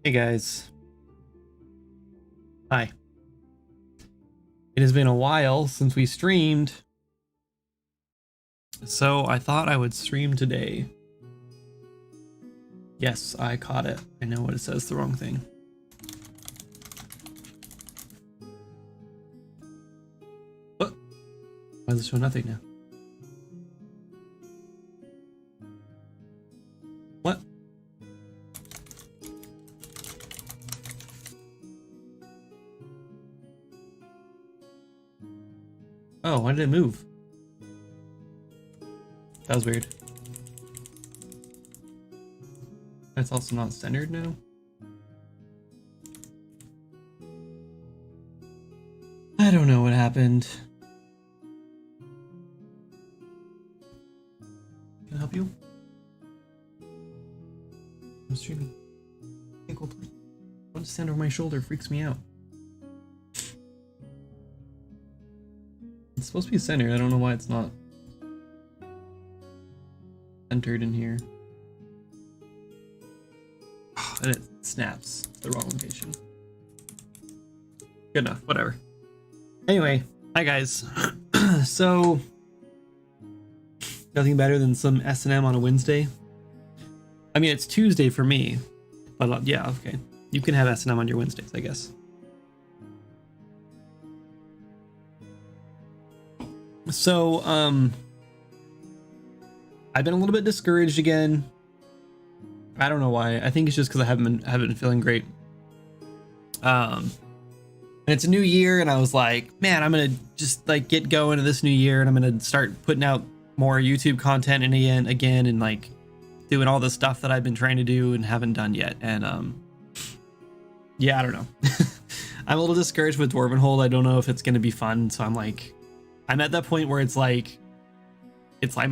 Hey guys. Hi. It has been a while since we streamed, so I thought I would stream today. Yes, I caught it. I know what it says, the wrong thing. What? Why does it show nothing now? What? Oh, why did it move? That was weird. It's also not centered now. I don't know what happened. Can I help you? I'm streaming. Okay, cool. Want to stand over my shoulder freaks me out. It's supposed to be centered. I don't know why it's not centered in here. And it snaps the wrong location. Good enough, whatever. Anyway, hi guys. So, nothing better than some S&M on a Wednesday. I mean, it's Tuesday for me, but yeah, okay. You can have S&M on your Wednesdays, I guess. So, I've been a little bit discouraged again. I don't know why. I think it's just because I haven't been feeling great. And it's a new year, and I was like, man, I'm gonna just like get going to this new year, and I'm gonna start putting out more YouTube content and again, and like doing all the stuff that I've been trying to do and haven't done yet. And yeah, I don't know. I'm a little discouraged with Dwarven Hold. I don't know if it's gonna be fun. So I'm at that point where I'm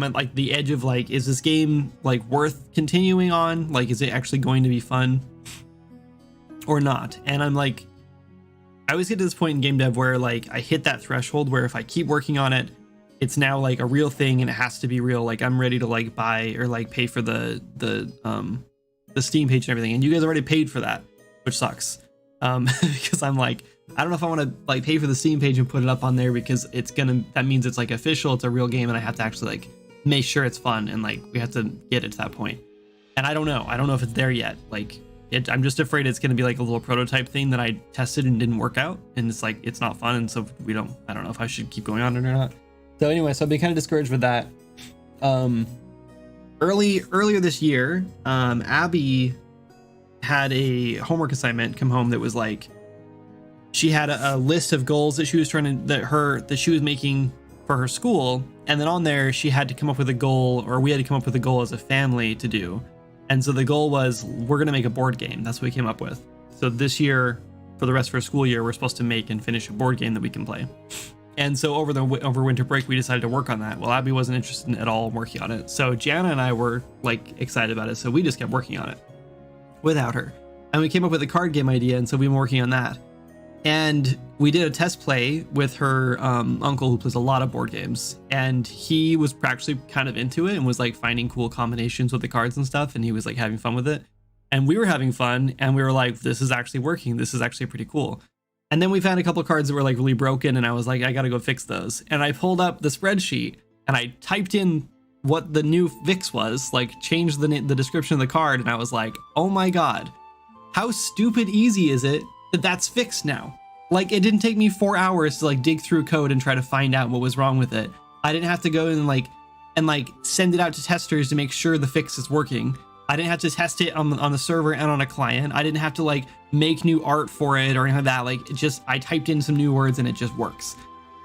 at like the edge of like, is this game like worth continuing on? Like, is it actually going to be fun or not? And I'm like, I always get to this point in game dev where like I hit that threshold where if I keep working on it, it's now like a real thing and it has to be real. Like I'm ready to like buy or like pay for the Steam page and everything. And you guys already paid for that, which sucks. Because I'm like, I don't know if I want to like pay for the Steam page and put it up on there because that means it's like official, it's a real game, and I have to actually like make sure it's fun, and like we have to get it to that point. And I don't know if it's there yet. Like I'm just afraid it's going to be like a little prototype thing that I tested and didn't work out, and it's like it's not fun, and so I don't know if I should keep going on it or not. So anyway, so I've been kind of discouraged with that. Earlier this year, Abby had a homework assignment come home that was like, she had a list of goals that she was that she was making for her school, and then on there she had to come up with a goal, or we had to come up with a goal as a family to do. And so the goal was, we're gonna make a board game. That's what we came up with. So this year, for the rest of our school year, we're supposed to make and finish a board game that we can play. And so over winter break, we decided to work on that. Well, Abby wasn't interested at all in working on it, so Gianna and I were like excited about it, so we just kept working on it without her. And we came up with a card game idea, and so we've been working on that. And we did a test play with her uncle, who plays a lot of board games, and he was actually kind of into it and was like finding cool combinations with the cards and stuff, and he was like having fun with it, and we were having fun, and we were like, this is actually working, this is actually pretty cool. And then we found a couple of cards that were like really broken, and I was like, I gotta go fix those. And I pulled up the spreadsheet and I typed in what the new fix was, like changed the description of the card, and I was like, oh my god, how stupid easy is it that's fixed now? Like, it didn't take me 4 hours to like dig through code and try to find out what was wrong with it. I didn't have to go and like send it out to testers to make sure the fix is working. I didn't have to test it on the server and on a client. I didn't have to like make new art for it or anything like that. Like, I typed in some new words and it just works.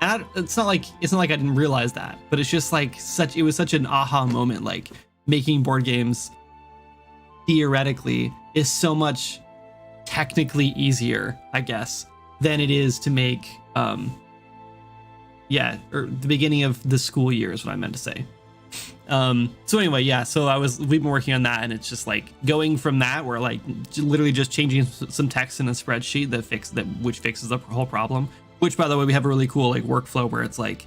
And it's not like I didn't realize that, but it's just like it was such an aha moment. Like, making board games theoretically is so much technically easier, I guess, than it is to make or the beginning of the school year is what I meant to say. So anyway, yeah, so we've been working on that, and it's just like going from that, where like literally just changing some text in a spreadsheet which fixes the whole problem. Which, by the way, we have a really cool like workflow where it's like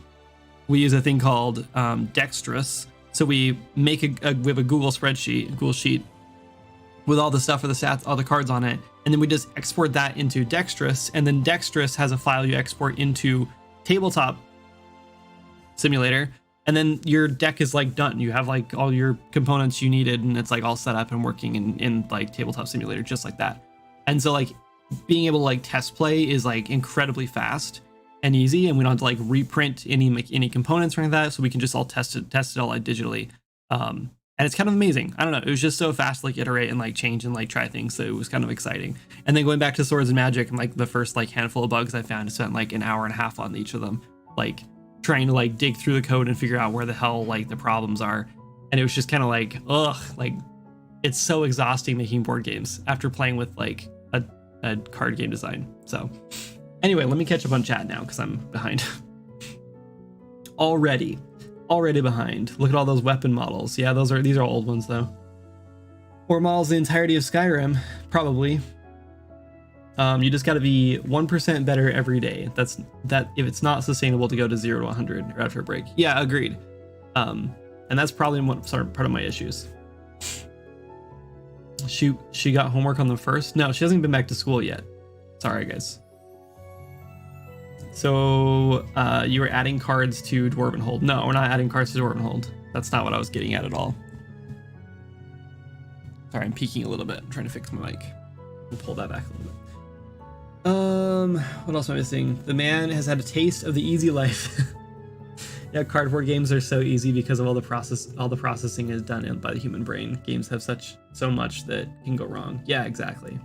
we use a thing called Dexterous. So we make we have a Google sheet with all the stuff for the stats, all the cards on it, and then we just export that into Dexterous, and then Dexterous has a file you export into Tabletop Simulator, and then your deck is like done. You have like all your components you needed, and it's like all set up and working in like Tabletop Simulator just like that. And so like being able to like test play is like incredibly fast and easy, and we don't have to like reprint any components or anything like that, so we can just all test it all like digitally. And it's kind of amazing. I don't know. It was just so fast to like iterate and like change and like try things. So it was kind of exciting. And then going back to Swords and Magic, and like the first like handful of bugs I found, I spent like an hour and a half on each of them, like trying to like dig through the code and figure out where the hell like the problems are. And it was just kind of like, ugh, like it's so exhausting making board games after playing with like a card game design. So anyway, let me catch up on chat now because I'm behind. Already behind. Look at all those weapon models. Yeah, these are old ones though. Or models the entirety of Skyrim, probably. You just got to be 1% better every day. That's if it's not sustainable to go to 0 to 100 or after a break. Yeah, agreed. And that's probably part of my issues. She got homework on the first. No, she hasn't been back to school yet. Sorry, guys. So you were adding cards to Dwarven Hold. No, we're not adding cards to Dwarven Hold. That's not what I was getting at all. Sorry, I'm peeking a little bit. I'm trying to fix my mic. We'll pull that back a little bit. What else am I missing? The man has had a taste of the easy life. Yeah, cardboard games are so easy because of all the processing is done by the human brain. Games have so much that can go wrong. Yeah, exactly.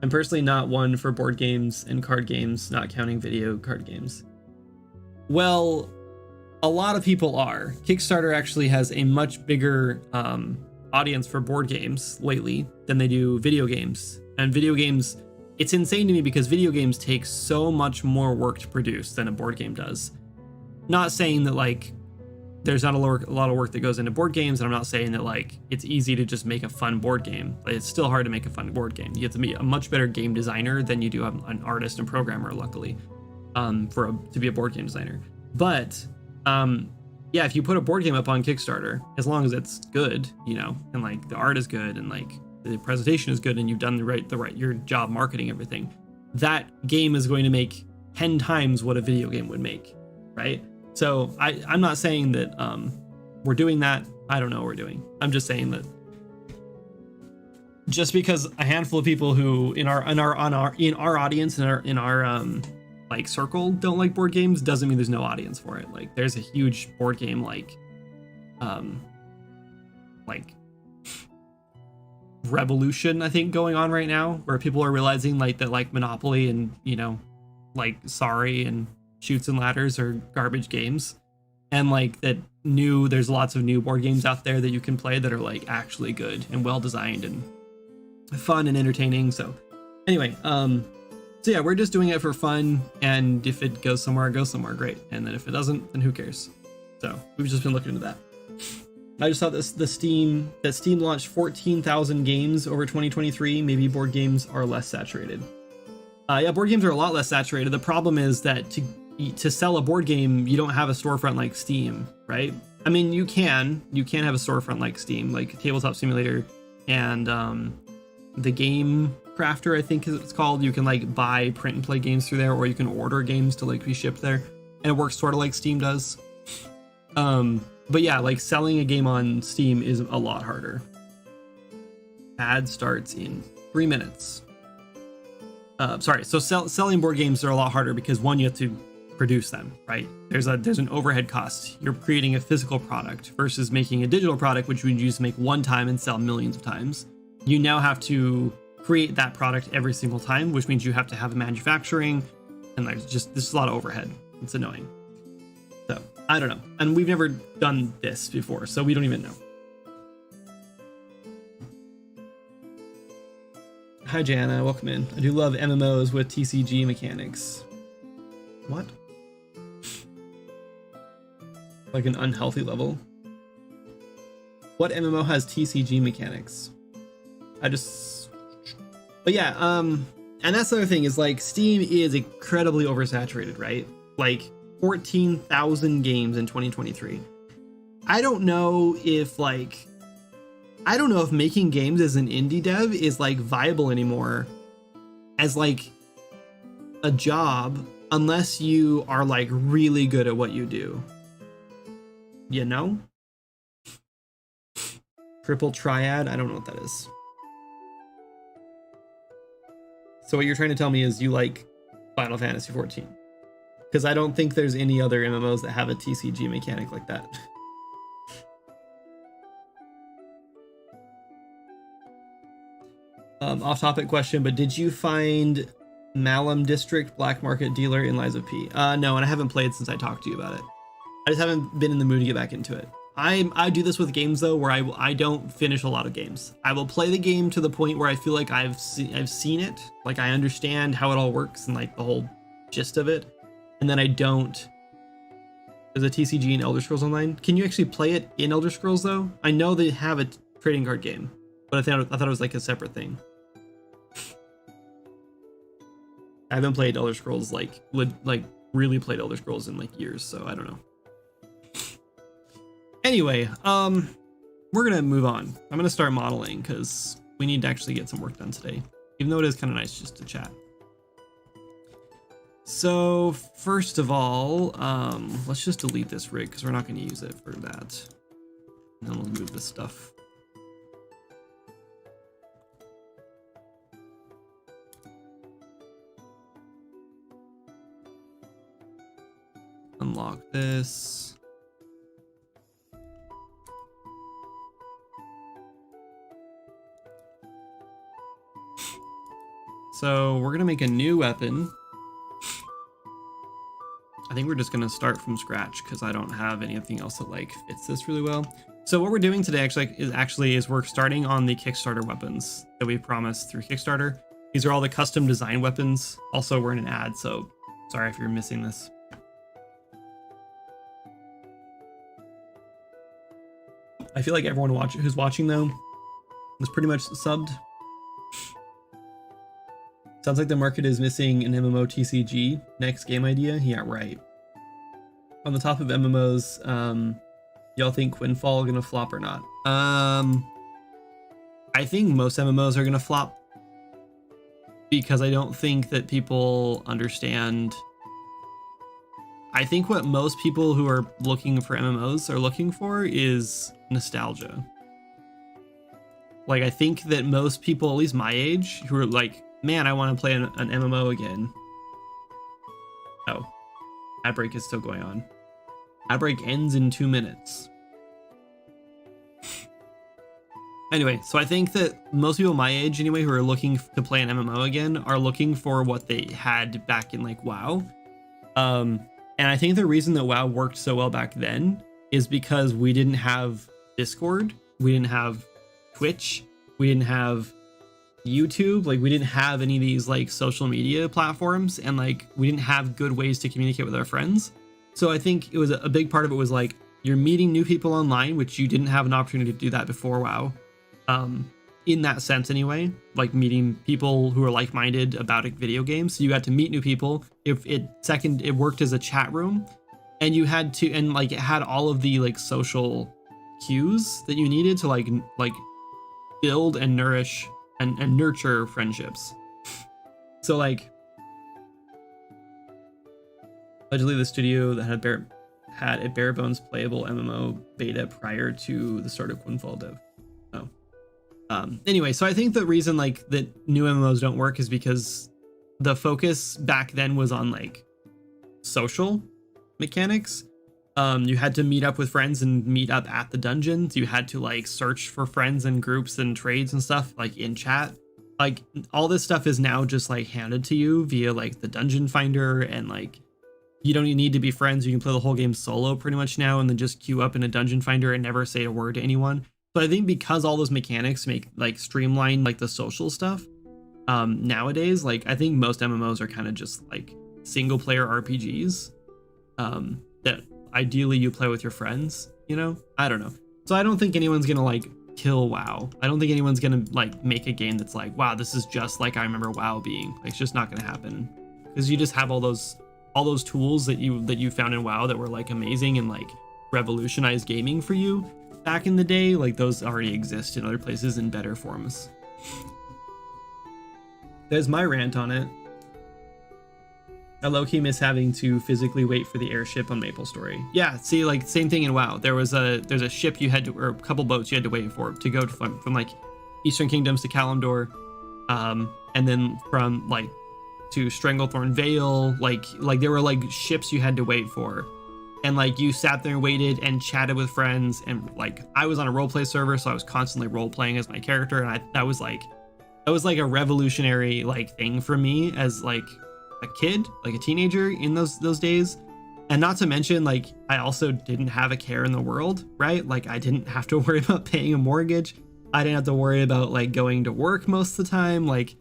I'm personally not one for board games and card games, not counting video card games. Well, a lot of people are. Kickstarter actually has a much bigger audience for board games lately than they do video games. And video games, it's insane to me because video games take so much more work to produce than a board game does. Not saying that like there's not a lot of work that goes into board games, and I'm not saying that like it's easy to just make a fun board game. But it's still hard to make a fun board game. You have to be a much better game designer than you do an artist and programmer, luckily, to be a board game designer. But yeah, if you put a board game up on Kickstarter, as long as it's good, you know, and like the art is good and like the presentation is good and you've done your job marketing everything, that game is going to make 10 times what a video game would make, right? So I'm not saying that we're doing that. I don't know what we're doing. I'm just saying that just because a handful of people who in our audience in our like circle don't like board games doesn't mean there's no audience for it. Like there's a huge board game like revolution, I think, going on right now, where people are realizing like that like Monopoly and, you know, like Sorry and Chutes and Ladders are garbage games, and like that there's lots of new board games out there that you can play that are like actually good and well designed and fun and entertaining. So anyway, so yeah, we're just doing it for fun, and if it goes somewhere, it goes somewhere, great. And then if it doesn't, then who cares? So we've just been looking into that. I just saw Steam launched 14,000 games over 2023. Maybe board games are less saturated. Yeah, board games are a lot less saturated. The problem is that to sell a board game, you don't have a storefront like Steam, right? I mean, you can have a storefront like Steam, like Tabletop Simulator and the Game Crafter, I think it's called. You can like buy print and play games through there, or you can order games to like be shipped there, and it works sort of like Steam does. But yeah, like selling a game on Steam is a lot harder. Ad starts in 3 minutes. So selling board games are a lot harder because one, you have to produce them, right? There's an overhead cost. You're creating a physical product versus making a digital product, which would just make one time and sell millions of times. You now have to create that product every single time, which means you have to have manufacturing, and this is a lot of overhead. It's annoying. So I don't know, and we've never done this before, so we don't even know. Hi Jana, welcome in. I do love MMOs with TCG mechanics. What? Like an unhealthy level? What MMO has TCG mechanics? But yeah, and that's the other thing is like Steam is incredibly oversaturated, right? Like 14,000 games in 2023. I don't know if making games as an indie dev is like viable anymore as like a job unless you are like really good at what you do. You know? Triple triad? I don't know what that is. So what you're trying to tell me is you like Final Fantasy 14. Because I don't think there's any other MMOs that have a TCG mechanic like that. Off-topic question, but did you find Malum District Black Market Dealer in Lies of P? No, and I haven't played since I talked to you about it. I just haven't been in the mood to get back into it. I do this with games though, where I don't finish a lot of games. I will play the game to the point where I feel like I've seen it, like I understand how it all works and like the whole gist of it, and then I don't. There's a TCG in Elder Scrolls Online. Can you actually play it in Elder Scrolls though? I know they have a trading card game, but I thought it was like a separate thing. I haven't played Elder Scrolls like really played Elder Scrolls in like years, so I don't know. Anyway, we're gonna move on. I'm gonna start modeling because we need to actually get some work done today, even though it is kind of nice just to chat. So first of all, let's just delete this rig because we're not going to use it for that. And then we'll move this stuff. Unlock this. So we're going to make a new weapon. I think we're just going to start from scratch because I don't have anything else that like fits this really well. So what we're doing today is we're starting on the Kickstarter weapons that we promised through Kickstarter. These are all the custom design weapons. Also, we're in an ad, so sorry if you're missing this. I feel like everyone who's watching though was pretty much subbed. Sounds like the market is missing an MMO TCG. Next game idea? Yeah, right. On the top of MMOs, y'all think Quinfall gonna flop or not? I think most MMOs are gonna flop because I don't think that people understand. I think what most people who are looking for MMOs are looking for is nostalgia. Like, I think that most people, at least my age, who are like, man, I want to play an MMO again. Oh, ad break is still going on. Ad break ends in 2 minutes. Anyway, so I think that most people my age anyway who are looking to play an MMO again are looking for what they had back in like WoW. And I think the reason that WoW worked so well back then is because we didn't have Discord, we didn't have Twitch, we didn't have YouTube, like we didn't have any of these like social media platforms, and like we didn't have good ways to communicate with our friends. So I think it was a big part of it was like you're meeting new people online, which you didn't have an opportunity to do that before WoW. In that sense anyway, like meeting people who are like-minded about video games. So you got to meet new people. If it worked as a chat room, and you had to, and like it had all of the like social cues that you needed to like build and nourish and nurture friendships. So like allegedly the studio that had a bare bones playable MMO beta prior to the start of Quinfall dev. Anyway, so I think the reason like that new MMOs don't work is because the focus back then was on like social mechanics. You had to meet up with friends and meet up at the dungeons. You had to like search for friends and groups and trades and stuff like in chat. Like all this stuff is now just like handed to you via like the dungeon finder, and like you don't even need to be friends. You can play the whole game solo pretty much now and then just queue up in a dungeon finder and never say a word to anyone. So I think because all those mechanics make like streamline like the social stuff nowadays, like I think most MMOs are kind of just like single player RPGs that ideally you play with your friends, you know? I don't know. So I don't think anyone's gonna like kill WoW. I don't think anyone's gonna like make a game that's like, wow, this is just like I remember WoW being. Like, it's just not gonna happen because you just have all those tools that you found in WoW that were like amazing and like revolutionized gaming for you back in the day. Like those already exist in other places in better forms. There's my rant on it. I low-key miss having to physically wait for the airship on MapleStory. Yeah, see, like, same thing in WoW. There's a ship you had to, or a couple boats you had to wait for to go from like Eastern Kingdoms to Kalimdor, and then from like to Stranglethorn Vale. Like there were like ships you had to wait for, and like you sat there and waited and chatted with friends. And like I was on a roleplay server, so I was constantly role playing as my character, and that was like a revolutionary like thing for me as like a kid, like a teenager in those days. And not to mention, like, I also didn't have a care in the world, right? Like, I didn't have to worry about paying a mortgage. I didn't have to worry about like going to work most of the time. Like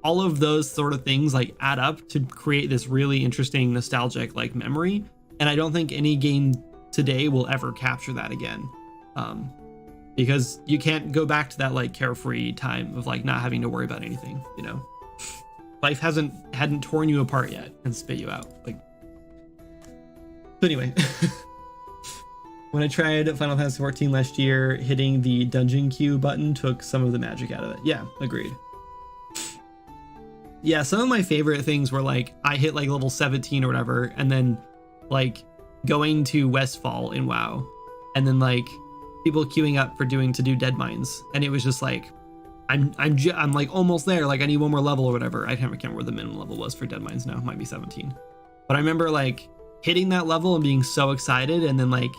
all of those sort of things like add up to create this really interesting nostalgic like memory. And I don't think any game today will ever capture that again, because you can't go back to that like carefree time of like not having to worry about anything, you know. Life hadn't torn you apart yet and spit you out. Like, but anyway, when I tried Final Fantasy XIV last year, hitting the dungeon queue button took some of the magic out of it. Yeah, agreed. Yeah, some of my favorite things were like I hit like level 17 or whatever, and then like going to Westfall in WoW, and then like people queuing up to do dead mines, and it was just like I'm like almost there. Like I need one more level or whatever. I can't remember what the minimum level was for dead mines now. It might be 17. But I remember like hitting that level and being so excited, and then like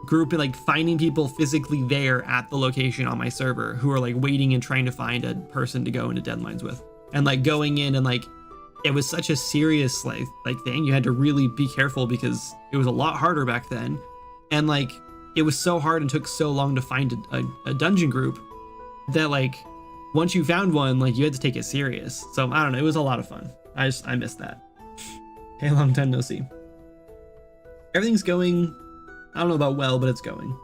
grouping, like finding people physically there at the location on my server who are like waiting and trying to find a person to go into dead mines with, and like going in, and like it was such a serious like thing. You had to really be careful because it was a lot harder back then, and like it was so hard and took so long to find a dungeon group that like once you found one, like you had to take it serious. So I don't know, it was a lot of fun. I missed that. Hey, long time no see. Everything's going, I don't know about well, but it's going.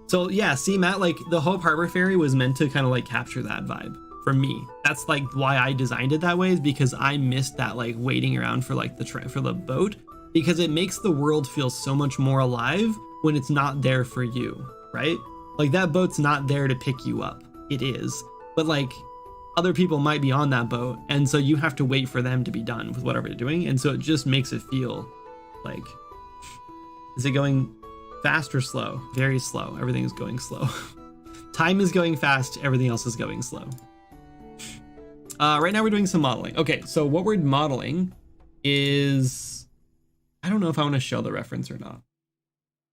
So yeah, see Matt, like the Hope Harbor Ferry was meant to kind of like capture that vibe for me. That's like why I designed it that way, is because I missed that like waiting around for like for the boat, because it makes the world feel so much more alive when it's not there for you, right? Like that boat's not there to pick you up. It is, but like other people might be on that boat, and so you have to wait for them to be done with whatever you're doing, and so it just makes it feel like, is it going fast or slow? Very slow. Everything is going slow. Time is going fast, everything else is going slow. Right now we're doing some modeling. Okay, so what we're modeling is, I don't know if I want to show the reference or not.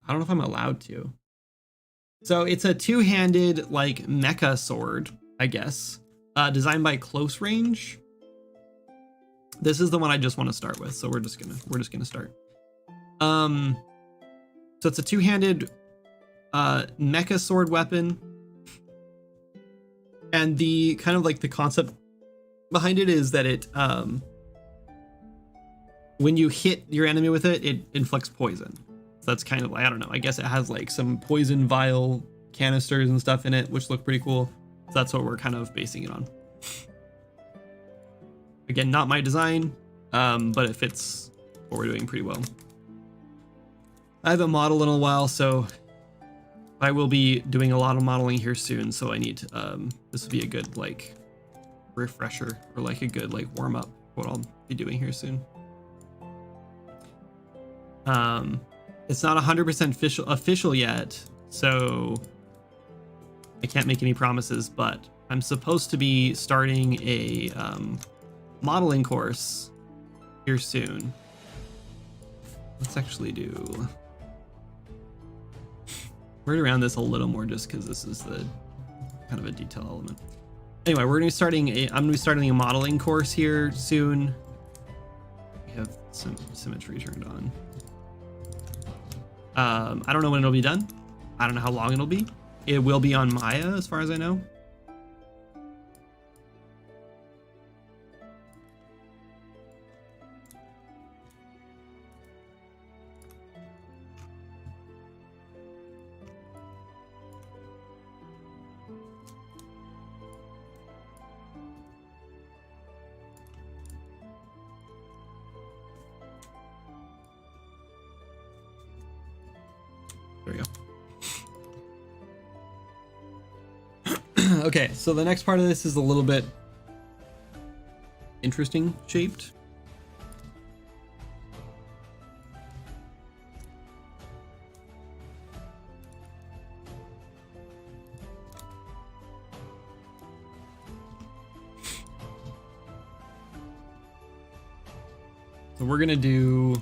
I don't know if I'm allowed to. So it's a two-handed like mecha sword, I guess, designed by Close Range. This is the one I just want to start with, so we're just gonna start. So it's a two-handed mecha sword weapon, and the kind of like the concept behind it is that it when you hit your enemy with it, it inflicts poison. So that's kind of like, I don't know, I guess it has like some poison vial canisters and stuff in it, which look pretty cool. So that's what we're kind of basing it on. Again, not my design, but it fits what we're doing pretty well. I haven't modeled in a while, so I will be doing a lot of modeling here soon. So I need to, this will be a good like refresher, or like a good like warm up what I'll be doing here soon. It's not 100% official yet, so I can't make any promises, but I'm supposed to be starting a modeling course here soon. Let's actually do word around this a little more, just because this is the kind of a detail element. Anyway, we're gonna be starting I'm gonna be starting a modeling course here soon. We have some symmetry turned on. I don't know when it'll be done. I don't know how long it'll be. It will be on Maya, as far as I know. Okay, so the next part of this is a little bit interesting shaped. So we're gonna do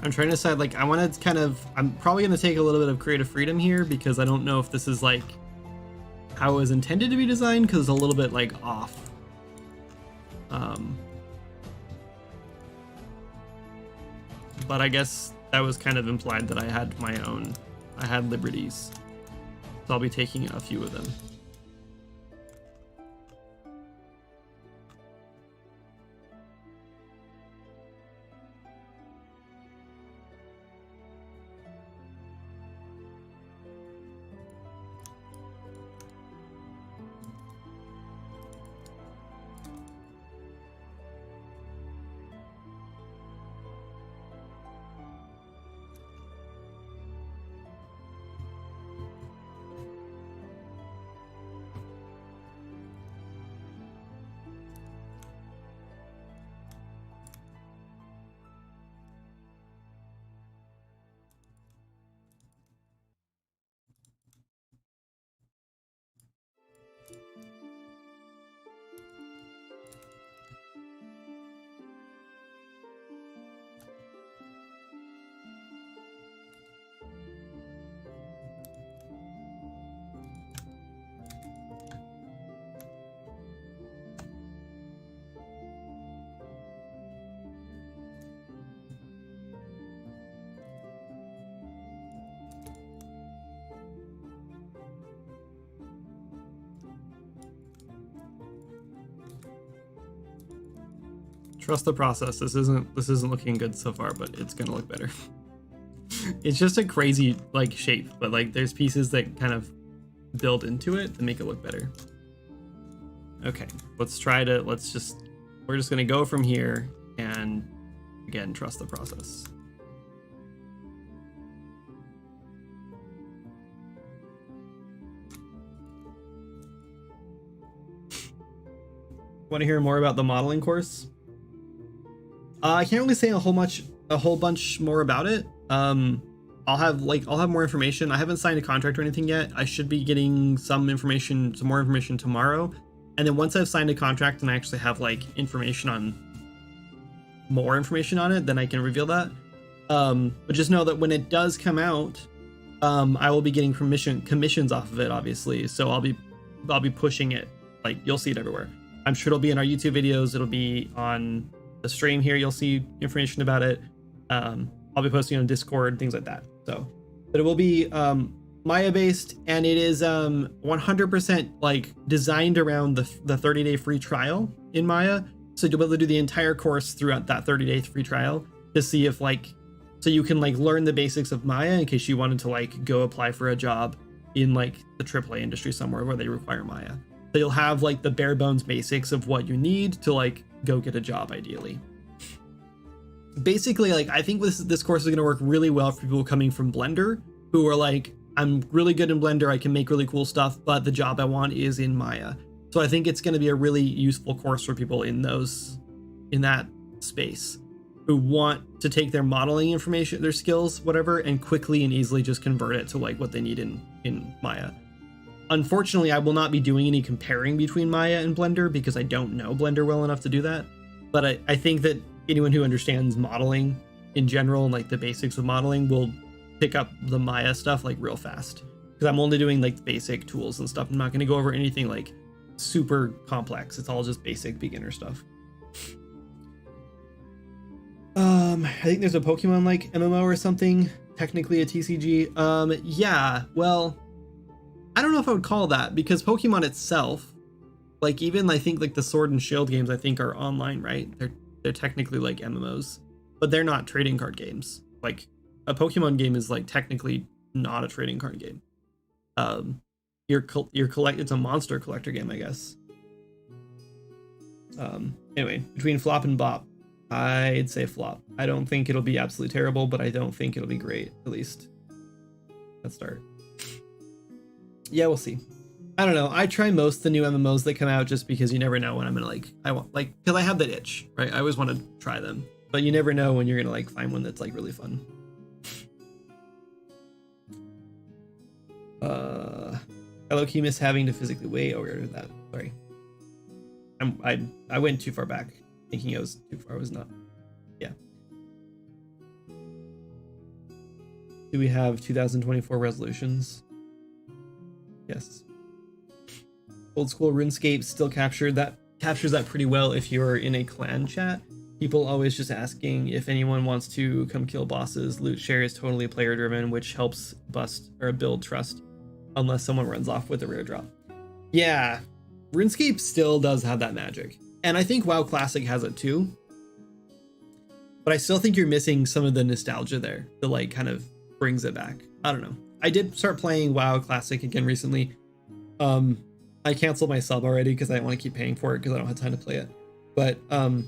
I'm trying to decide, like, I want to kind of, I'm probably going to take a little bit of creative freedom here because I don't know if this is like how it was intended to be designed, because it's a little bit like off. But I guess that was kind of implied that I had liberties. So I'll be taking a few of them. Trust the process. This isn't looking good so far, but it's gonna look better. It's just a crazy like shape, but like there's pieces that kind of build into it to make it look better. Okay, we're just gonna go from here and again, trust the process. Want to hear more about the modeling course? I can't really say a whole bunch more about it. I'll have more information. I haven't signed a contract or anything yet. I should be getting some more information tomorrow. And then once I've signed a contract and I actually have like more information on it, then I can reveal that. But just know that when it does come out, I will be getting commissions off of it, obviously. So I'll be pushing it. Like, you'll see it everywhere. I'm sure it'll be in our YouTube videos. It'll be on the stream here. You'll see information about it. I'll be posting on Discord, things like that. So, but it will be Maya based, and it is 100% like designed around the 30-day free trial in Maya. So you'll be able to do the entire course throughout that 30-day free trial to see if so you can like learn the basics of Maya in case you wanted to like go apply for a job in like the AAA industry somewhere where they require Maya. So you'll have like the bare bones basics of what you need to like go get a job ideally. Basically, like I think this course is going to work really well for people coming from Blender who are like, I'm really good in Blender, I can make really cool stuff, but the job I want is in Maya. So I think it's going to be a really useful course for people in that space. who want to take their modeling information, their skills, whatever, and quickly and easily just convert it to like what they need in Maya. Unfortunately, I will not be doing any comparing between Maya and Blender because I don't know Blender well enough to do that. But I think that anyone who understands modeling in general and like the basics of modeling will pick up the Maya stuff like real fast. Because I'm only doing like basic tools and stuff. I'm not going to go over anything like super complex. It's all just basic beginner stuff. I think there's a Pokemon like MMO or something. Technically a TCG. Yeah, well, I don't know if I would call that because Pokemon itself, like even I think like the Sword and Shield games I think are online, right? They're technically like MMOs, but they're not trading card games. Like a Pokemon game is like technically not a trading card game. It's a monster collector game, I guess. Anyway, between flop and bop, I'd say flop. I don't think it'll be absolutely terrible, but I don't think it'll be great, at least. Let's start. Yeah, we'll see. I don't know. I try most of the new MMOs that come out just because you never know when I'm gonna because I have that itch, right? I always want to try them, but you never know when you're gonna like find one that's like really fun. I low-key miss having to physically wait. Oh, we already did that. Sorry. I went too far back, thinking I was too far. I was not. Yeah. Do we have 2024 resolutions? Yes. Old school RuneScape still captures that pretty well if you're in a clan chat. People always just asking if anyone wants to come kill bosses. Loot share is totally player driven, which helps bust or build trust unless someone runs off with a rare drop. Yeah, RuneScape still does have that magic. And I think WoW Classic has it too. But I still think you're missing some of the nostalgia there that like kind of brings it back. I don't know. I did start playing WoW Classic again recently. I canceled my sub already because I didn't want to keep paying for it because I don't have time to play it. But I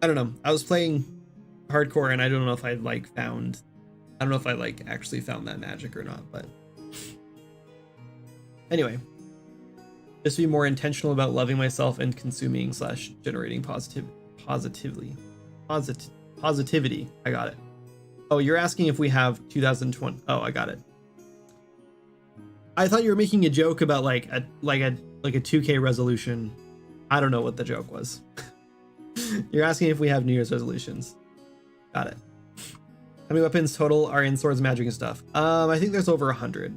don't know. I was playing hardcore and I don't know if I actually found that magic or not, but anyway, just be more intentional about loving myself and consuming / generating positivity. I got it. Oh, you're asking if we have 2020. Oh, I got it. I thought you were making a joke about like a 2K resolution. I don't know what the joke was. You're asking if we have New Year's resolutions. Got it. How many weapons total are in Swords, Magic, and stuff? I think there's over 100.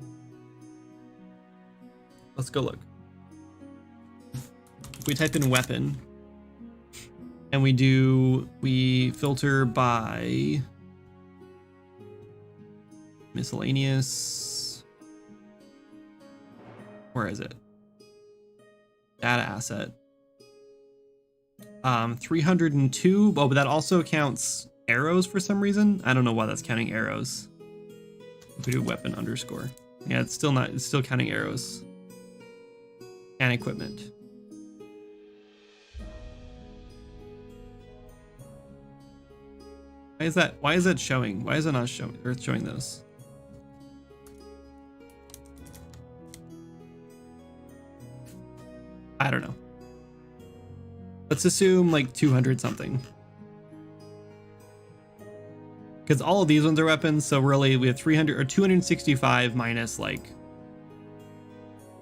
Let's go look. If we type in weapon and we filter by miscellaneous. Where is it? Data asset. 302. Oh, but that also counts arrows for some reason. I don't know why that's counting arrows. If we do weapon underscore. Yeah, it's still counting arrows. And equipment. Why is that showing? Why is it not showing those? I don't know. Let's assume like 200 something. Because all of these ones are weapons, so really we have 300 or 265 minus like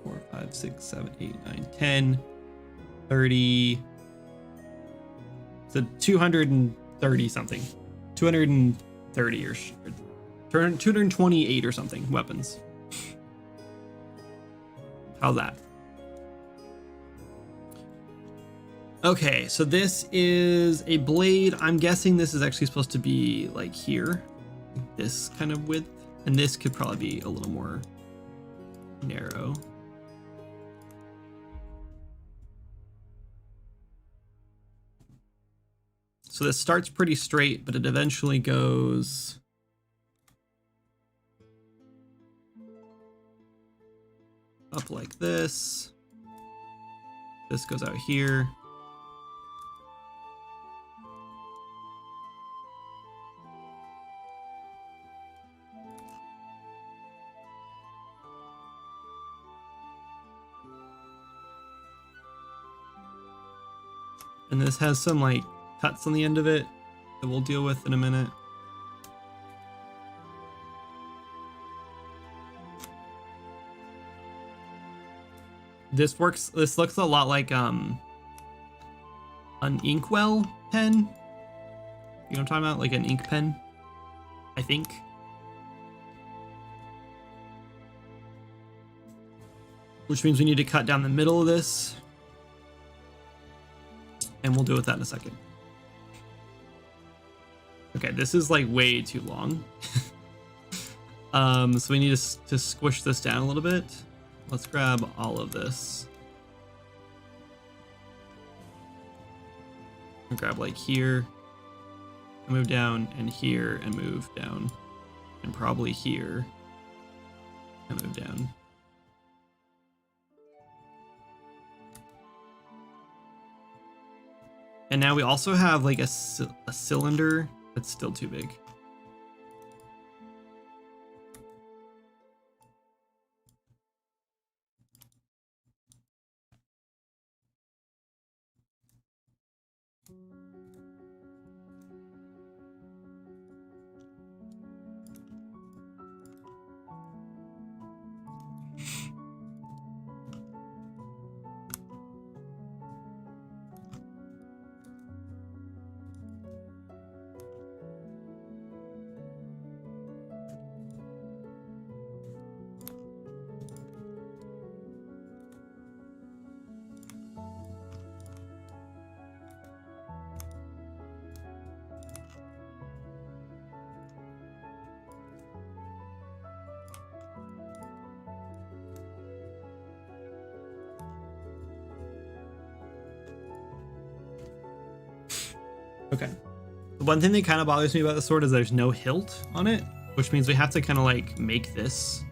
4, 5, 6, 7, 8, 9, 10, 30. So 230 something. 230 or 228 or something weapons. How's that? Okay, so this is a blade. I'm guessing this is actually supposed to be like here, this kind of width, and this could probably be a little more narrow. So this starts pretty straight, but it eventually goes up like this. This goes out here. And this has some like cuts on the end of it. that we'll deal with in a minute. This looks a lot like an inkwell pen. You know what I'm talking about? Like an ink pen, I think. Which means we need to cut down the middle of this. And we'll deal with that in a second. Okay, this is like way too long. So we need to squish this down a little bit. Let's grab all of this. I'll grab like here, and move down, and here, and move down, and probably here, and move down. And now we also have like a cylinder that's still too big. Okay. The one thing that kind of bothers me about the sword is there's no hilt on it, which means we have to kind of like make this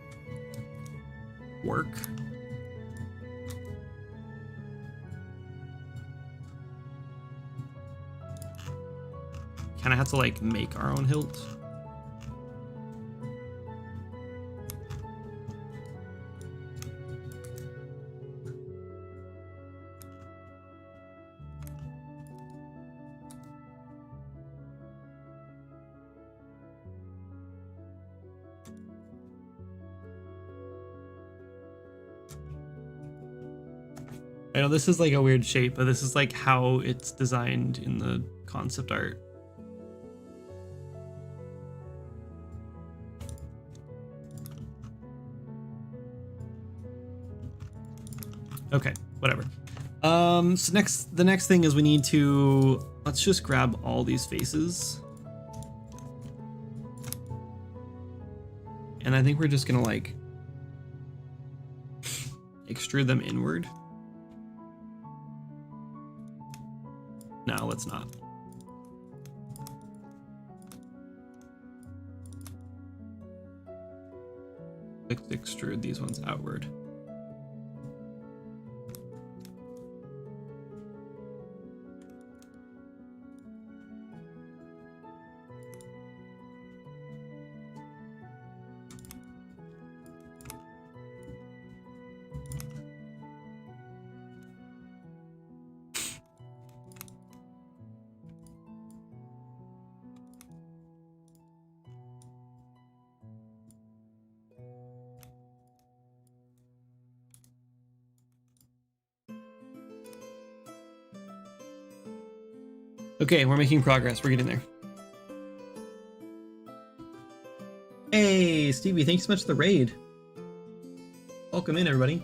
work. Kind of have to like make our own hilt. I know this is like a weird shape, but this is like how it's designed in the concept art. Okay, whatever. So the next thing is we need to, let's just grab all these faces. And I think we're just gonna like extrude them inward. No, let's not. Let's extrude these ones outward. Okay, we're making progress. We're getting there. Hey, Stevie, thanks so much for the raid. Welcome in, everybody.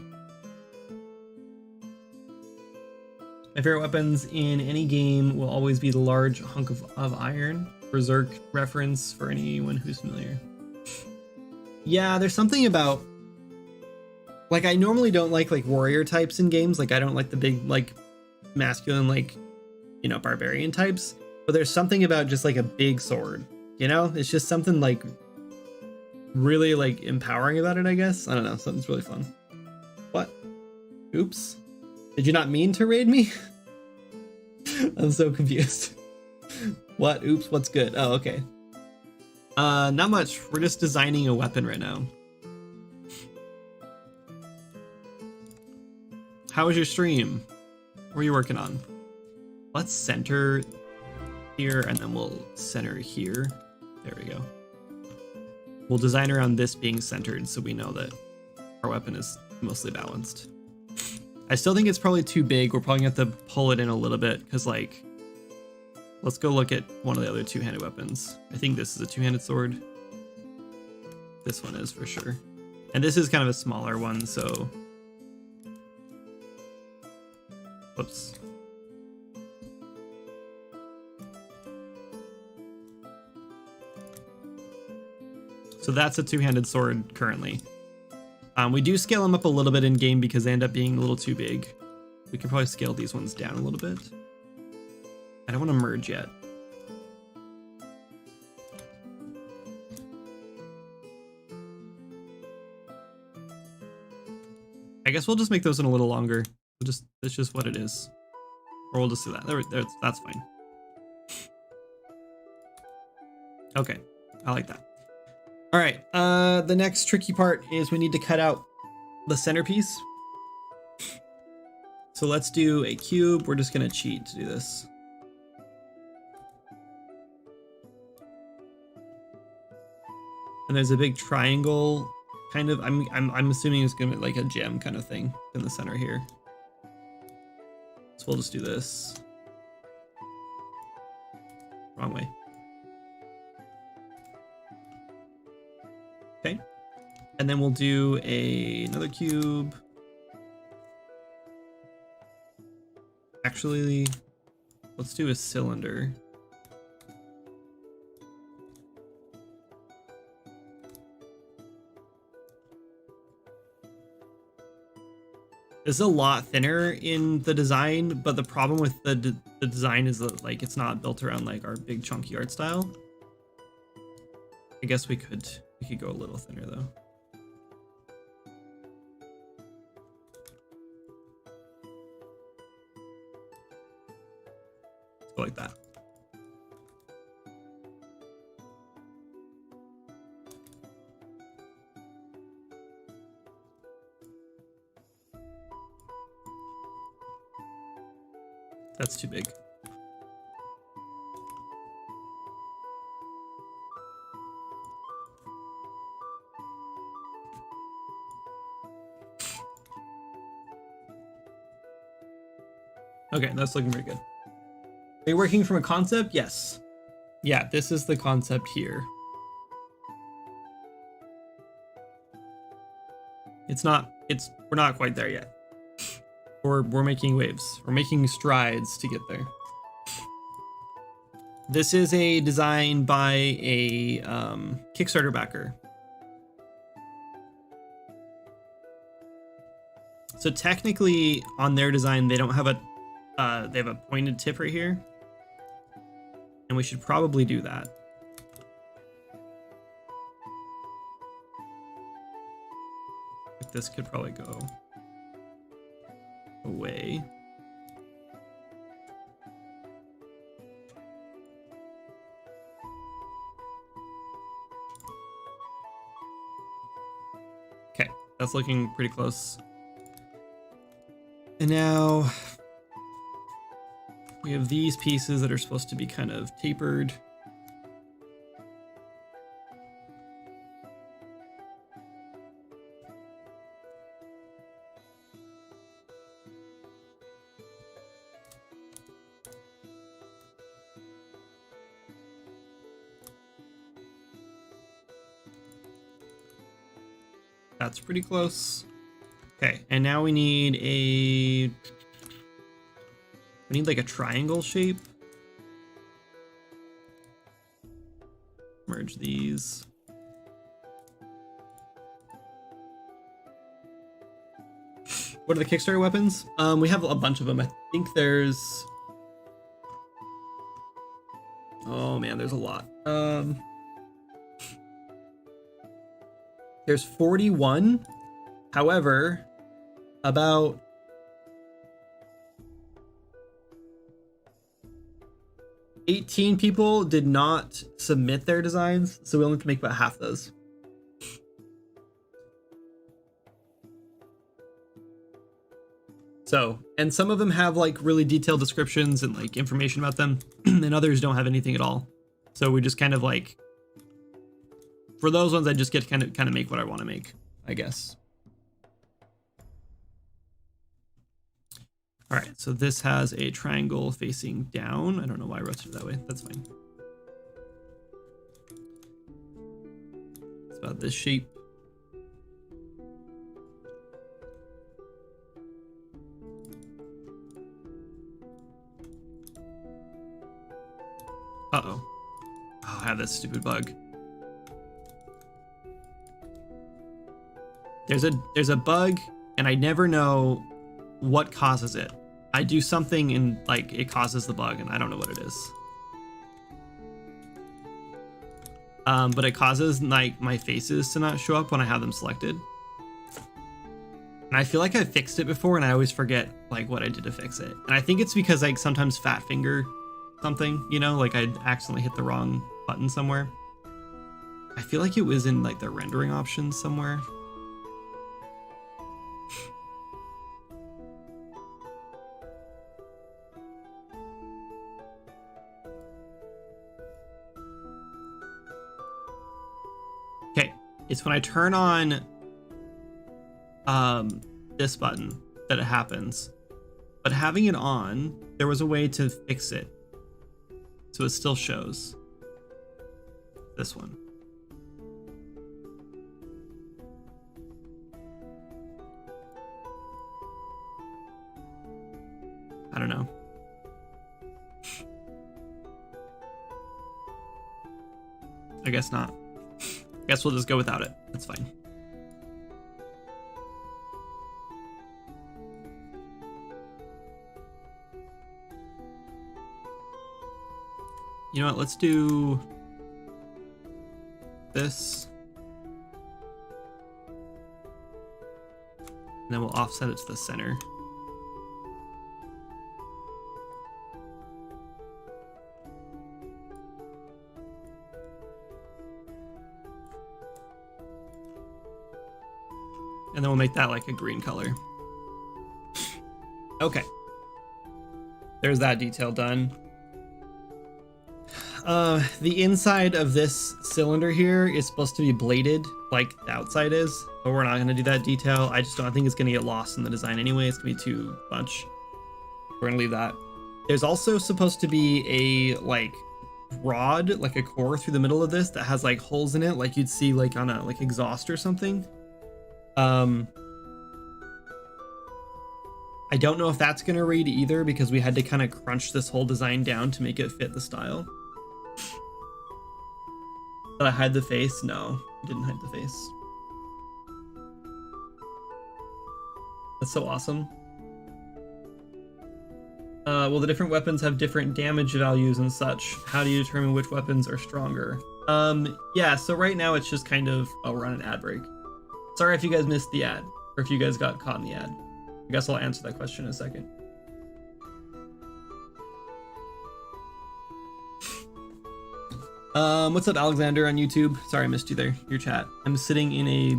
My favorite weapons in any game will always be the large hunk of iron. Berserk reference for anyone who's familiar. Yeah, there's something about... Like, I normally don't like warrior types in games. Like, I don't like the big, like, masculine, like... you know, barbarian types, but there's something about just like a big sword, you know? It's just something like really like empowering about it, I guess. I don't know, something's really fun. What? Oops. Did you not mean to raid me? I'm so confused. What? Oops, what's good? Oh, okay. Not much. We're just designing a weapon right now. How was your stream? What were you working on? Let's center here, and then we'll center here. There we go. We'll design around this being centered so we know that our weapon is mostly balanced. I still think it's probably too big. We're probably gonna have to pull it in a little bit because, like, let's go look at one of the other two-handed weapons. I think this is a two-handed sword. This one is for sure. And this is kind of a smaller one, so... Whoops. So that's a two-handed sword currently. We do scale them up a little bit in game because they end up being a little too big. We can probably scale these ones down a little bit. I don't want to merge yet. I guess we'll just make those in a little longer. It's just what it is. Or we'll just do that. That's fine. Okay, I like that. All right, the next tricky part is we need to cut out the centerpiece. So let's do a cube. We're just gonna cheat to do this. And there's a big triangle, kind of. I'm assuming it's gonna be like a gem kind of thing in the center here. So we'll just do this. Wrong way. Okay, and then we'll do another cube. Actually, let's do a cylinder. This is a lot thinner in the design, but the problem with the design is that, like, it's not built around like our big chunky art style. I guess we could go a little thinner though. Let's go like that. That's too big. Okay, that's looking very good. Are you working from a concept? Yes. Yeah, this is the concept here. We're not quite there yet. We're making waves. We're making strides to get there. This is a design by a Kickstarter backer. So technically on their design, they don't have they have a pointed tip right here. And we should probably do that. Like, this could probably go away. Okay, that's looking pretty close. And now we have these pieces that are supposed to be kind of tapered. That's pretty close. Okay, and now we need like a triangle shape. Merge these. What are the Kickstarter weapons? We have a bunch of them. I think there's... Oh man, there's a lot. There's 41. However, about 18 people did not submit their designs, so we only can make about half those. So, and some of them have like really detailed descriptions and like information about them, and others don't have anything at all. So we just kind of like, for those ones, I just get to kind of make what I want to make, I guess. All right, so this has a triangle facing down. I don't know why I wrote it that way. That's fine. It's about this shape. Uh-oh. Oh, I have this stupid bug. There's a bug, and I never know what causes it. I do something and like it causes the bug, and I don't know what it is. But it causes like my faces to not show up when I have them selected. And I feel like I fixed it before, and I always forget like what I did to fix it. And I think it's because like sometimes fat finger something, you know, like I accidentally hit the wrong button somewhere. I feel like it was in like the rendering options somewhere. Okay, it's when I turn on this button that it happens. But having it on, there was a way to fix it. So it still shows. This one. I don't know. I guess not. I guess we'll just go without it. That's fine. You know what? Let's do this. And then we'll offset it to the center. And then we'll make that like a green color. Okay. There's that detail done. The inside of this cylinder here is supposed to be bladed like the outside is, but we're not going to do that detail. I think it's going to get lost in the design anyway. It's going to be too much. We're going to leave that. There's also supposed to be a like rod, like a core through the middle of this that has like holes in it, like you'd see like on a like exhaust or something. I don't know if that's going to read either, because we had to kind of crunch this whole design down to make it fit the style. Did I hide the face? No, I didn't hide the face. That's so awesome. Will the different weapons have different damage values and such? How do you determine which weapons are stronger? Yeah, so right now it's just kind of... Oh, we're on an ad break. Sorry if you guys missed the ad, or if you guys got caught in the ad. I guess I'll answer that question in a second. What's up, Alexander on YouTube? Sorry I missed you there, your chat. I'm sitting in a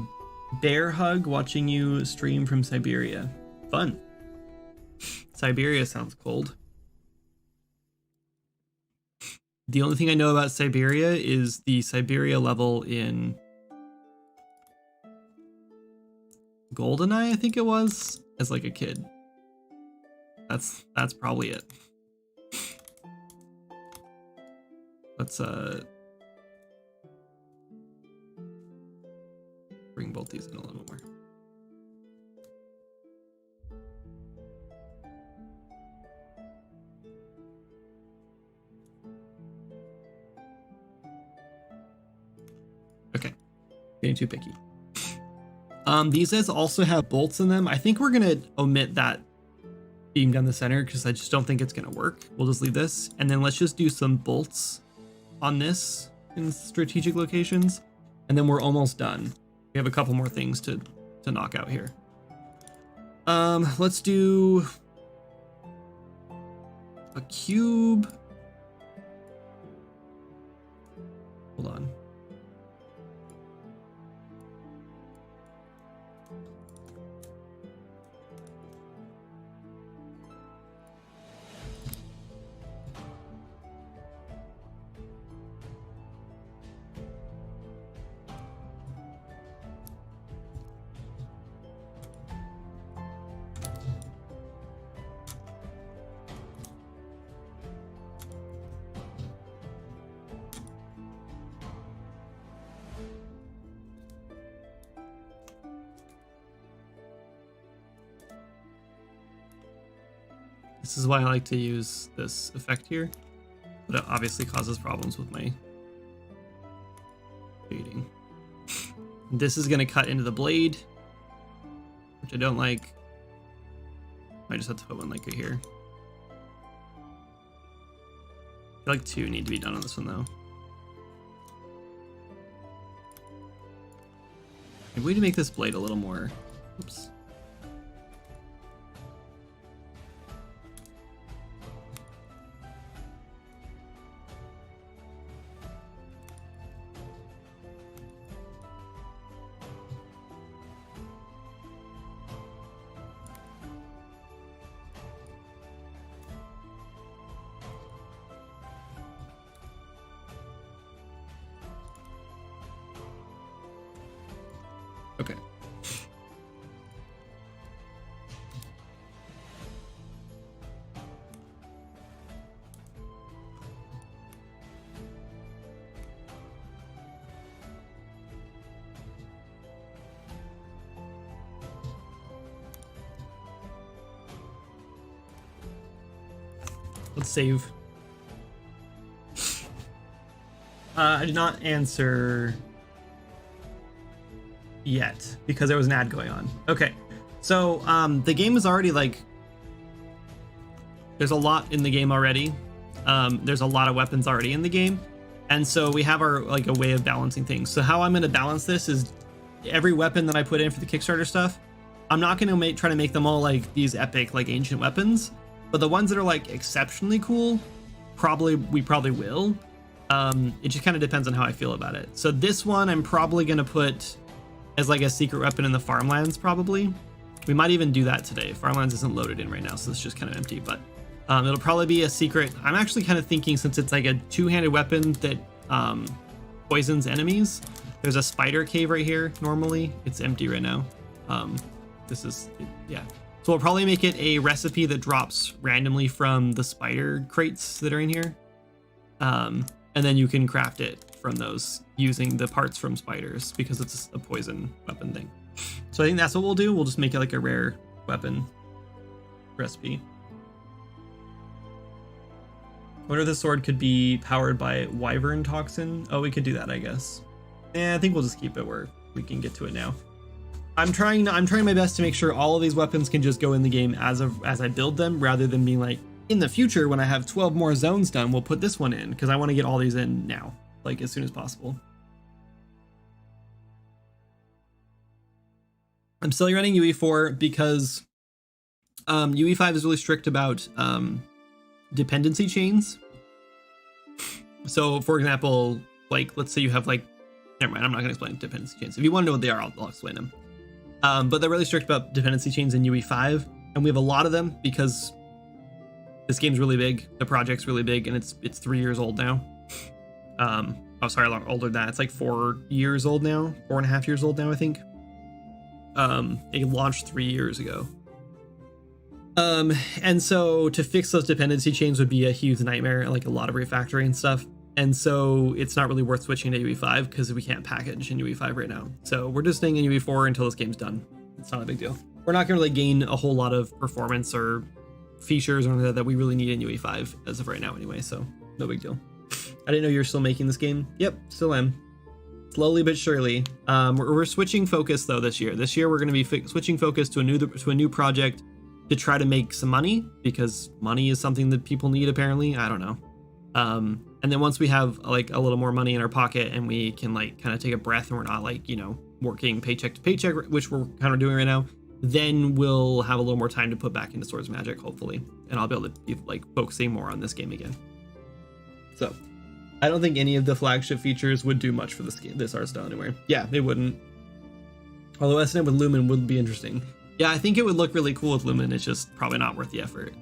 bear hug watching you stream from Siberia. Fun. Siberia sounds cold. The only thing I know about Siberia is the Siberia level in GoldenEye, I think it was, as like a kid. That's probably it. Let's bring both these in a little more. Okay, getting too picky. These guys also have bolts in them. I think we're gonna omit that beam down the center because I just don't think it's gonna work. We'll just leave this, and then let's just do some bolts on this in strategic locations, and then we're almost done. We have a couple more things to knock out here. Let's do a cube. Hold on. This is why I like to use this effect here, but it obviously causes problems with my shading. This is going to cut into the blade, which I don't like. I just have to put one like right here. I feel like 2 need to be done on this one though. Maybe we need to make this blade a little more. Oops. Okay. Let's save. I did not answer yet because there was an ad going on. Okay, so the game is already like, there's a lot in the game already. There's a lot of weapons already in the game, and so we have our like a way of balancing things. So how I'm going to balance this is every weapon that I put in for the Kickstarter stuff, I'm not going to try to make them all like these epic like ancient weapons, but the ones that are like exceptionally cool, we probably will. It just kind of depends on how I feel about it. So this one I'm probably going to put as like a secret weapon in the farmlands, probably. We might even do that today. Farmlands isn't loaded in right now, so it's just kind of empty, but it'll probably be a secret. I'm actually kind of thinking, since it's like a two-handed weapon that poisons enemies, there's a spider cave right here. Normally it's empty right now. Yeah. So we'll probably make it a recipe that drops randomly from the spider crates that are in here. And then you can craft it from those using the parts from spiders, because it's a poison weapon thing. So I think that's what we'll do. We'll just make it like a rare weapon recipe. I wonder if the sword could be powered by wyvern toxin. Oh, we could do that, I guess. Yeah, I think we'll just keep it where we can get to it now. I'm trying my best to make sure all of these weapons can just go in the game as I build them, rather than being like, in the future when I have 12 more zones done, we'll put this one in, because I want to get all these in now, like as soon as possible. I'm still running UE4 because UE5 is really strict about dependency chains. So for example, like let's say you have like, never mind, I'm not going to explain dependency chains. If you want to know what they are, I'll explain them. But they're really strict about dependency chains in UE5, and we have a lot of them because this game's really big, the project's really big, and it's 3 years old now. Oh, sorry, a lot older than that. It's like 4 years old now, 4.5 years old now, I think. It launched 3 years ago. And so to fix those dependency chains would be a huge nightmare, like a lot of refactoring and stuff. And so it's not really worth switching to UE5 because we can't package in UE5 right now. So we're just staying in UE4 until this game's done. It's not a big deal. We're not going to really gain a whole lot of performance or features or anything that we really need in UE5 as of right now anyway, so no big deal. I didn't know you're still making this game. Yep, still am. Slowly but surely. We're switching focus though this year. This year we're going to be switching focus to a new project to try to make some money, because money is something that people need apparently. I don't know. And then once we have like a little more money in our pocket and we can like kind of take a breath and we're not like, you know, working paycheck to paycheck, which we're kind of doing right now, then we'll have a little more time to put back into Swords Magic, hopefully, and I'll be able to be like focusing more on this game again. So I don't think any of the flagship features would do much for this art style anyway. Yeah, they wouldn't. Although S&M with Lumen would be interesting. Yeah, I think it would look really cool with Lumen. It's just probably not worth the effort.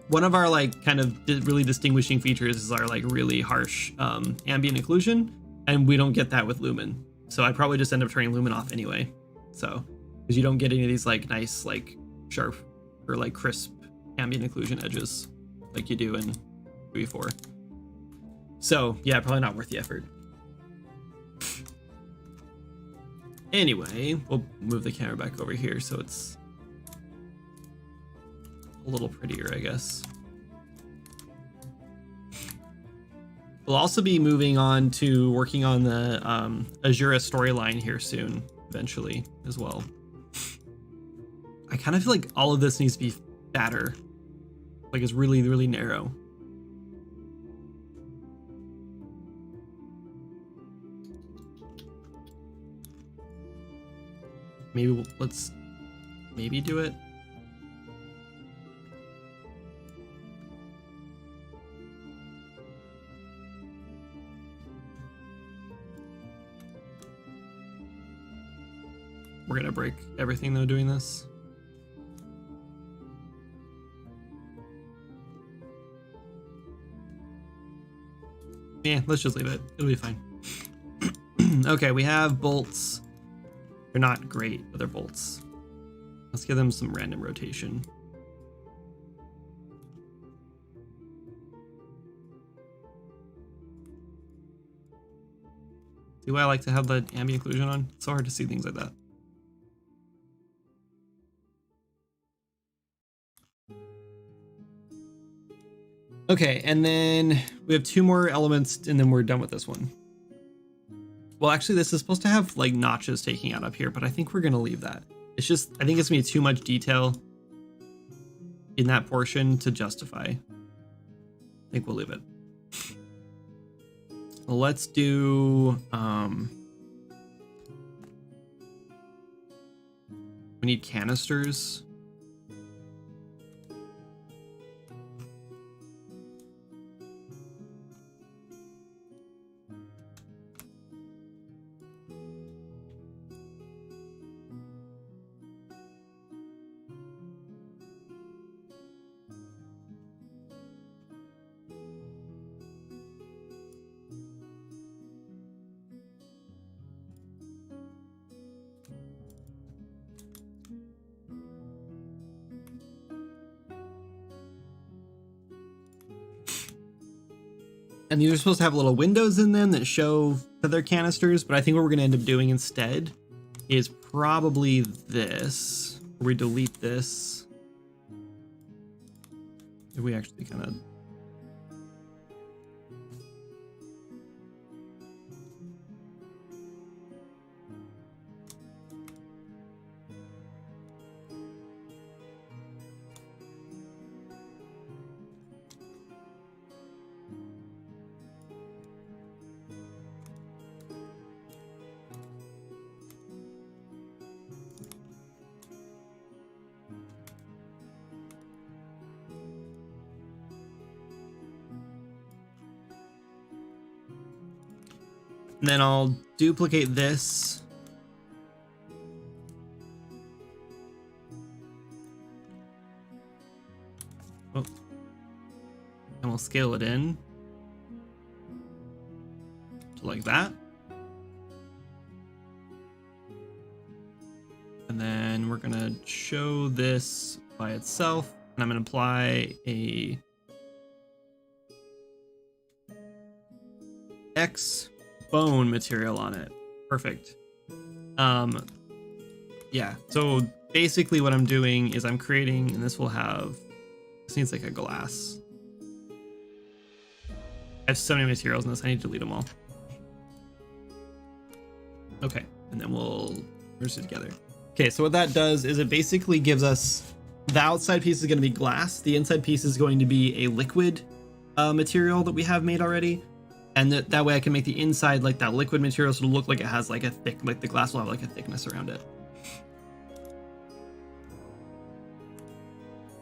One of our like kind of really distinguishing features is our like really harsh ambient occlusion, and we don't get that with Lumen. So I'd probably just end up turning Lumen off anyway. So, because you don't get any of these like nice like sharp or like crisp ambient occlusion edges like you do in UE4. So yeah, probably not worth the effort. Anyway, we'll move the camera back over here so it's a little prettier, I guess. We'll also be moving on to working on the Azura storyline here soon, eventually, as well. I kind of feel like all of this needs to be fatter. Like, it's really, really narrow. Maybe let's maybe do it. We're gonna break everything though doing this. Yeah, let's just leave it. It'll be fine. Okay, we have bolts. They're not great, but they're bolts. Let's give them some random rotation. See why I like to have the ambient occlusion on? It's so hard to see things like that. Okay, and then we have 2 more elements and then we're done with this one. Well, actually, this is supposed to have like notches taking out up here, but I think we're going to leave that. It's just, I think it's going to be too much detail in that portion to justify. I think we'll leave it. Let's do, we need canisters. And these are supposed to have little windows in them that show that they're canisters, but I think what we're going to end up doing instead is probably this, where we delete this. If we actually kind of... And then I'll duplicate this. Oh. And we'll scale it in to like that. And then we're gonna show this by itself, and I'm gonna apply a X bone material on it. Perfect. Yeah, so basically what I'm doing is I'm creating, and this will have, this needs like a glass. I have so many materials in this, I need to delete them all. Okay, and then we'll merge it together. Okay, so what that does is it basically gives us, the outside piece is going to be glass, the inside piece is going to be a liquid material that we have made already. And that way I can make the inside like that liquid material so it'll look like it has like a thick, like the glass will have like a thickness around it.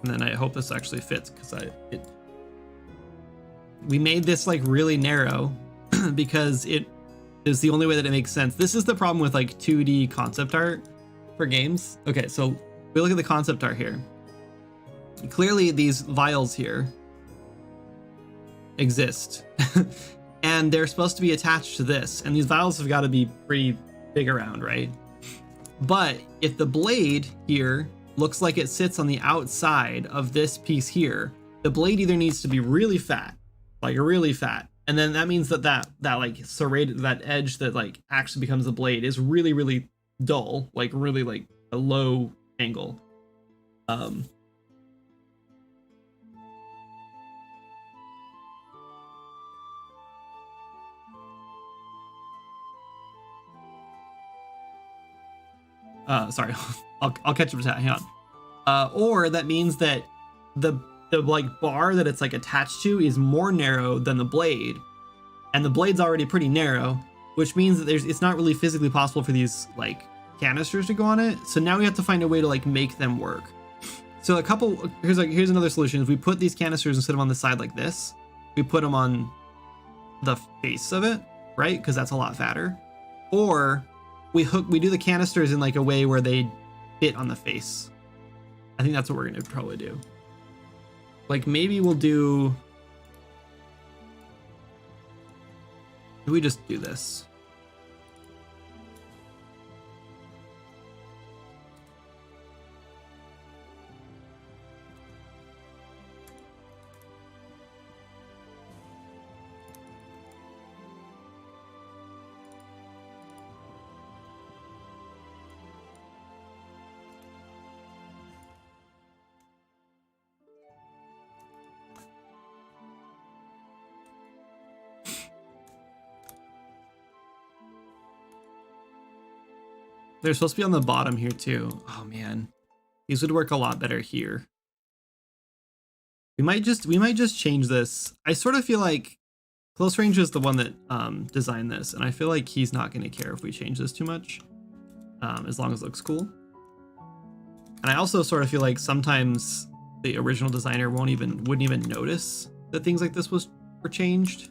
And then I hope this actually fits because we made this like really narrow because it is the only way that it makes sense. This is the problem with like 2D concept art for games. Okay, so we look at the concept art here. Clearly these vials here exist. And they're supposed to be attached to this, and these vials have got to be pretty big around, right? But if the blade here looks like it sits on the outside of this piece here, the blade either needs to be really fat, like really fat, and then that means that like serrated, that edge that like actually becomes the blade is really, really dull, like really like a low angle. Sorry, I'll catch up to that. Hang on. Or that means that the like bar that it's like attached to is more narrow than the blade, and the blade's already pretty narrow, which means that it's not really physically possible for these like canisters to go on it. So now we have to find a way to like make them work. So here's another solution. If we put these canisters instead of on the side like this, we put them on the face of it, right? Because that's a lot fatter. Or we do the canisters in like a way where they fit on the face. I think that's what we're gonna probably do. Like maybe we'll do. Do we just do this? They're supposed to be on the bottom here too. Oh man, these would work a lot better here. We might just change this. I sort of feel like Close Range is the one that designed this, and I feel like he's not going to care if we change this too much, as long as it looks cool. And I also sort of feel like sometimes the original designer wouldn't even notice that things like this were changed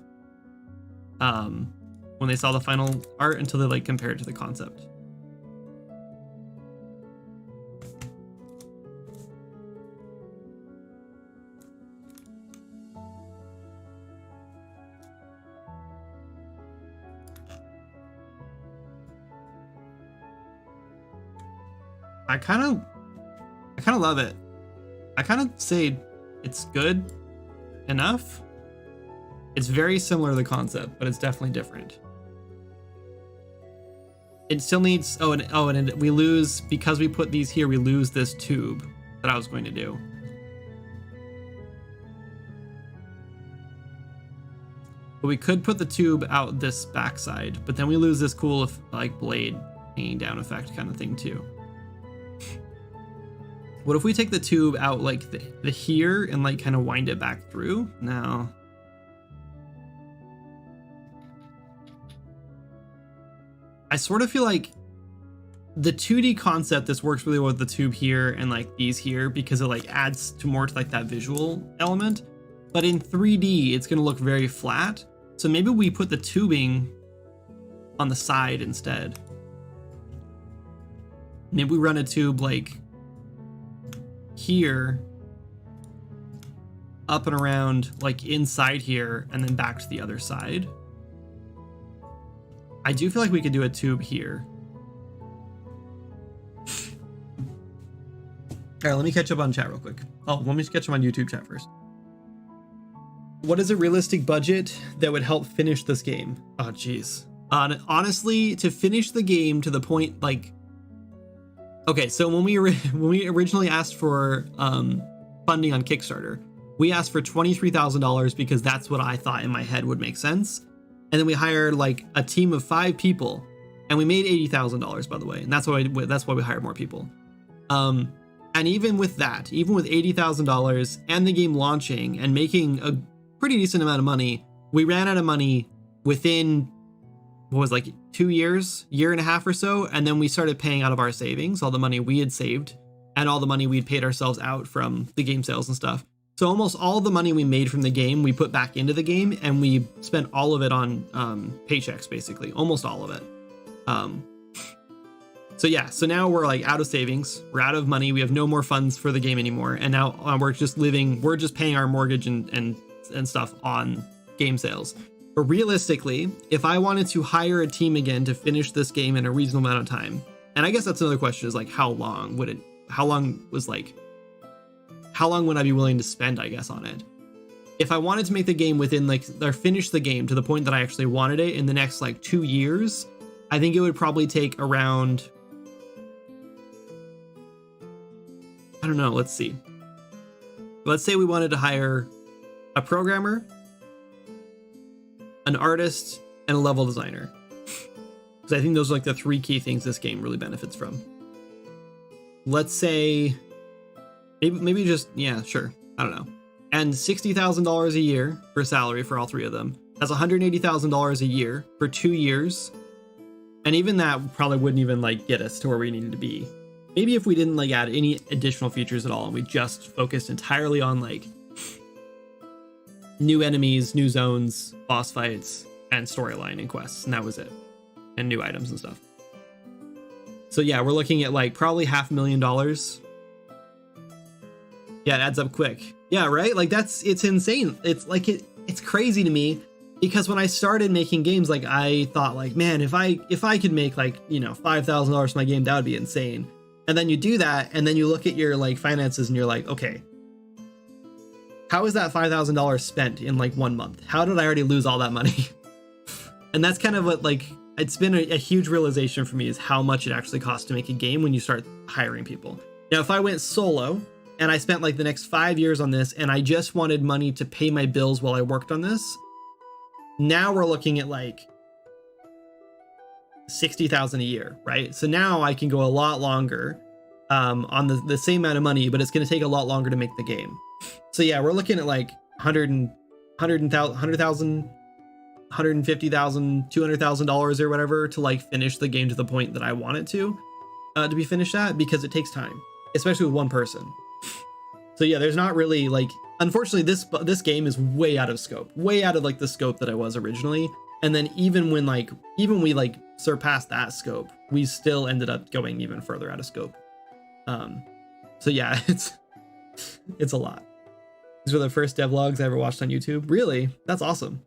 when they saw the final art until they like compare it to the concept. I kind of love it. I kind of say it's good enough. It's very similar to the concept, but it's definitely different. It still needs, and we lose, because we put these here, we lose this tube that I was going to do. But we could put the tube out this backside, but then we lose this cool like blade hanging down effect kind of thing too. What if we take the tube out like the here and like kind of wind it back through? No. I sort of feel like the 2D concept, this works really well with the tube here and like these here because it like adds to more to like that visual element. But in 3D, it's going to look very flat. So maybe we put the tubing on the side instead. Maybe we run a tube like here, up and around, like inside here, and then back to the other side. I do feel like we could do a tube here. All right, let me catch up on chat real quick. Oh, let me catch up on YouTube chat first. What is a realistic budget that would help finish this game? Oh, geez. Honestly, to finish the game to the point, like, okay, so when we originally asked for funding on Kickstarter, we asked for $23,000 because that's what I thought in my head would make sense. And then we hired like a team of 5 people, and we made $80,000, by the way. And that's why we hired more people. And even with that, even with $80,000 and the game launching and making a pretty decent amount of money, we ran out of money within what was like 2 years, year and a half or so. And then we started paying out of our savings, all the money we had saved and all the money we'd paid ourselves out from the game sales and stuff. So almost all the money we made from the game, we put back into the game, and we spent all of it on paychecks, basically, almost all of it. So yeah, so now we're like out of savings, we're out of money, we have no more funds for the game anymore, and now we're just paying our mortgage and stuff on game sales. But realistically, if I wanted to hire a team again to finish this game in a reasonable amount of time, and I guess that's another question, is like how long would I be willing to spend, I guess, on it? If I wanted to make the game or finish the game to the point that I actually wanted it in the next like 2 years, I think it would probably take around, I don't know, let's see. Let's say we wanted to hire a programmer, an artist, and a level designer. Because I think those are like the 3 key things this game really benefits from. let's say maybe just, yeah, sure, I don't know, and $60,000 a year for salary for all three of them. That's $180,000 a year for 2 years. And even that probably wouldn't even like get us to where we needed to be. Maybe if we didn't like add any additional features at all and we just focused entirely on like new enemies, new zones, boss fights, and storyline and quests, and that was it. And new items and stuff. So yeah, we're looking at like probably $500,000. Yeah, it adds up quick. Yeah, right? Like it's insane. It's like it's crazy to me, because when I started making games, like I thought like, man, if I could make like, you know, $5,000 for my game, that would be insane. And then you do that, and then you look at your like finances and you're like, okay, how is that $5,000 spent in like 1 month? How did I already lose all that money? And that's kind of what like, it's been a huge realization for me, is how much it actually costs to make a game when you start hiring people. Now, if I went solo and I spent like the next 5 years on this and I just wanted money to pay my bills while I worked on this, now we're looking at like $60,000 a year, right? So now I can go a lot longer on the same amount of money, but it's going to take a lot longer to make the game. So yeah, we're looking at like $150,000, $200,000 or whatever to like finish the game to the point that I want it to be finished at, because it takes time, especially with one person. So yeah, there's not really like, unfortunately, this game is way out of scope, way out of like the scope that I was originally. And then even when we like surpassed that scope, we still ended up going even further out of scope. So yeah, it's a lot. These were the first devlogs I ever watched on YouTube. Really? That's awesome.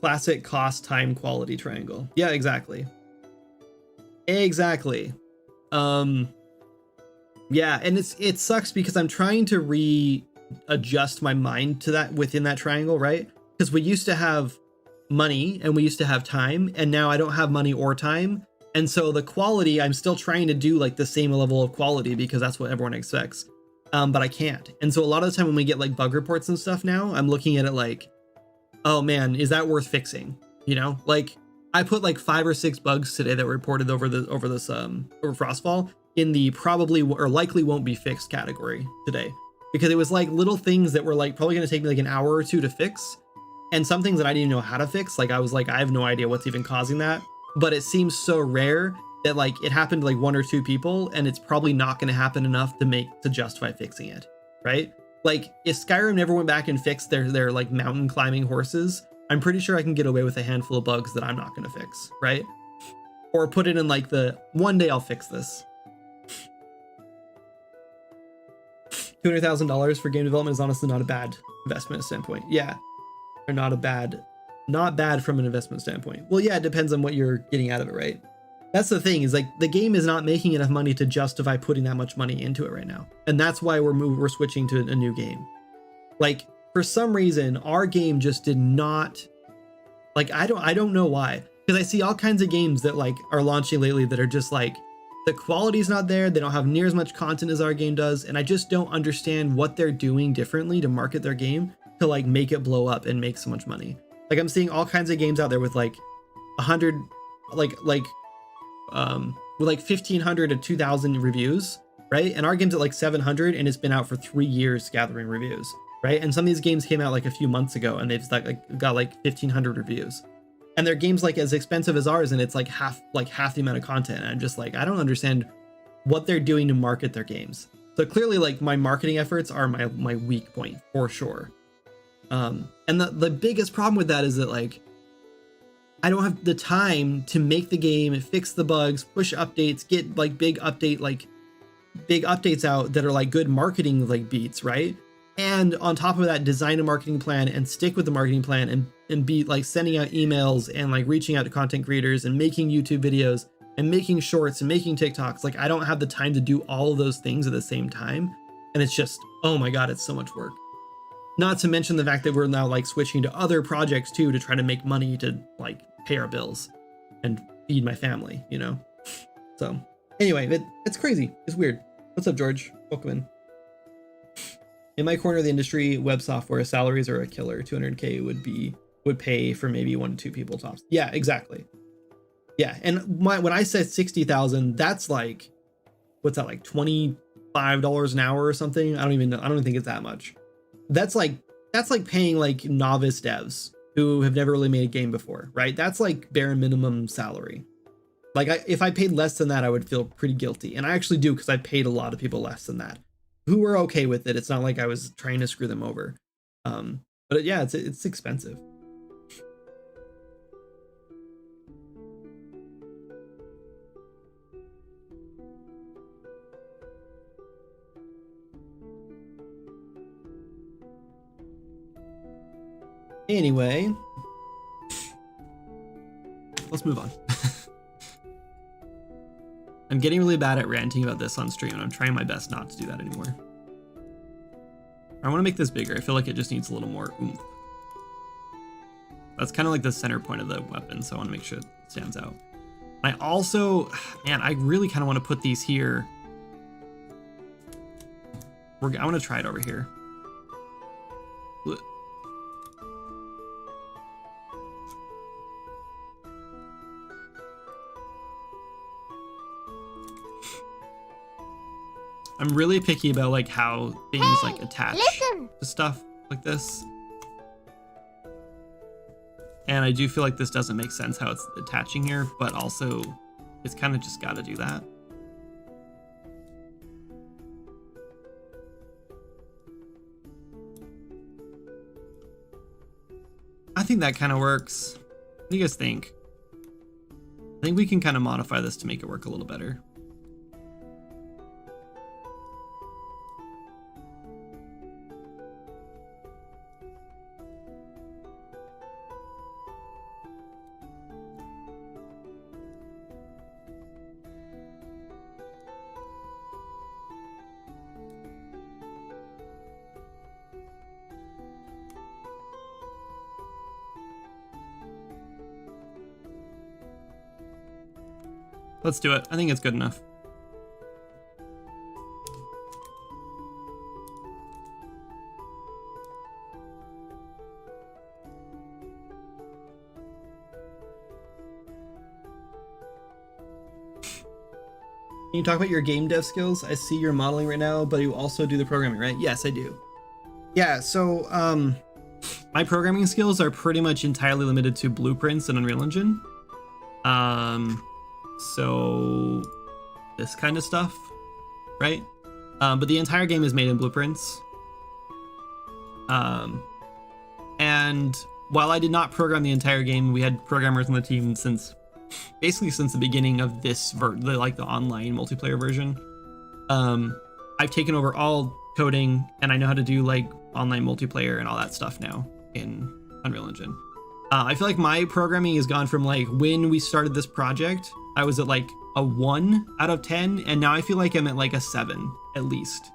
Classic cost, time, quality triangle. Yeah, exactly. Exactly. Yeah, and it sucks because I'm trying to readjust my mind to that within that triangle, right? Because we used to have money and we used to have time, and now I don't have money or time. And so the quality, I'm still trying to do like the same level of quality because that's what everyone expects. But I can't. And so a lot of the time when we get like bug reports and stuff now, I'm looking at it like, oh man, is that worth fixing? You know, like I put like 5 or 6 bugs today that were reported over Frostfall in the probably or likely won't be fixed category today, because it was like little things that were like probably going to take me like an hour or two to fix, and some things that I didn't even know how to fix. Like I was like, I have no idea what's even causing that, but it seems so rare that like it happened to like 1 or 2 people, and it's probably not going to happen enough to justify fixing it, right? Like if Skyrim never went back and fixed their like mountain climbing horses, I'm pretty sure I can get away with a handful of bugs that I'm not going to fix, right? Or put it in like the one day I'll fix this. $200,000 for game development is honestly not a bad investment standpoint. Yeah, or not bad from an investment standpoint. Well, yeah, it depends on what you're getting out of it, right? That's the thing, is like the game is not making enough money to justify putting that much money into it right now, and that's why we're switching to a new game. Like for some reason, our game just did not. Like I don't know why, because I see all kinds of games that like are launching lately that are just like, the quality's not there, they don't have near as much content as our game does, and I just don't understand what they're doing differently to market their game to like make it blow up and make so much money. Like I'm seeing all kinds of games out there with like 100 with like 1,500 to 2,000 reviews, right? And our game's at like 700, and it's been out for 3 years gathering reviews, right? And some of these games came out like a few months ago, and they've like got like 1,500 reviews. And their games like as expensive as ours, and it's like half the amount of content. And I'm just like, I don't understand what they're doing to market their games. So clearly, like my marketing efforts are my weak point for sure. And the biggest problem with that is that like I don't have the time to make the game, fix the bugs, push updates, get like big updates out that are like good marketing like beats, right? And on top of that, design a marketing plan and stick with the marketing plan and be like sending out emails and like reaching out to content creators and making YouTube videos and making shorts and making TikToks. Like I don't have the time to do all of those things at the same time. And it's just, oh my God, it's so much work. Not to mention the fact that we're now like switching to other projects too, to try to make money to like pay our bills and feed my family, you know? So anyway, it's crazy. It's weird. What's up, George? Welcome in. In my corner of the industry, web software salaries are a killer. 200K would pay for maybe 1 to 2 people tops. Yeah, exactly. Yeah, and when I said 60,000, that's like, what's that, like $25 an hour or something? I don't even know. I don't even think it's that much. That's like paying like novice devs who have never really made a game before, right? That's like bare minimum salary. Like if I paid less than that, I would feel pretty guilty. And I actually do, because I paid a lot of people less than that who were okay with it. It's not like I was trying to screw them over. But yeah, it's expensive. Anyway, let's move on. I'm getting really bad at ranting about this on stream, and I'm trying my best not to do that anymore. I want to make this bigger. I feel like it just needs a little more oomph. That's kind of like the center point of the weapon, so I want to make sure it stands out. I also, man, I really kind of want to put these here. I want to try it over here. I'm really picky about like how things like attach to stuff like this. And I do feel like this doesn't make sense how it's attaching here, but also it's kind of just got to do that. I think that kind of works. What do you guys think? I think we can kind of modify this to make it work a little better. Let's do it. I think it's good enough. Can you talk about your game dev skills? I see you're modeling right now, but you also do the programming, right? Yes, I do. Yeah, so my programming skills are pretty much entirely limited to blueprints and Unreal Engine. So this kind of stuff, right? But the entire game is made in blueprints. And while I did not program the entire game, we had programmers on the team basically since the beginning of this the online multiplayer version. I've taken over all coding, and I know how to do like online multiplayer and all that stuff now in Unreal Engine. I feel like my programming has gone from like when we started this project, I was at like a 1 out of 10, and now I feel like I'm at like a 7 at least.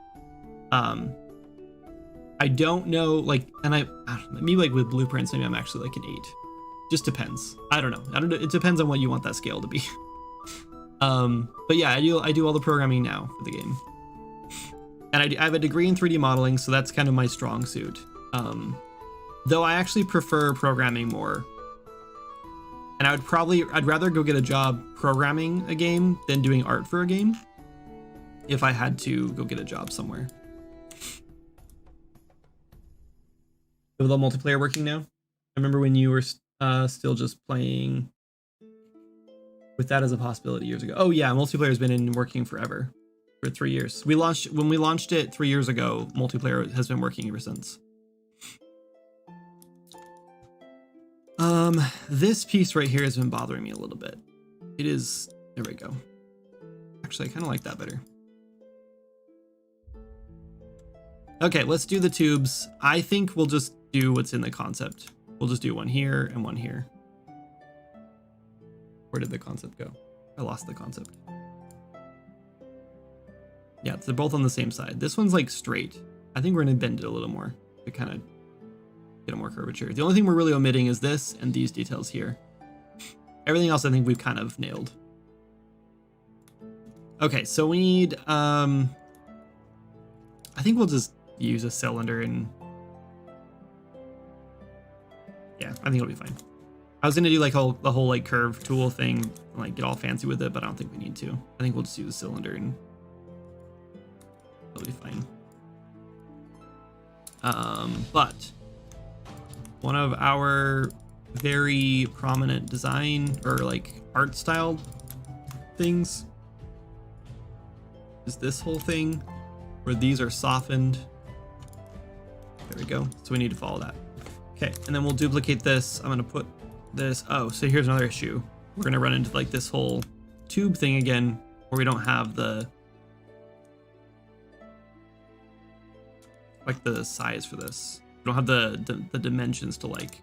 I don't know, like, and I don't know, maybe like with blueprints, maybe I'm actually like an 8. Just depends. I don't know. It depends on what you want that scale to be. But yeah, I do all the programming now for the game, and I have a degree in 3D modeling, so that's kind of my strong suit. Though I actually prefer programming more, and I'd rather go get a job programming a game than doing art for a game if I had to go get a job somewhere. With all multiplayer working now? I remember when you were still just playing with that as a possibility years ago. Oh yeah, multiplayer has been working forever, for 3 years. When we launched it 3 years ago, multiplayer has been working ever since. This piece right here has been bothering me a little bit. It is, there we go. Actually, I kind of like that better. Okay, let's do the tubes. I think we'll just do what's in the concept. We'll just do one here and one here. Where did the concept go? I lost the concept. Yeah, they're both on the same side. This one's like straight. I think we're gonna bend it a little more to kind of get a more curvature. The only thing we're really omitting is this and these details here. Everything else I think we've kind of nailed. Okay, so we need, I think we'll just use a cylinder and yeah, I think it'll be fine. I was gonna do like the whole like curve tool thing, and, like get all fancy with it, but I don't think we need to. I think we'll just use a cylinder and it'll be fine. But one of our very prominent design or like art style things is this whole thing where these are softened. There we go. So we need to follow that. Okay, and then we'll duplicate this. I'm gonna put this. Oh, so here's another issue. We're gonna run into like this whole tube thing again where we don't have the size for this. We don't have the dimensions to like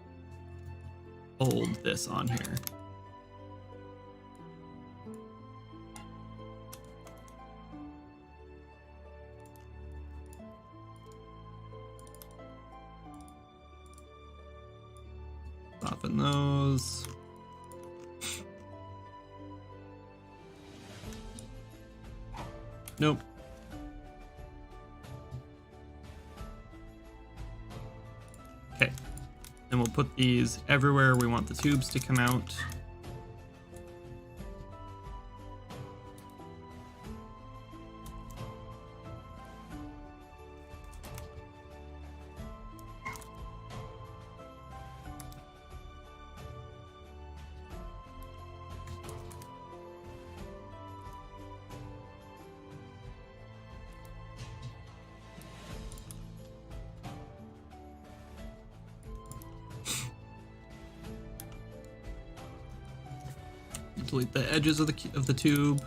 hold this on here. Soften those. Nope. Okay. And we'll put these everywhere we want the tubes to come out. Delete the edges of the tube.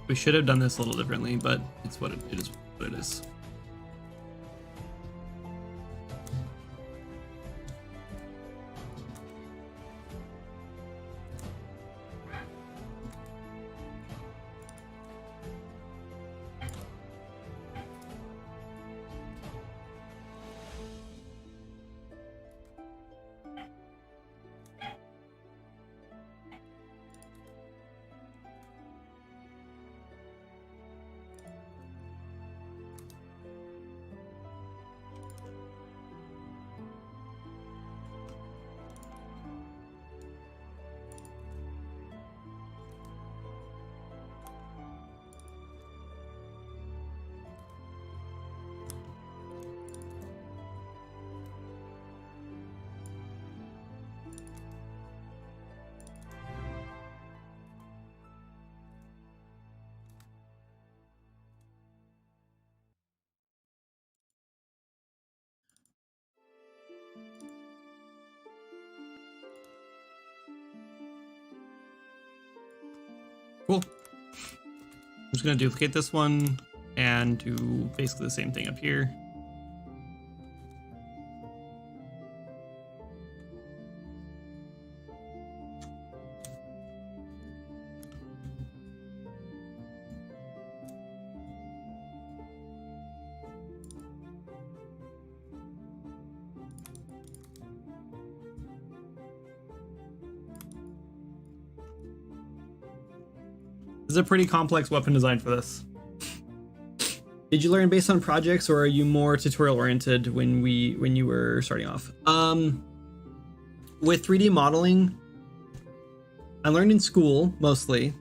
We should have done this a little differently, but it's what it is. What it is. Cool. I'm just gonna duplicate this one and do basically the same thing up here. This is a pretty complex weapon design for this. Did you learn based on projects, or are you more tutorial oriented when you were starting off? With 3D modeling, I learned in school mostly,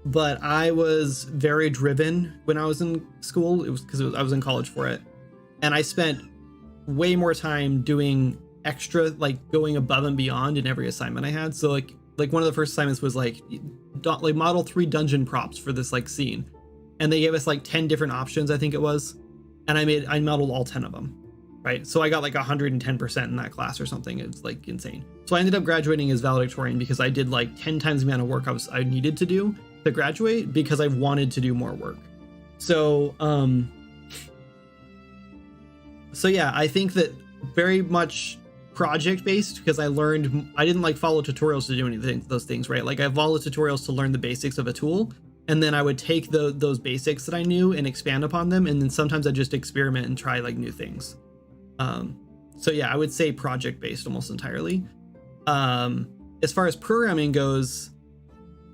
but I was very driven when I was in school. It was because I was in college for it, and I spent way more time doing extra, like going above and beyond in every assignment I had. So like one of the first assignments was like model 3 dungeon props for this like scene, and they gave us like 10 different options, I think it was, and I modeled all 10 of them. right? So I got like 110% in that class or something. It's like insane. So I ended up graduating as valedictorian because I did like 10 times the amount of work I needed to do to graduate because I wanted to do more work. So yeah, I think that very much project based, because I didn't like follow tutorials to do anything, those things, right? Like I followed tutorials to learn the basics of a tool, and then I would take those basics that I knew and expand upon them, and then sometimes I just experiment and try like new things. So yeah, I would say project based almost entirely. As far as programming goes,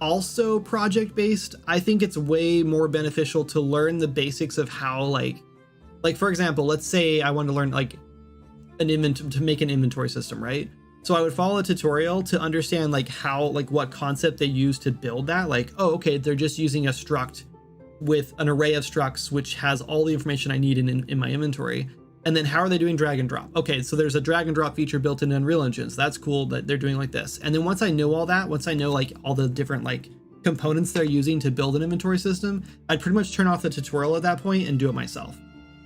also project based. I think it's way more beneficial to learn the basics of how like for example, let's say I want to learn like to make an inventory system, right? So I would follow a tutorial to understand like how, like what concept they use to build that. Like, oh, okay, they're just using a struct with an array of structs, which has all the information I need in my inventory. And then how are they doing drag and drop? Okay, so there's a drag and drop feature built in Unreal Engine. So that's cool that they're doing like this. And then once I know all that, once I know like all the different like components they're using to build an inventory system, I'd pretty much turn off the tutorial at that point and do it myself.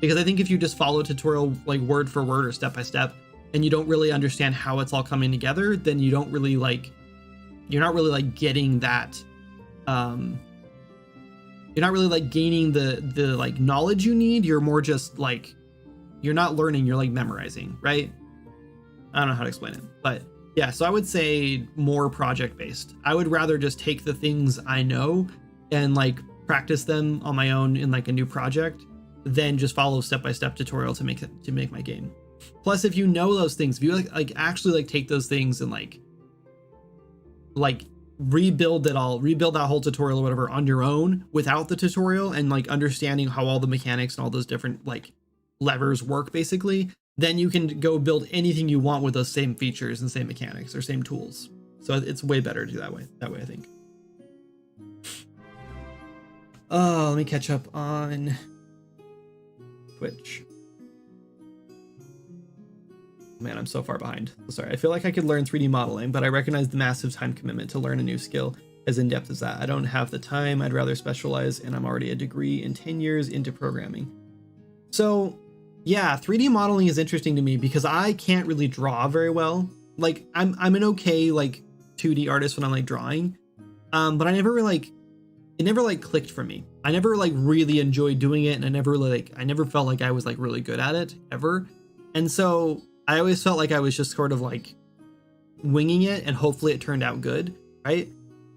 Because I think if you just follow a tutorial like word for word or step by step, and you don't really understand how it's all coming together, then you don't really like, you're not really like getting that, you're not really like gaining the like knowledge you need. You're more just like, you're not learning, you're like memorizing, right? I don't know how to explain it, but yeah, so I would say more project based. I would rather just take the things I know and like practice them on my own in like a new project than just follow step-by-step tutorial to make my game. Plus, if you know those things, if you like actually like take those things and like rebuild that whole tutorial or whatever on your own without the tutorial, and like understanding how all the mechanics and all those different like levers work basically, then you can go build anything you want with those same features and same mechanics or same tools. So it's way better to do that way I think. Oh, let me catch up on Twitch. Man, I'm so far behind. Sorry, I feel like I could learn 3D modeling, but I recognize the massive time commitment to learn a new skill as in-depth as that. I don't have the time. I'd rather specialize, and I'm already a degree in 10 years into programming. So yeah, 3D modeling is interesting to me because I can't really draw very well. Like I'm an okay like 2D artist when I'm like drawing, but I never really it never like clicked for me. I never like really enjoyed doing it, and I never felt like I was like really good at it ever. And so I always felt like I was just sort of like winging it, and hopefully it turned out good, right?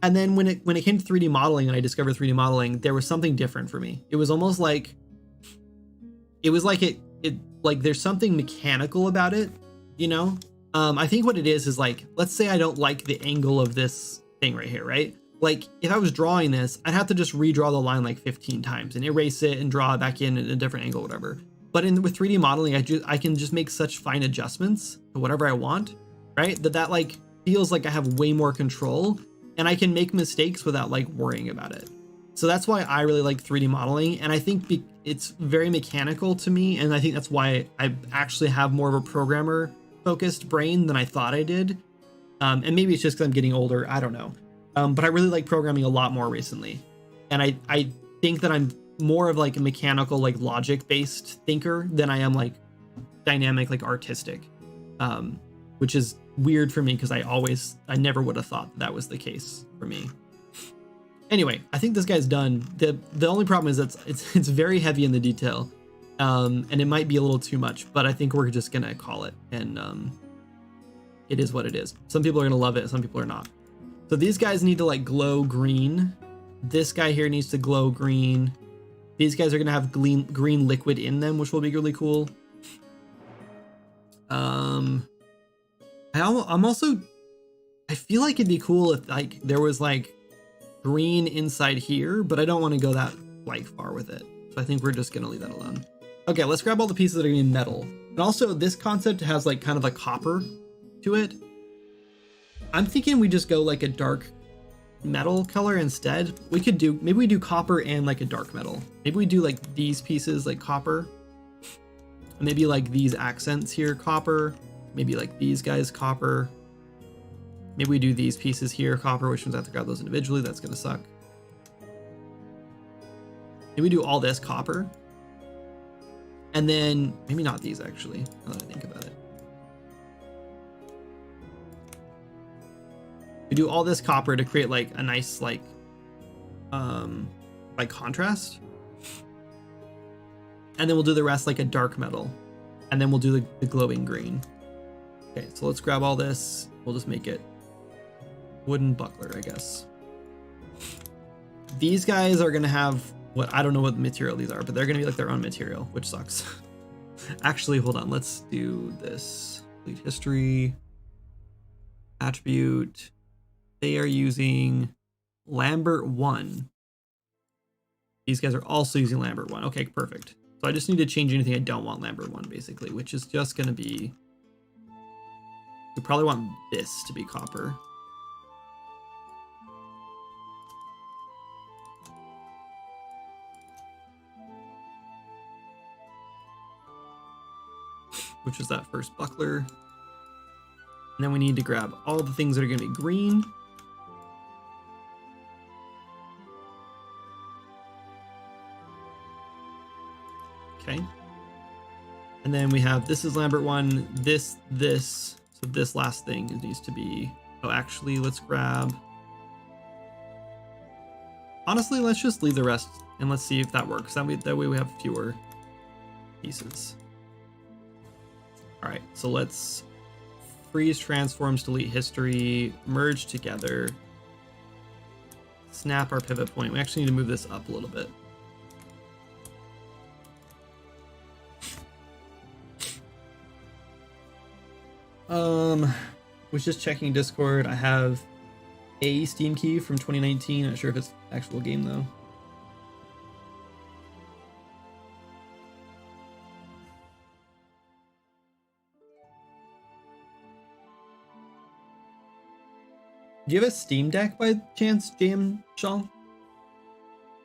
And then when it came to 3D modeling and I discovered 3D modeling, there was something different for me. It was almost like it like there's something mechanical about it, you know? I think what it is like, let's say I don't like the angle of this thing right here, right? Like if I was drawing this, I'd have to just redraw the line like 15 times and erase it and draw it back in at a different angle, whatever. But with 3D modeling, I can just make such fine adjustments to whatever I want, right? That like feels like I have way more control, and I can make mistakes without like worrying about it. So that's why I really like 3D modeling, and I think it's very mechanical to me, and I think that's why I actually have more of a programmer focused brain than I thought I did. And maybe it's just because I'm getting older, I don't know. But I really like programming a lot more recently, and I think that I'm more of like a mechanical, like logic based thinker than I am like dynamic, like artistic, which is weird for me because I never would have thought that was the case for me. Anyway, I think this guy's done. The only problem is that it's very heavy in the detail, and it might be a little too much, but I think we're just gonna call it, and it is what it is. Some people are gonna love it, some people are not. So these guys need to like glow green. This guy here needs to glow green. These guys are gonna have green liquid in them, which will be really cool. I'm also, I feel like it'd be cool if like there was like green inside here, but I don't want to go that like far with it. So I think we're just gonna leave that alone. Okay, let's grab all the pieces that are gonna be metal. And also this concept has like kind of a copper to it. I'm thinking we just go like a dark metal color instead. Maybe we do copper and like a dark metal. Maybe we do like these pieces like copper. Maybe like these accents here copper. Maybe like these guys copper. Maybe we do these pieces here copper, which means I have to grab those individually. That's gonna suck. Maybe we do all this copper. And then maybe not these actually, now that I think about it. We do all this copper to create like a nice like contrast. And then we'll do the rest like a dark metal. And then we'll do the glowing green. Okay, so let's grab all this. We'll just make it wooden buckler, I guess. These guys are gonna have what, I don't know what material these are, but they're gonna be like their own material, which sucks. Actually, hold on, let's do this. Complete history, attribute. They are using Lambert 1. These guys are also using Lambert 1. Okay, perfect. So I just need to change anything I don't want Lambert 1, basically, which is just gonna be, we probably want this to be copper. Which is that first buckler. And then we need to grab all the things that are going to be green. Okay. And then we have, this is Lambert 1, this. So this last thing needs to be, oh, actually, let's grab. Honestly, let's just leave the rest and let's see if that works. That way we have fewer pieces. All right, so let's freeze transforms, delete history, merge together, snap our pivot point. We actually need to move this up a little bit. Was just checking Discord. I have a Steam key from 2019. Not sure if it's actual game though. Do you have a Steam Deck by chance, JM Shaw?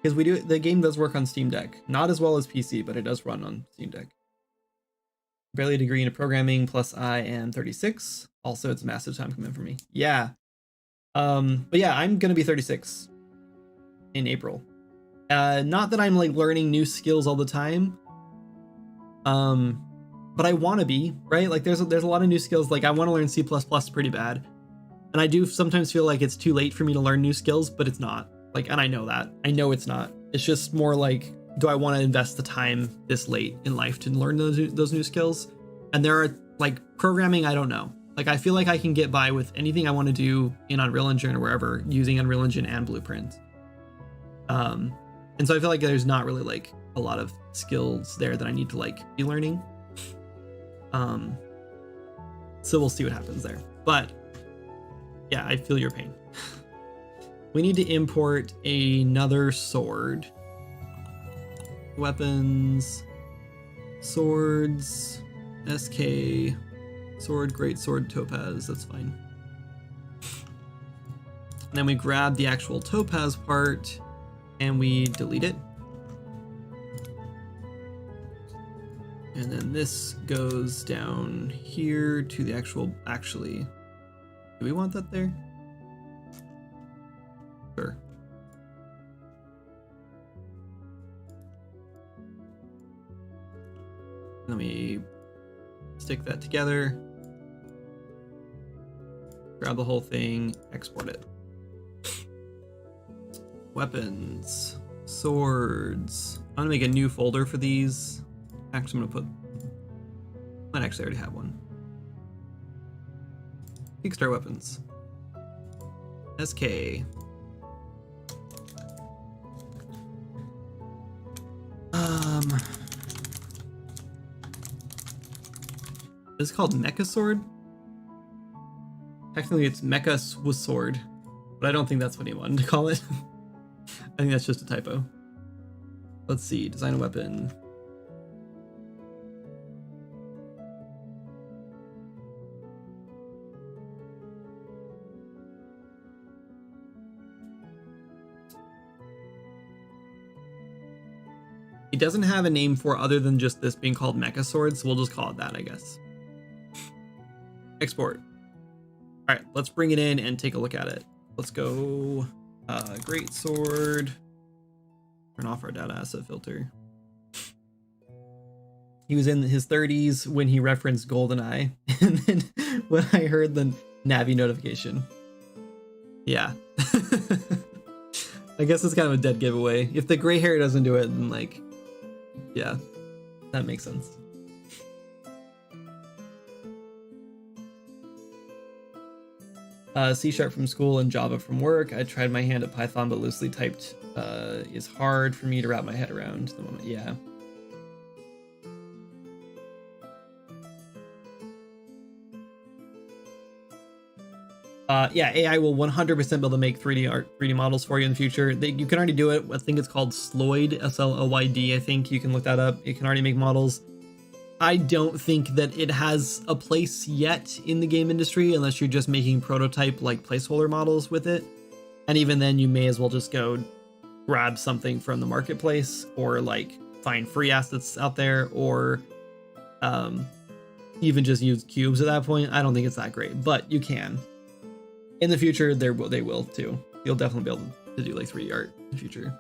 Because the game does work on Steam Deck. Not as well as PC, but it does run on Steam Deck. Barely a degree in programming, plus I am 36. Also, it's a massive time commitment for me. Yeah. But yeah, I'm gonna be 36 in April. Not that I'm like learning new skills all the time. But I want to be, right? Like there's a lot of new skills. Like I want to learn C++ pretty bad. And I do sometimes feel like it's too late for me to learn new skills, but it's not. Like, and I know that. I know it's not. It's just more like, do I want to invest the time this late in life to learn those new skills? And there are like programming, I don't know. Like I feel like I can get by with anything I want to do in Unreal Engine or wherever using Unreal Engine and Blueprint. And so I feel like there's not really like a lot of skills there that I need to like be learning. So we'll see what happens there. But yeah, I feel your pain. We need to import another sword. Weapons, swords, SK, sword, great sword, topaz, that's fine. And then we grab the actual topaz part and we delete it. And then this goes down here to the actually, do we want that there? Sure. Let me stick that together. Grab the whole thing, export it. Weapons, swords. I'm gonna make a new folder for these. Actually, I'm gonna might actually already have one. Kickstart weapons. SK. This is called Mecha Sword. Technically, it's Mecha Sword, but I don't think that's what he wanted to call it. I think that's just a typo. Let's see. Design a weapon. It doesn't have a name for other than just this being called Mecha Sword, so we'll just call it that, I guess. Export. All right, let's bring it in and take a look at it. Let's go great sword. Turn off our data asset filter. He was in his 30s when he referenced GoldenEye, and then when I heard the Navi notification. Yeah. I guess it's kind of a dead giveaway. If the gray hair doesn't do it, then like, yeah, that makes sense. C# from school and Java from work. I tried my hand at Python, but loosely typed is hard for me to wrap my head around the moment. Yeah. Yeah, AI will 100% be able to make 3D models for you in the future. You can already do it. I think it's called Sloyd, Sloyd. I think you can look that up. It can already make models. I don't think that it has a place yet in the game industry unless you're just making prototype like placeholder models with it. And even then, you may as well just go grab something from the marketplace or like find free assets out there, or even just use cubes at that point. I don't think it's that great, but you can. In the future, they will too. You'll definitely be able to do like 3D art in the future,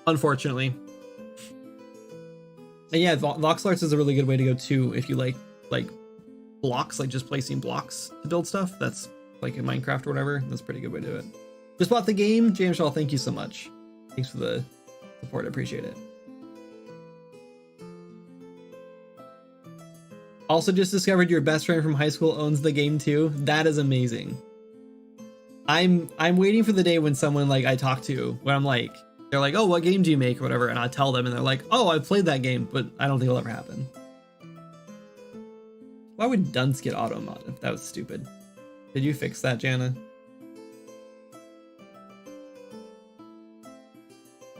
unfortunately. And yeah, voxel arts is a really good way to go too if you like blocks, like just placing blocks to build stuff. That's like in Minecraft or whatever. That's a pretty good way to do it. Just bought the game, James Shaw. Thank you so much. Thanks for the support. I appreciate it. Also, just discovered your best friend from high school owns the game too. That is amazing. I'm waiting for the day when someone like I talk to, when I'm like, they're like, oh, what game do you make or whatever, and I tell them and they're like, oh, I've played that game, but I don't think it'll ever happen. Why would Dunce get auto mod? That was stupid. Did you fix that, Jana?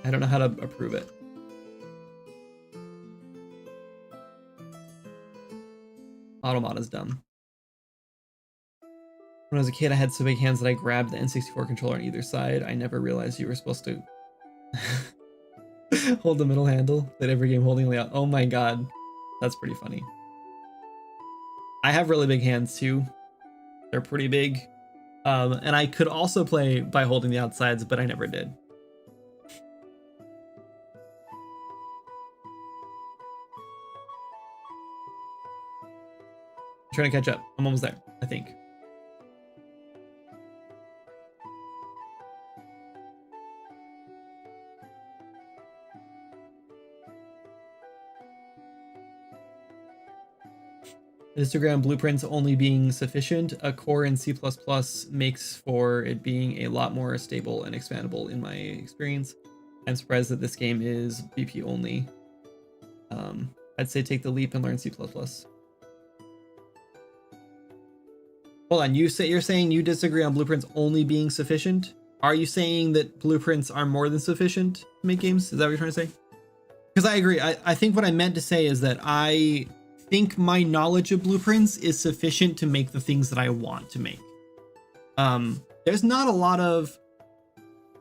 I don't know how to approve it. Auto mod is dumb. When I was a kid, I had so big hands that I grabbed the N64 controller on either side. I never realized you were supposed to hold the middle handle. That every game holding layout. Oh my god. That's pretty funny. I have really big hands too. They're pretty big. And I could also play by holding the outsides, but I never did. I'm trying to catch up. I'm almost there, I think. Histogram blueprints only being sufficient. A core in C++ makes for it being a lot more stable and expandable in my experience. I'm surprised that this game is BP only. I'd say take the leap and learn C++. Hold on, you're saying you disagree on blueprints only being sufficient? Are you saying that blueprints are more than sufficient to make games? Is that what you're trying to say? Because I agree. I think what I meant to say is that I think my knowledge of blueprints is sufficient to make the things that I want to make. There's not a lot of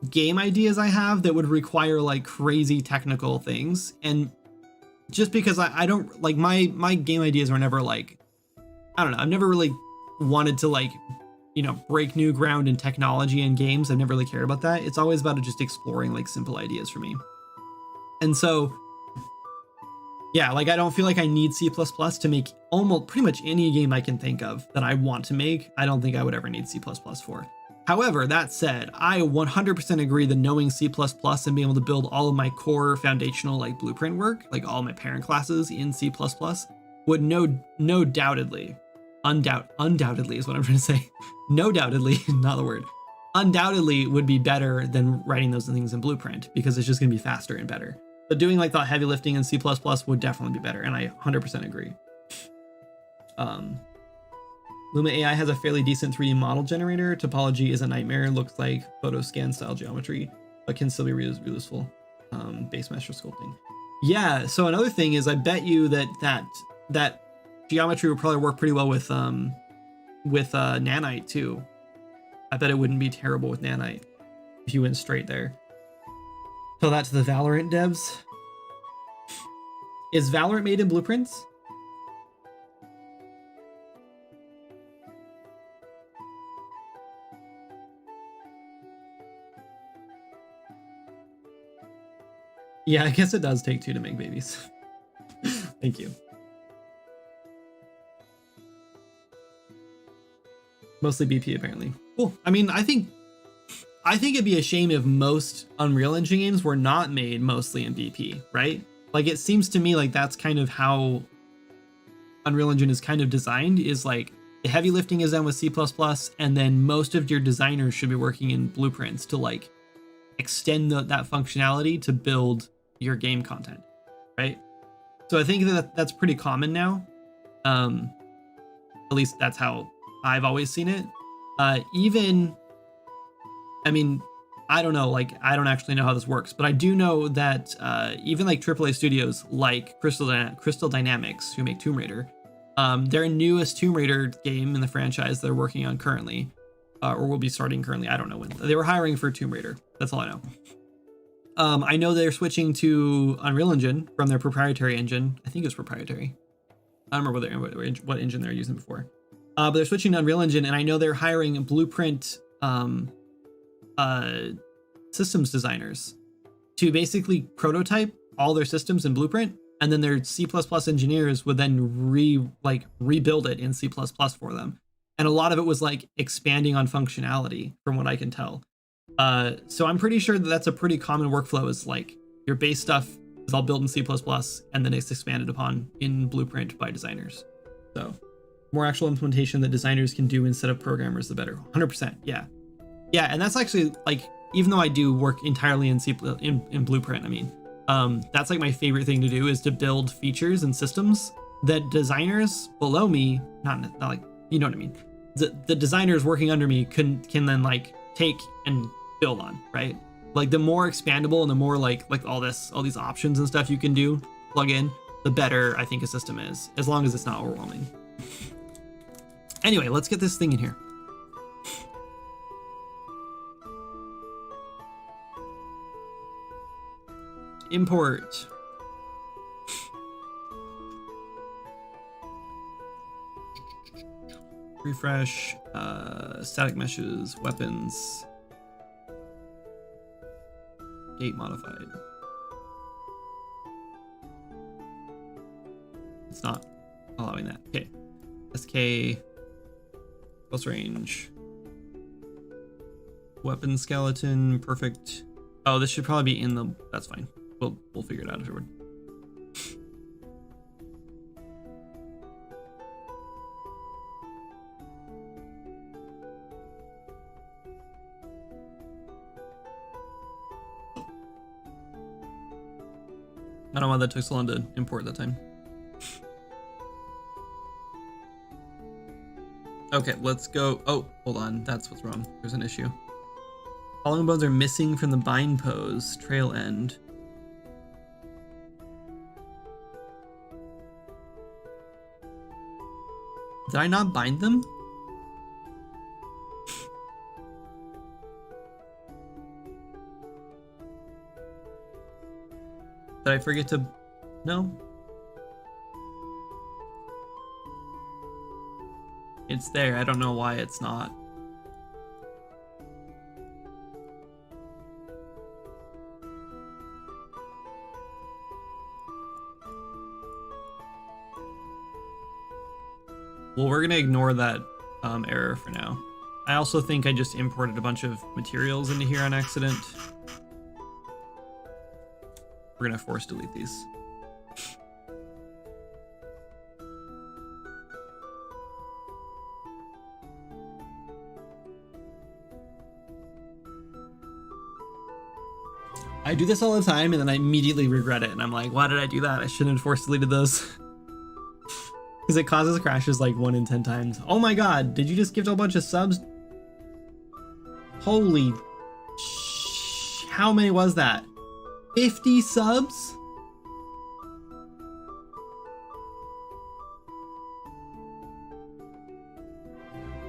game ideas I have that would require like crazy technical things, and just because I don't like my game ideas were never like, I don't know, I've never really wanted to like, you know, break new ground in technology and games. I've never really cared about that. It's always about just exploring like simple ideas for me. And so yeah, like I don't feel like I need C++ to make almost pretty much any game I can think of that I want to make. I don't think I would ever need C++ for. However, that said, I 100% agree that knowing C++ and being able to build all of my core foundational like blueprint work, like all my parent classes in C++, would no doubtedly, undoubtedly is what I'm trying to say. No doubtedly, not the word. Undoubtedly would be better than writing those things in Blueprint because it's just going to be faster and better. But doing like the heavy lifting in C++ would definitely be better, and I 100% agree. Luma AI has a fairly decent 3D model generator. Topology is a nightmare. Looks like photo scan style geometry, but can still be really useful. Base mesh for sculpting. Yeah. So another thing is, I bet you that geometry would probably work pretty well with nanite too. I bet it wouldn't be terrible with nanite if you went straight there. Tell that to the Valorant devs. Is Valorant made in blueprints? Yeah, I guess it does take two to make babies. Thank you. Mostly BP apparently. Cool. I mean, I think it'd be a shame if most Unreal Engine games were not made mostly in BP, right? Like it seems to me like that's kind of how Unreal Engine is kind of designed, is like the heavy lifting is done with C++, and then most of your designers should be working in blueprints to like extend that functionality to build your game content, right? So I think that that's pretty common now. At least that's how I've always seen it. Even, I mean, I don't know, like I don't actually know how this works, but I do know that even like AAA studios like Crystal Dynamics, who make Tomb Raider, their newest Tomb Raider game in the franchise they're working on currently, or will be starting currently, I don't know when. They were hiring for Tomb Raider. That's all I know. I know they're switching to Unreal Engine from their proprietary engine. I think it was proprietary. I don't remember what engine they're using before. But they're switching to Unreal Engine, and I know they're hiring Blueprint systems designers to basically prototype all their systems in Blueprint, and then their C++ engineers would then rebuild it in C++ for them. And a lot of it was like expanding on functionality, from what I can tell. So I'm pretty sure that that's a pretty common workflow, is like your base stuff is all built in C++, and then it's expanded upon in Blueprint by designers. So more actual implementation that designers can do instead of programmers, the better. 100%. Yeah. Yeah. And that's actually like, even though I do work entirely in in Blueprint, I mean, that's like my favorite thing to do, is to build features and systems that designers below me, not like, you know what I mean? The designers working under me can then like take and build on, right? Like the more expandable and the more like all these options and stuff you can do, plug in, the better I think a system is, as long as it's not overwhelming. Anyway, let's get this thing in here. Import. Refresh, static meshes, weapons, gate modified. It's not allowing that. Okay. SK, close range, weapon skeleton, perfect. Oh, this should probably be in the, that's fine. We'll figure it out afterward. I don't know why that took so long to import that time. Okay, let's go. Oh, hold on. That's what's wrong. There's an issue. Following bones are missing from the bind pose trail end. Did I not bind them? Did I forget to? No. It's there. I don't know why it's not. Well, we're gonna ignore that error for now. I also think I just imported a bunch of materials into here on accident. We're gonna force delete these. I do this all the time, and then I immediately regret it, and I'm like, why did I do that? I shouldn't have force deleted those. Because it causes crashes like 1 in 10 times. Oh my god, did you just give a bunch of subs? Holy how many was that? 50 subs?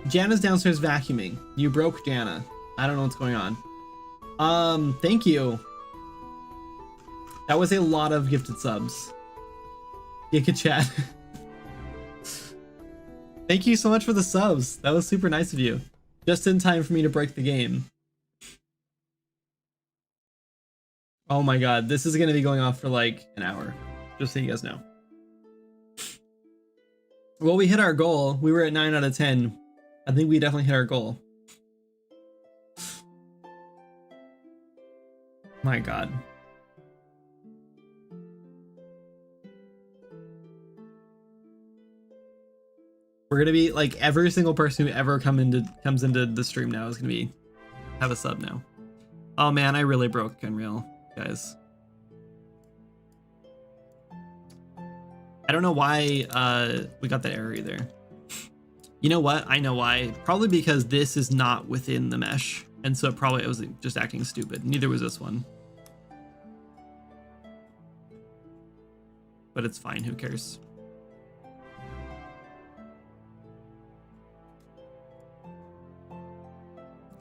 Jana's downstairs vacuuming. You broke Jana. I don't know what's going on. Thank you. That was a lot of gifted subs. Giga chat. Thank you so much for the subs. That was super nice of you. Just in time for me to break the game. Oh my god, this is gonna be going off for like an hour. Just so you guys know. Well, we hit our goal. We were at 9 out of 10. I think we definitely hit our goal. My God. We're gonna be like every single person who ever comes into the stream now is gonna have a sub now. Oh man, I really broke Unreal, guys. I don't know why we got that error either. You know what? I know why. Probably because this is not within the mesh, and so probably it was just acting stupid. Neither was this one. But it's fine. Who cares?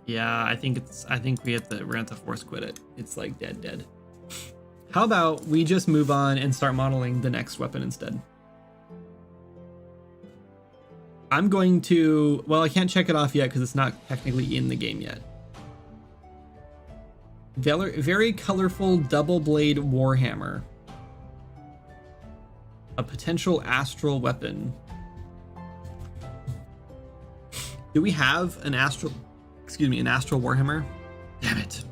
Yeah, I think we're gonna have to force quit it. It's like dead. How about we just move on and start modeling the next weapon instead? I'm going to, well, I can't check it off yet because it's not technically in the game yet. Very colorful double blade warhammer. A potential astral weapon. Do we have an astral warhammer? Damn it.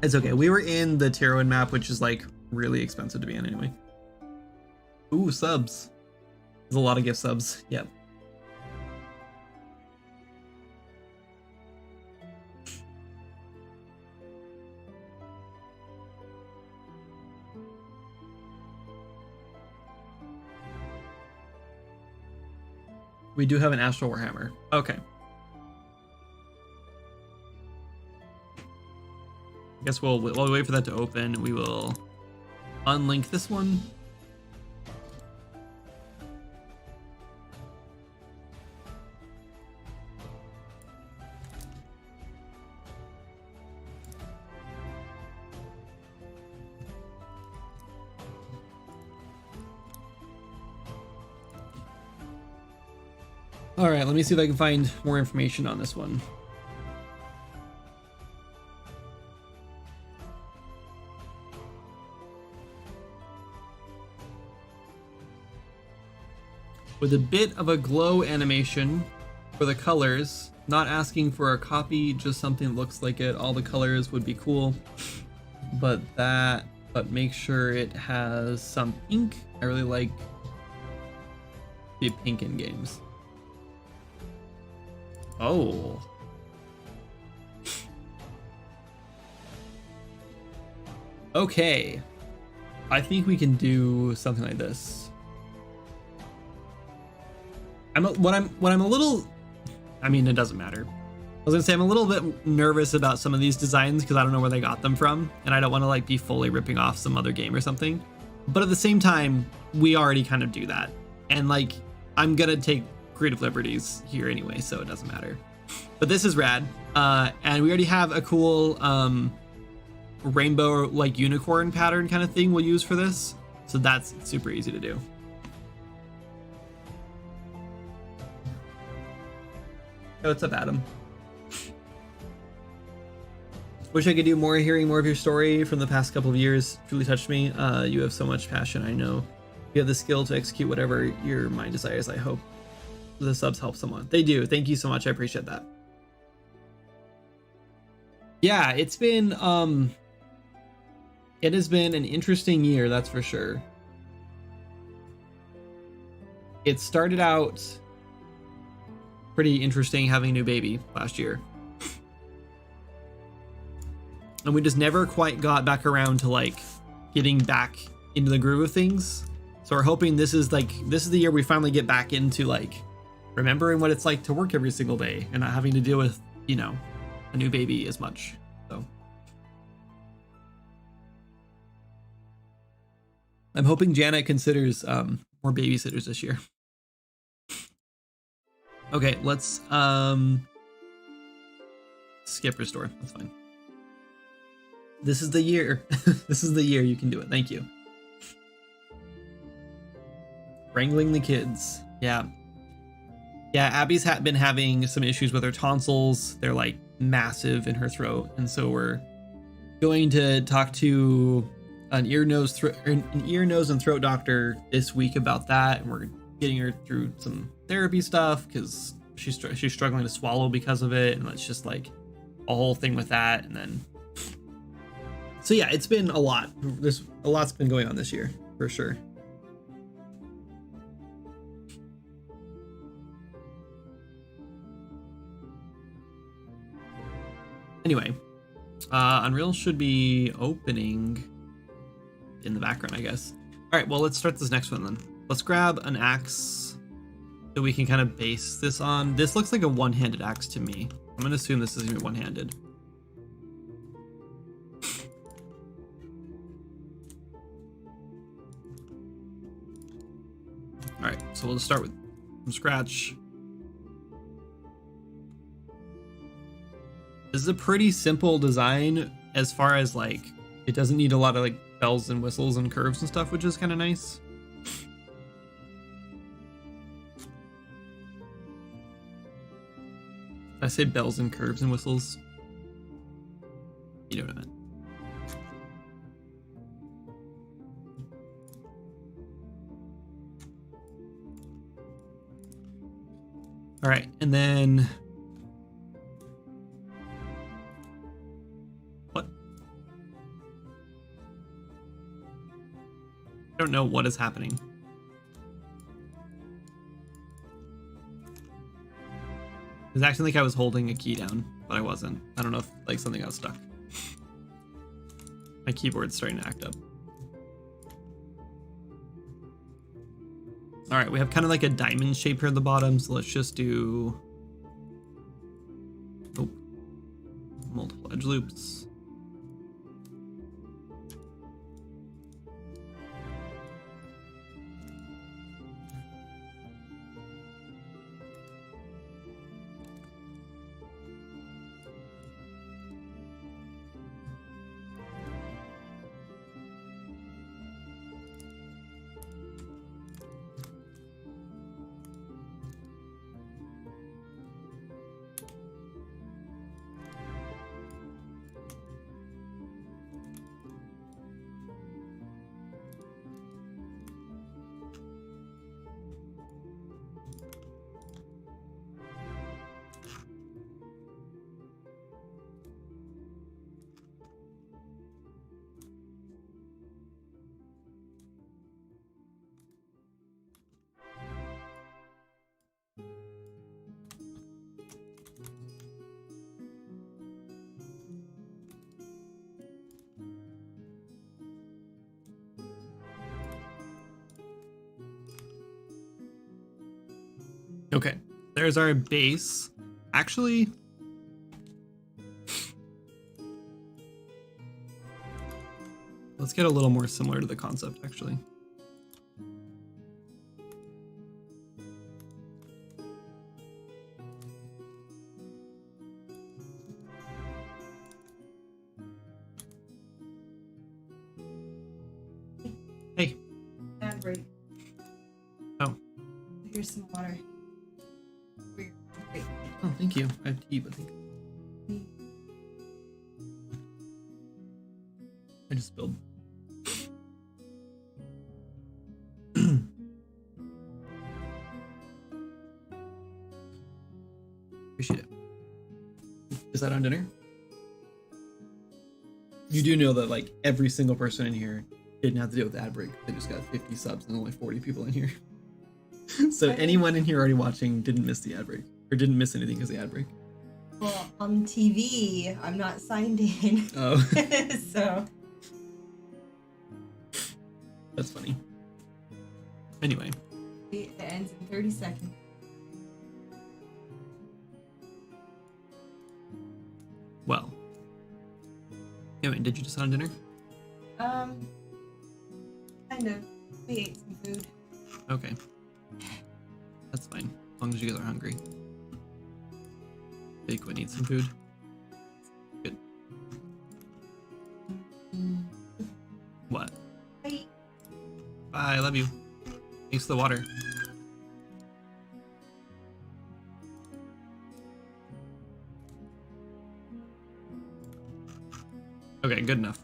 It's okay. We were in the tier 1 map, which is like really expensive to be in anyway. Ooh, subs. There's a lot of gift subs. Yep. We do have an astral warhammer. Okay. I guess we'll wait for that to open. We will unlink this one. All right, let me see if I can find more information on this one. With a bit of a glow animation for the colors, not asking for a copy, just something that looks like it. All the colors would be cool, but make sure it has some pink. I really like the pink in games. Oh. Okay. I think we can do something like this. What I'm a little, I mean, it doesn't matter. I was gonna say I'm a little bit nervous about some of these designs because I don't know where they got them from, and I don't want to like be fully ripping off some other game or something. But at the same time, we already kind of do that, and like I'm gonna take creative liberties here anyway, so it doesn't matter. But this is rad, and we already have a cool rainbow like unicorn pattern kind of thing we'll use for this, so that's super easy to do. Oh, what's up, Adam? Wish I could do more. Hearing more of your story from the past couple of years truly touched me. You have so much passion. I know you have the skill to execute whatever your mind desires. I hope the subs help someone. They do. Thank you so much. I appreciate that. Yeah, it has been an interesting year, that's for sure. It started out pretty interesting having a new baby last year. And we just never quite got back around to like getting back into the groove of things. So we're hoping this is the year we finally get back into like remembering what it's like to work every single day and not having to deal with, you know, a new baby as much. So I'm hoping Janet considers more babysitters this year. Okay, let's skip restore. That's fine. This is the year. This is the year you can do it. Thank you. Wrangling the kids. Yeah. Yeah, Abby's been having some issues with her tonsils. They're like massive in her throat, and so we're going to talk to an ear, nose, and throat doctor this week about that, and we're getting her through some therapy stuff because she's struggling to swallow because of it, and it's just like a whole thing with that. And then so yeah, it's been a lot. There's a lot's been going on this year for sure. Anyway, Unreal should be opening in the background, I guess. All right, well, let's start this next one then. Let's grab an axe that we can kind of base this on. This looks like a one-handed axe to me. I'm gonna assume this is gonna be one-handed. All right, so we'll just start with from scratch. This is a pretty simple design as far as like, it doesn't need a lot of like bells and whistles and curves and stuff, which is kind of nice. I say bells and curves and whistles. You know what I meant. All right, and then what? I don't know what is happening. It was acting like I was holding a key down, but I wasn't. I don't know if like something got stuck. My keyboard's starting to act up. All right, we have kind of like a diamond shape here at the bottom, so let's just do multiple edge loops. Okay, there's our base. Actually, let's get a little more similar to the concept, actually. Hey. Ad break. Oh. Here's some water. Oh, thank you. I have tea, but thank you. I just spilled. Appreciate it. Is that on dinner? You do know that like every single person in here didn't have to deal with the ad break. They just got 50 subs and only 40 people in here. So anyone in here already watching didn't miss the ad break. Or didn't miss anything because of the ad break? Well, on TV, I'm not signed in. Oh. So. That's funny. Anyway. It ends in 30 seconds. Well. Anyway, did you decide on dinner? Kind of. We ate some food. Okay. That's fine. As long as you guys are hungry. Bake needs some food. Good. What? Bye. Bye, I love you. Thanks for the water. Okay, good enough.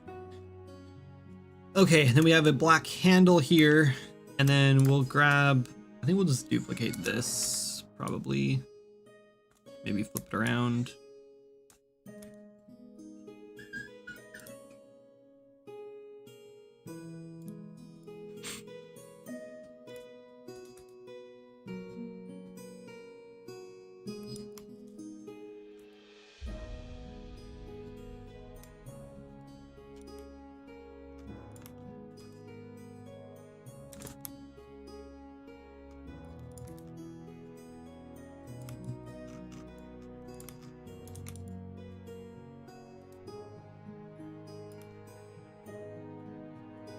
Okay, then we have a black handle here, and then we'll grab I think we'll just duplicate this, probably. Maybe flip it around.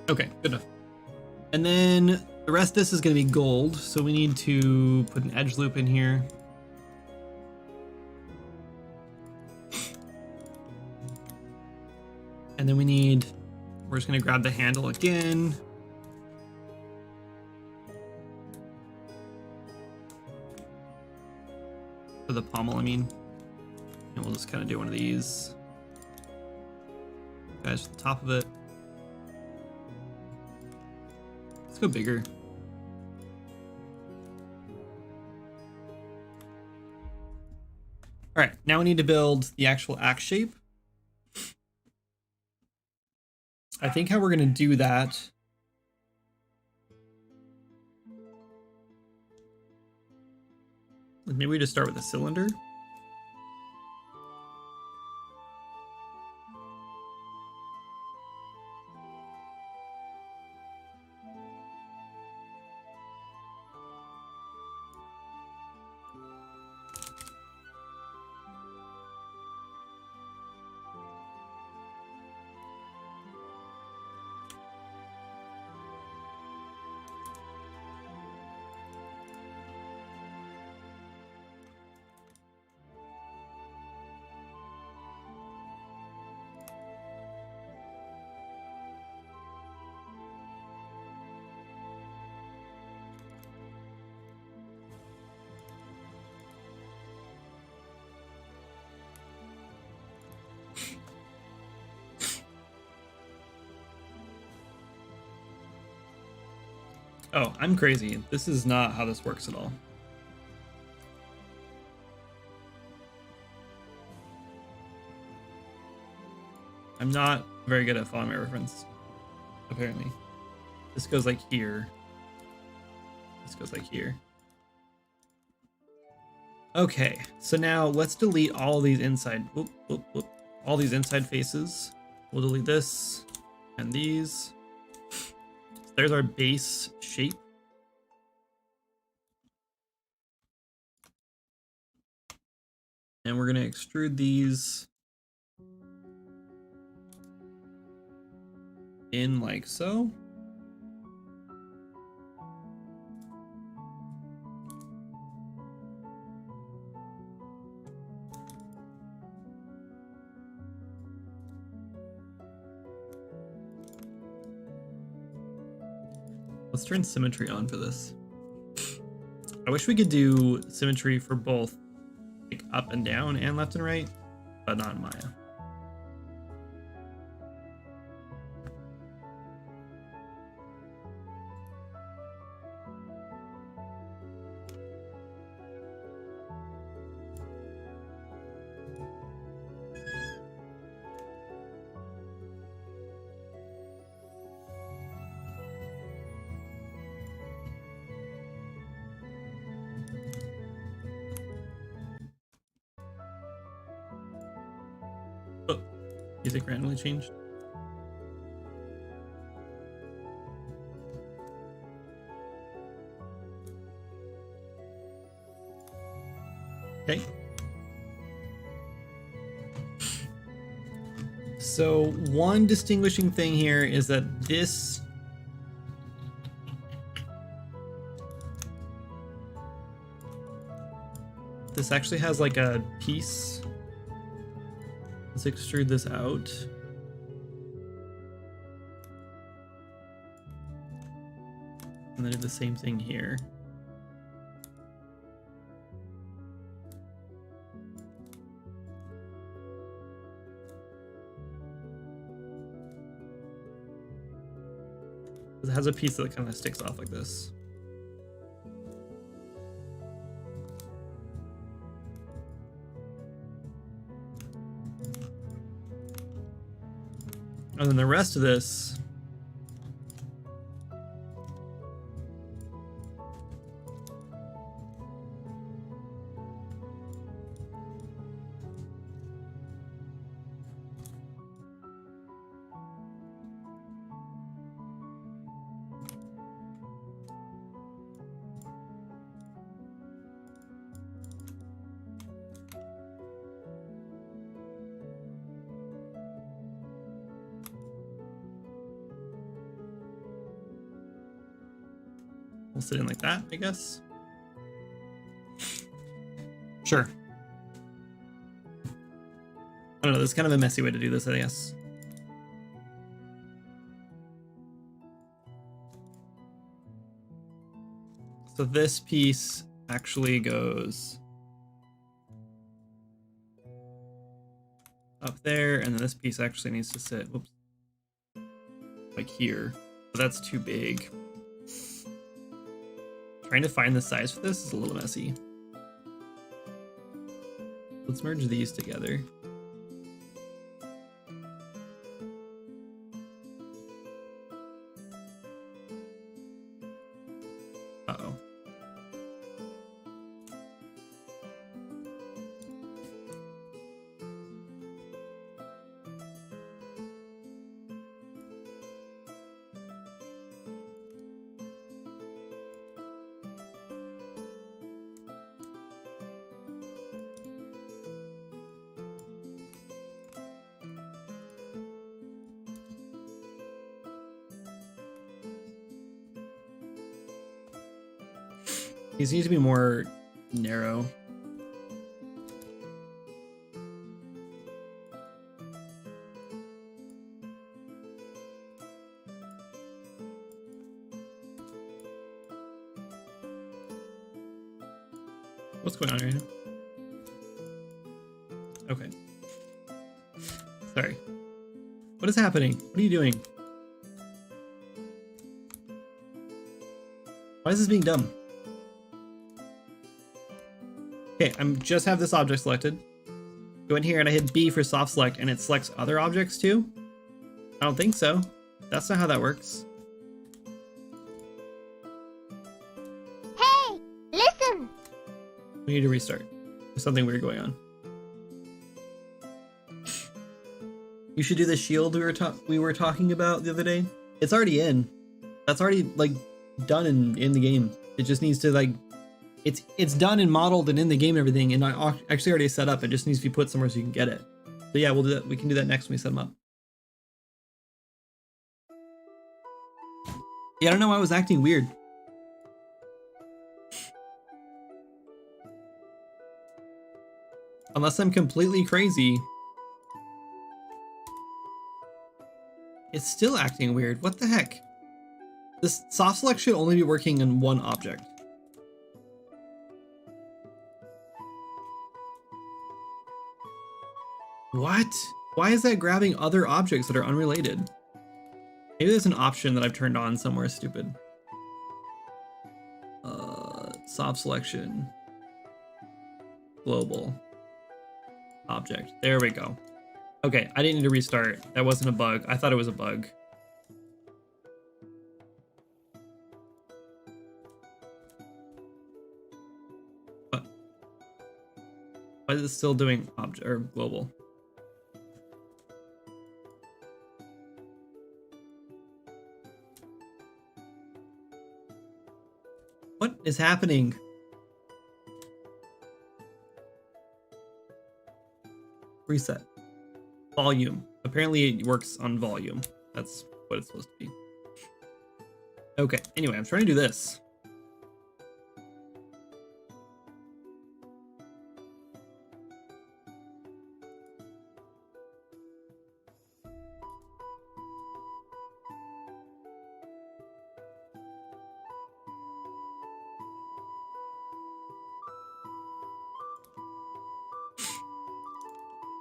Okay, good enough. And then the rest of this is going to be gold, so we need to put an edge loop in here. And then we're just going to grab the handle again. For the pommel, I mean. And we'll just kind of do one of these guys to the top of it. Let's go bigger. All right, now we need to build the actual axe shape. I think how we're going to do that is maybe we just start with a cylinder. Oh, I'm crazy. This is not how this works at all. I'm not very good at following my reference, apparently. This goes like here. This goes like here. Okay, so now let's delete all these inside, all these inside faces. We'll delete this and these. There's our base shape. And we're going to extrude these in like so. Let's turn symmetry on for this. I wish we could do symmetry for both like up and down and left and right, but not in Maya. Oh, music randomly changed. Okay. So one distinguishing thing here is that this actually has like a piece. Let's extrude this out. And then do the same thing here. It has a piece that kind of sticks off like this. And then the rest of this, we'll sit in like that, I guess. Sure. I don't know, this is kind of a messy way to do this, I guess. So this piece actually goes up there, and then this piece actually needs to sit, whoops, like here. But that's too big. Trying to find the size for this is a little messy. Let's merge these together. Uh-oh. These need to be more narrow. What's going on right now? Okay. Sorry. What is happening? What are you doing? Why is this being dumb? Okay, I'm just have this object selected. Go in here and I hit B for soft select and it selects other objects too? I don't think so. That's not how that works. Hey, listen! We need to restart. There's something weird going on. You should do the shield we were talking about the other day. It's already in. That's already like done in the game. It just needs to like it's done and modeled and in the game and everything, and I actually already set up. It just needs to be put somewhere so you can get it. So yeah, we'll do that. We can do that next when we set them up. Yeah, I don't know why I was acting weird. Unless I'm completely crazy. It's still acting weird. What the heck? This soft select should only be working on one object. What? Why is that grabbing other objects that are unrelated? Maybe there's an option that I've turned on somewhere stupid. Soft selection. Global. Object. There we go. Okay, I didn't need to restart. That wasn't a bug. I thought it was a bug. What? Why is it still doing object or global? What is happening? Reset. Volume. Apparently it works on volume. That's what it's supposed to be. Okay, anyway, I'm trying to do this.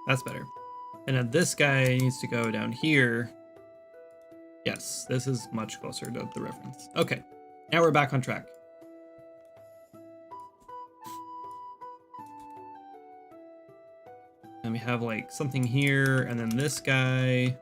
That's better. And then this guy needs to go down here. Yes, this is much closer to the reference. Okay, now we're back on track. And we have like something here, and then this guy.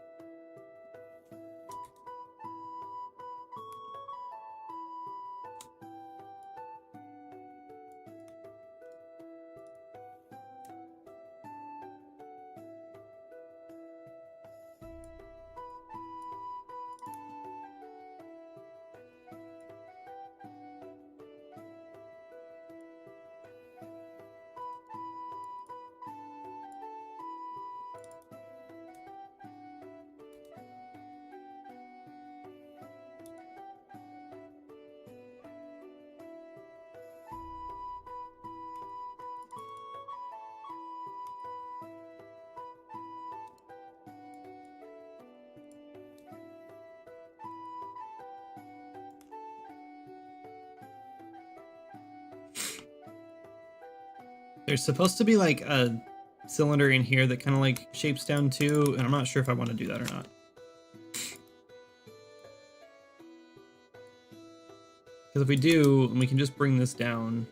There's supposed to be like a cylinder in here that kind of like shapes down too, and I'm not sure if I want to do that or not. Because if we do, we can just bring this down.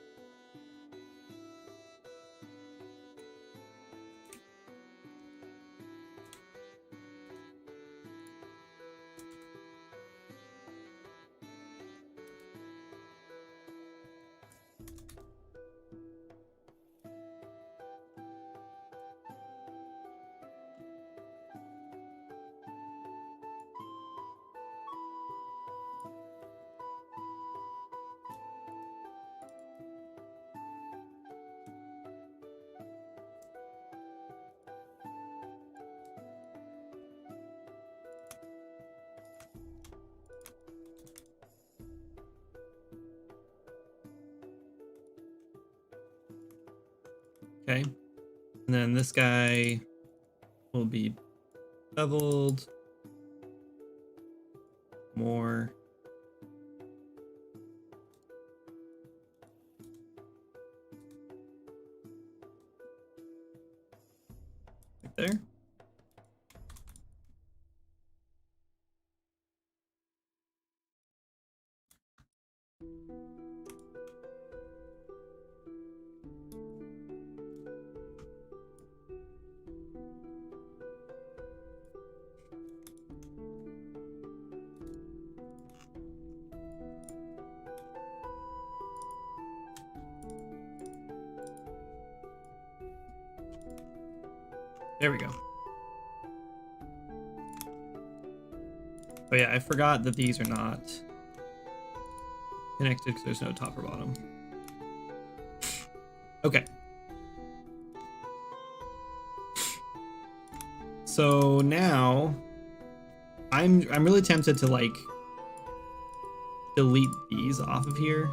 Okay, and then this guy will be beveled more. Right there. There we go. Oh yeah, I forgot that these are not connected because there's no top or bottom. Okay. So now I'm really tempted to like delete these off of here.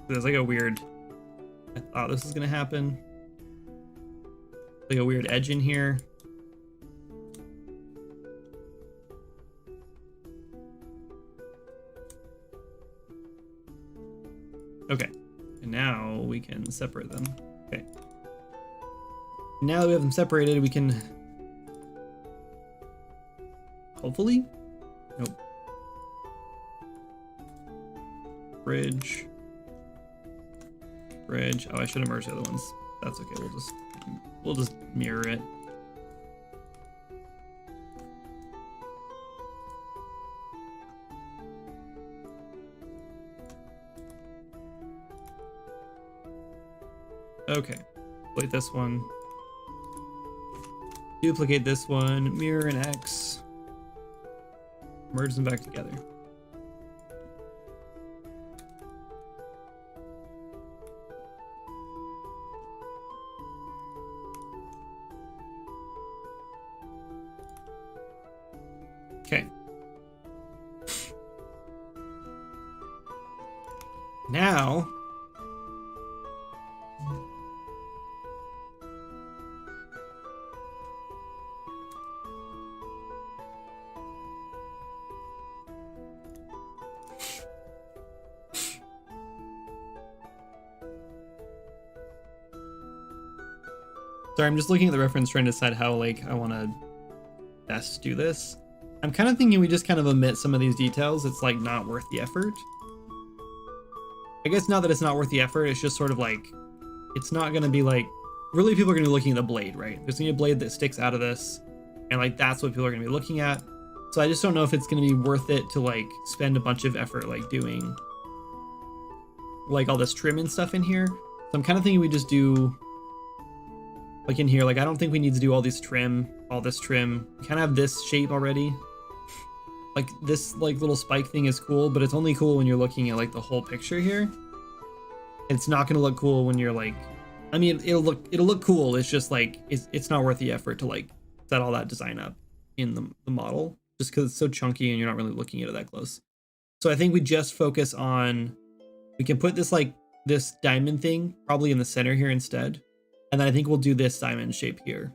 There's like a weird, I thought this was gonna happen. Like a weird edge in here. Okay, and now we can separate them. Okay. Now that we have them separated, we can hopefully, nope. Bridge. Bridge. Oh, I should have merged the other ones. That's okay. We'll just mirror it. Okay. Duplicate this one. Duplicate this one. Mirror and X. Merge them back together. Okay. Now, sorry, I'm just looking at the reference trying to decide how like I want to best do this. I'm kind of thinking we just kind of omit some of these details. It's like not worth the effort. I guess not that it's not worth the effort. It's just sort of like, it's not going to be like, really people are going to be looking at the blade, right? There's going to be a blade that sticks out of this. And like, that's what people are going to be looking at. So I just don't know if it's going to be worth it to like spend a bunch of effort like doing like all this trim and stuff in here. So I'm kind of thinking we just do like in here, like I don't think we need to do all this trim. We kind of have this shape already. Like this like little spike thing is cool, but it's only cool when you're looking at like the whole picture here. It's not going to look cool when you're like, I mean, it'll look cool. It's just like, it's not worth the effort to like set all that design up in the model just because it's so chunky and you're not really looking at it that close. So I think we just focus on, We can put this like this diamond thing probably in the center here instead. And then I think we'll do this diamond shape here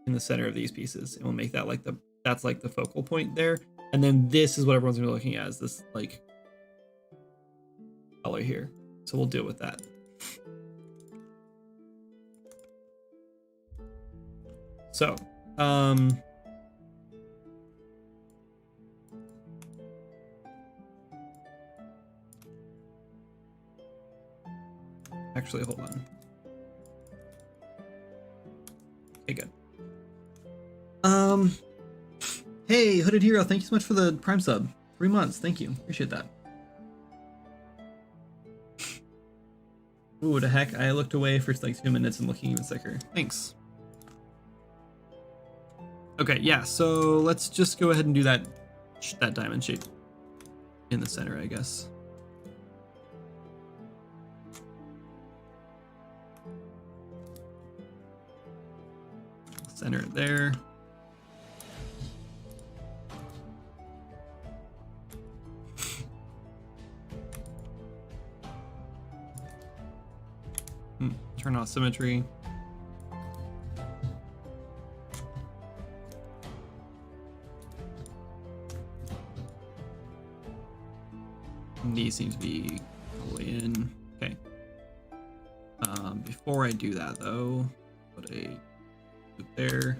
in the center of these pieces. And we'll make that like that's like the focal point there. And then this is what everyone's gonna be looking at, is this like color here. So we'll deal with that. So, actually, hold on. Okay, good. Hey, Hooded Hero, thank you so much for the Prime sub. 3 months, thank you. Appreciate that. Ooh, what the heck? I looked away for like 2 minutes and looking even sicker. Thanks. Okay, yeah, so let's just go ahead and do that diamond shape in the center, I guess. Center it there. Turn off symmetry. And these seem to be all the way in. Okay. Before I do that though, put a loop there.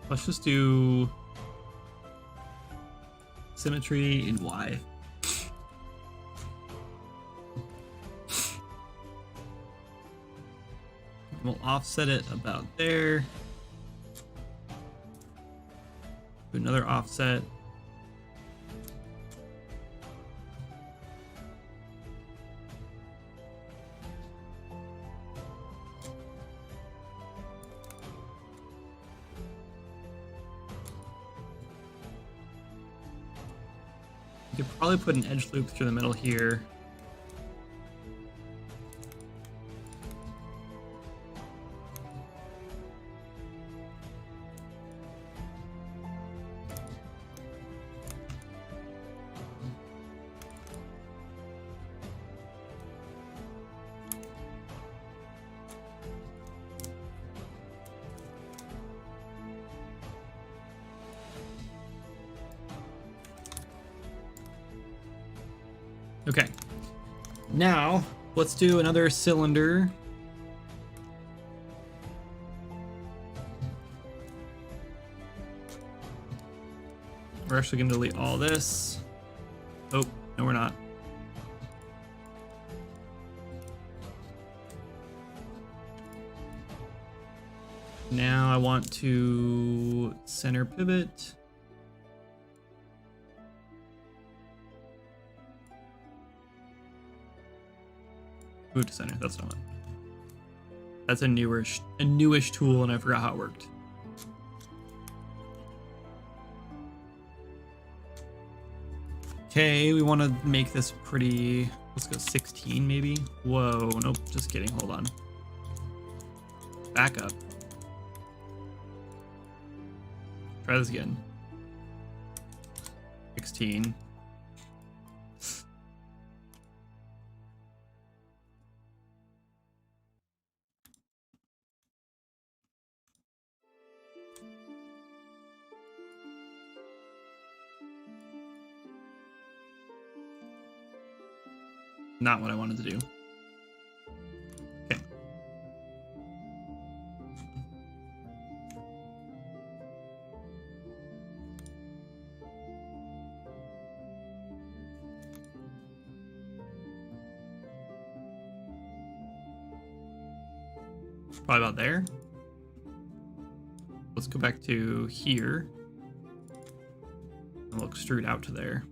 Let's just do symmetry in Y. We'll offset it about there. Do another offset. You could probably put an edge loop through the middle here. Okay, now let's do another cylinder. We're actually going to delete all this. Oh, no, we're not. Now I want to center pivot. Move to center, that's not one. That's a newish tool and I forgot how it worked. Okay, we want to make this pretty, let's go 16 maybe. Whoa, nope, just kidding, hold on. Back up. Try this again. 16. Not what I wanted to do. Okay. Probably about there. Let's go back to here. And we'll extrude out to there.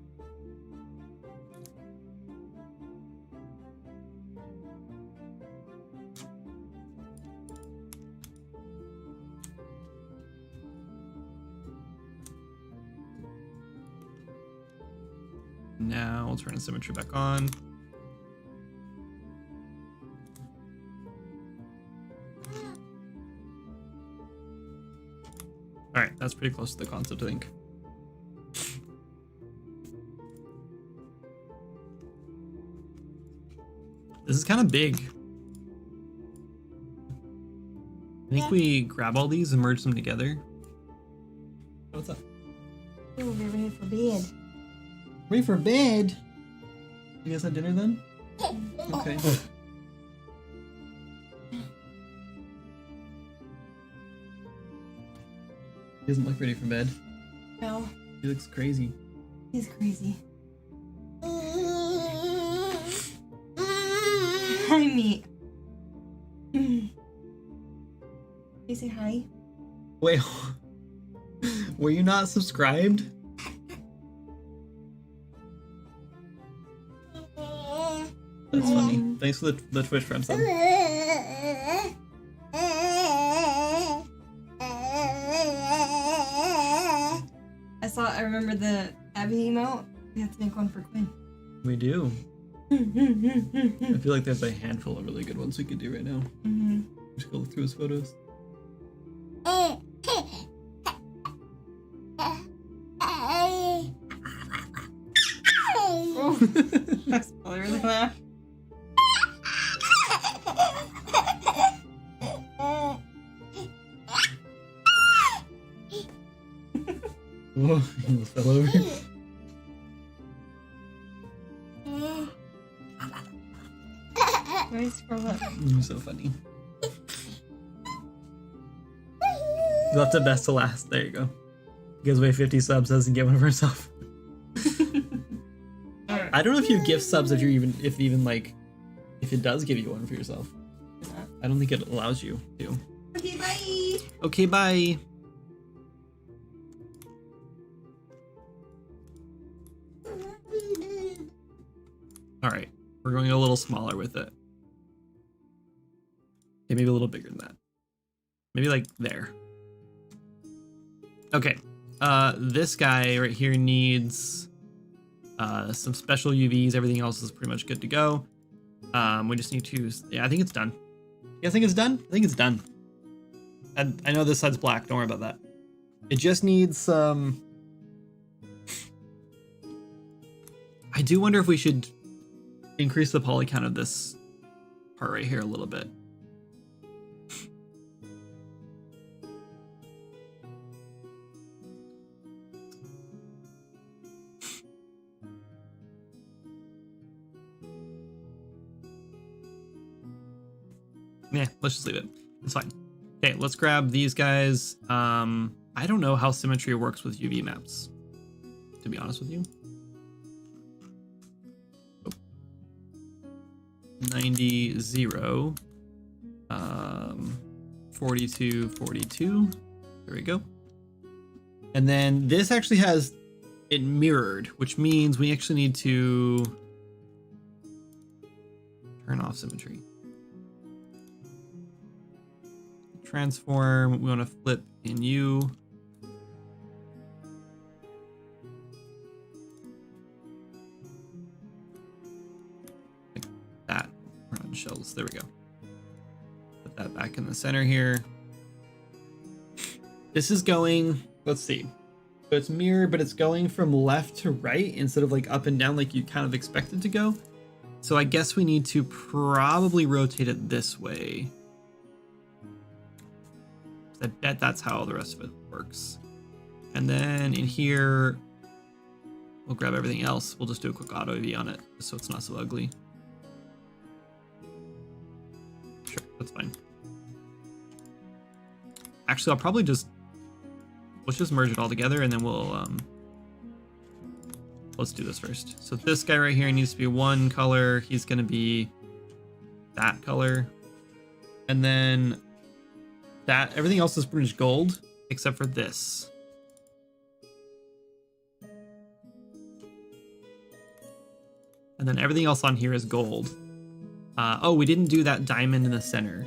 Now we'll turn the symmetry back on. All right, that's pretty close to the concept, I think. This is kind of big. I think we grab all these and merge them together. What's up? Oh, we're ready for bed. Ready for bed? You guys had dinner then? Okay. He doesn't look ready for bed. No. He looks crazy. He's crazy. Hi, me. Can you say hi? Wait, were you not subscribed? That's funny. Thanks for the Twitch friend sub. I remember the Abby emote. We have to make one for Quinn. We do. I feel like there's a handful of really good ones we could do right now. Just go look through his photos. That's probably really laugh. Whoa, he almost fell over. Where's scroll up? You're so funny. You left the best to last. There you go. Gives away 50 subs, doesn't get one for herself. I don't know if you gift subs if it does give you one for yourself. I don't think it allows you to. Okay, bye. Okay, bye. All right, we're going a little smaller with it. Okay, maybe a little bigger than that. Maybe like there. Okay, this guy right here needs some special UVs. Everything else is pretty much good to go. We just need to, yeah, I think it's done. You guys think it's done? I think it's done. And I know this side's black, don't worry about that. It just needs some... I do wonder if we should increase the poly count of this part right here a little bit. Yeah, let's just leave it. It's fine. Okay, let's grab these guys. I don't know how symmetry works with UV maps, to be honest with you. 90, 0, 42, 42. There we go. And then this actually has it mirrored, which means we actually need to turn off symmetry. Transform, we want to flip in U. Like that. Run shells. There we go. Put that back in the center here. This is going, let's see. So it's mirrored, but it's going from left to right instead of like up and down like you kind of expect it to go. So I guess we need to probably rotate it this way. I bet that's how the rest of it works. And then in here, we'll grab everything else. We'll just do a quick auto AV on it, just so it's not so ugly. Sure, that's fine. Actually, I'll probably let's just merge it all together and then we'll, let's do this first. So this guy right here needs to be one color. He's gonna be that color. And then That everything else is pretty much gold except for this. And then everything else on here is gold. Oh, we didn't do that diamond in the center.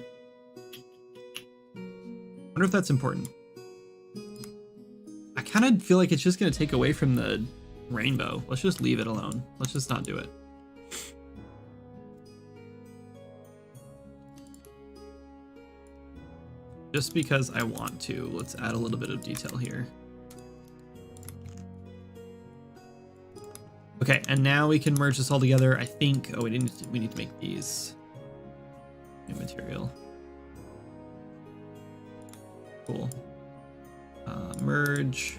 Wonder if that's important. I kind of feel like it's just going to take away from the rainbow. Let's just leave it alone. Let's just not do it. Just because I want to, let's add a little bit of detail here. Okay, and now we can merge this all together. I think, oh, we need to make these new material. Cool. Merge,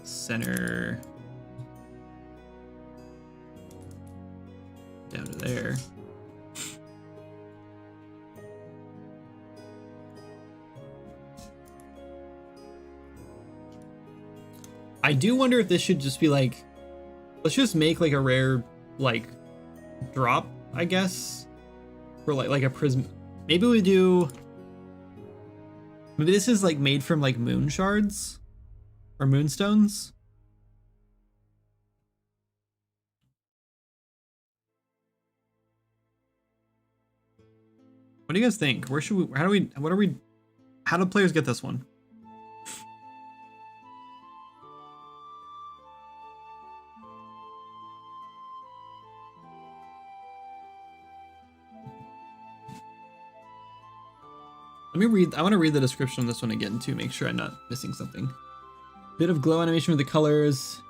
center, down to there. I do wonder if this should just be like, let's just make like a rare like drop, I guess, for like a prism. Maybe we do. Maybe this is like made from like moon shards or moonstones. What do you guys think? Where should we? How do players get this one? Let me read. I want to read the description of this one again to make sure I'm not missing something. Bit of glow animation with the colors.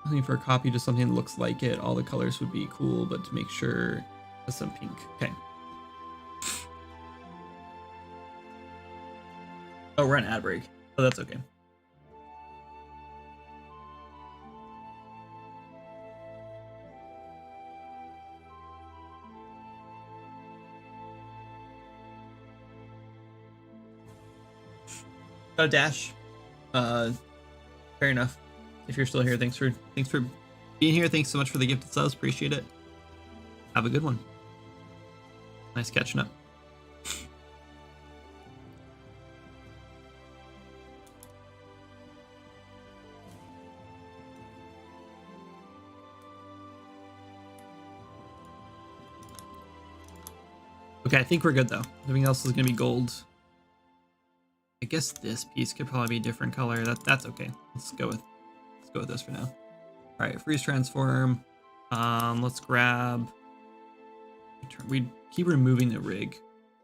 Looking for a copy to something that looks like it. All the colors would be cool, but to make sure there's some pink. Okay. Oh, we're on ad break. Oh, that's okay. Got a dash. Fair enough. If you're still here, thanks for being here. Thanks so much for the gifted subs. Appreciate it. Have a good one. Nice catching up. Okay, I think we're good though. Everything else is gonna be gold. I guess this piece could probably be a different color. That's okay. Let's go with this for now. All right, freeze transform. Let's grab. We keep removing the rig.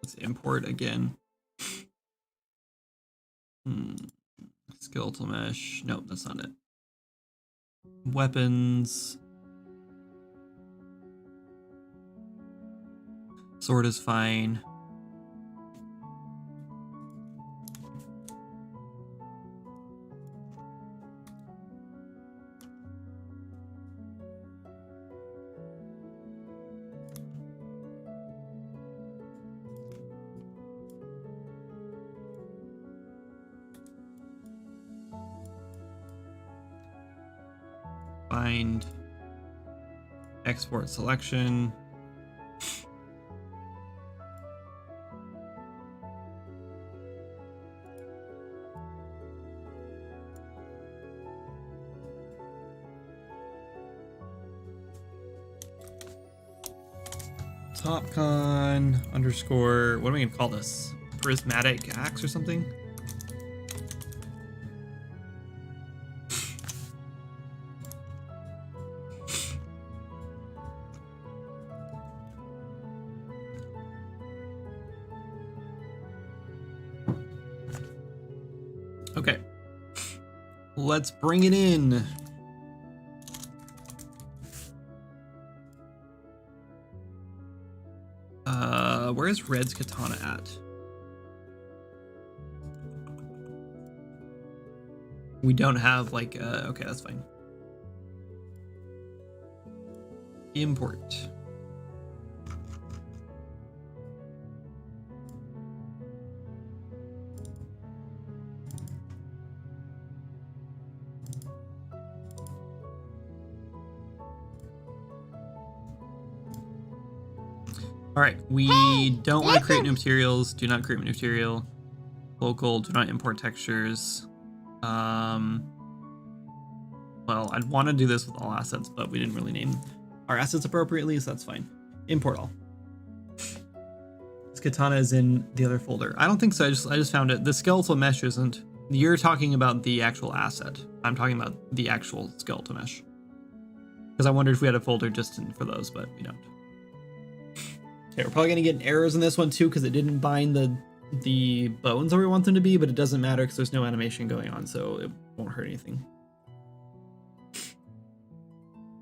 Let's import again. Skeletal mesh. Nope, that's not it. Weapons. Sword is fine. Find export selection. Topcon underscore, what am I gonna call this? Prismatic axe or something? Okay, let's bring it in. Where's Red's katana at? We don't have like okay, that's fine. Import. All right, we don't want to create new materials. Do not create new material. Local, do not import textures. Well, I'd want to do this with all assets, but we didn't really name our assets appropriately, so that's fine. Import all. This katana is in the other folder. I don't think so. I just found it. The skeletal mesh isn't. You're talking about the actual asset. I'm talking about the actual skeletal mesh. Because I wondered if we had a folder just for those, but we don't. Okay, we're probably gonna get errors in this one too because it didn't bind the bones where we want them to be, but it doesn't matter because there's no animation going on, so it won't hurt anything.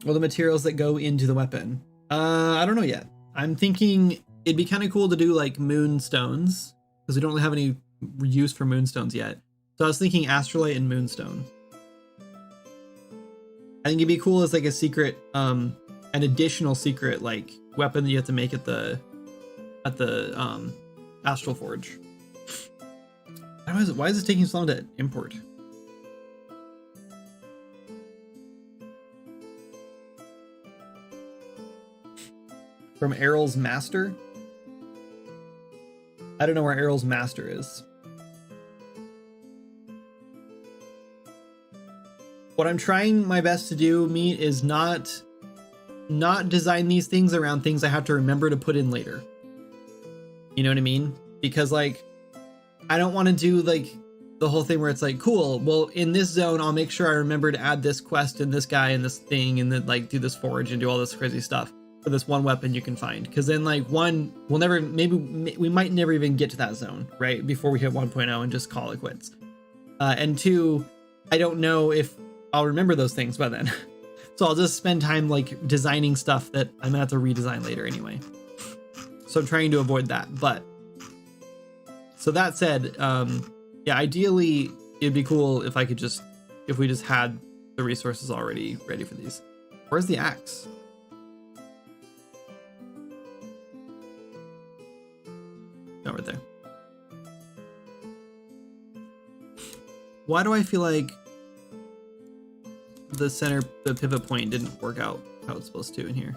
Well, the materials that go into the weapon. I don't know yet. I'm thinking it'd be kind of cool to do like moonstones because we don't really have any use for moonstones yet. So I was thinking astrolite and moonstone. I think it'd be cool as like a secret, an additional secret like weapon that you have to make at the Astral Forge. Why is it taking so long to import? From Errol's Master? I don't know where Errol's Master is. What I'm trying my best to do, Meat, is not design these things around things I have to remember to put in later. You know what I mean? Because like, I don't want to do like the whole thing where it's like, cool, well, in this zone, I'll make sure I remember to add this quest and this guy and this thing and then like do this forge and do all this crazy stuff for this one weapon you can find. Because then like one, we'll never, maybe we might never even get to that zone, right? Before we hit 1.0 and just call it quits. And two, I don't know if I'll remember those things by then. So I'll just spend time like designing stuff that I'm gonna have to redesign later anyway. So I'm trying to avoid that, but so that said, yeah, ideally it'd be cool if if we just had the resources already ready for these. Where's the axe? No, right there. Why do I feel like the pivot point didn't work out how it's supposed to in here?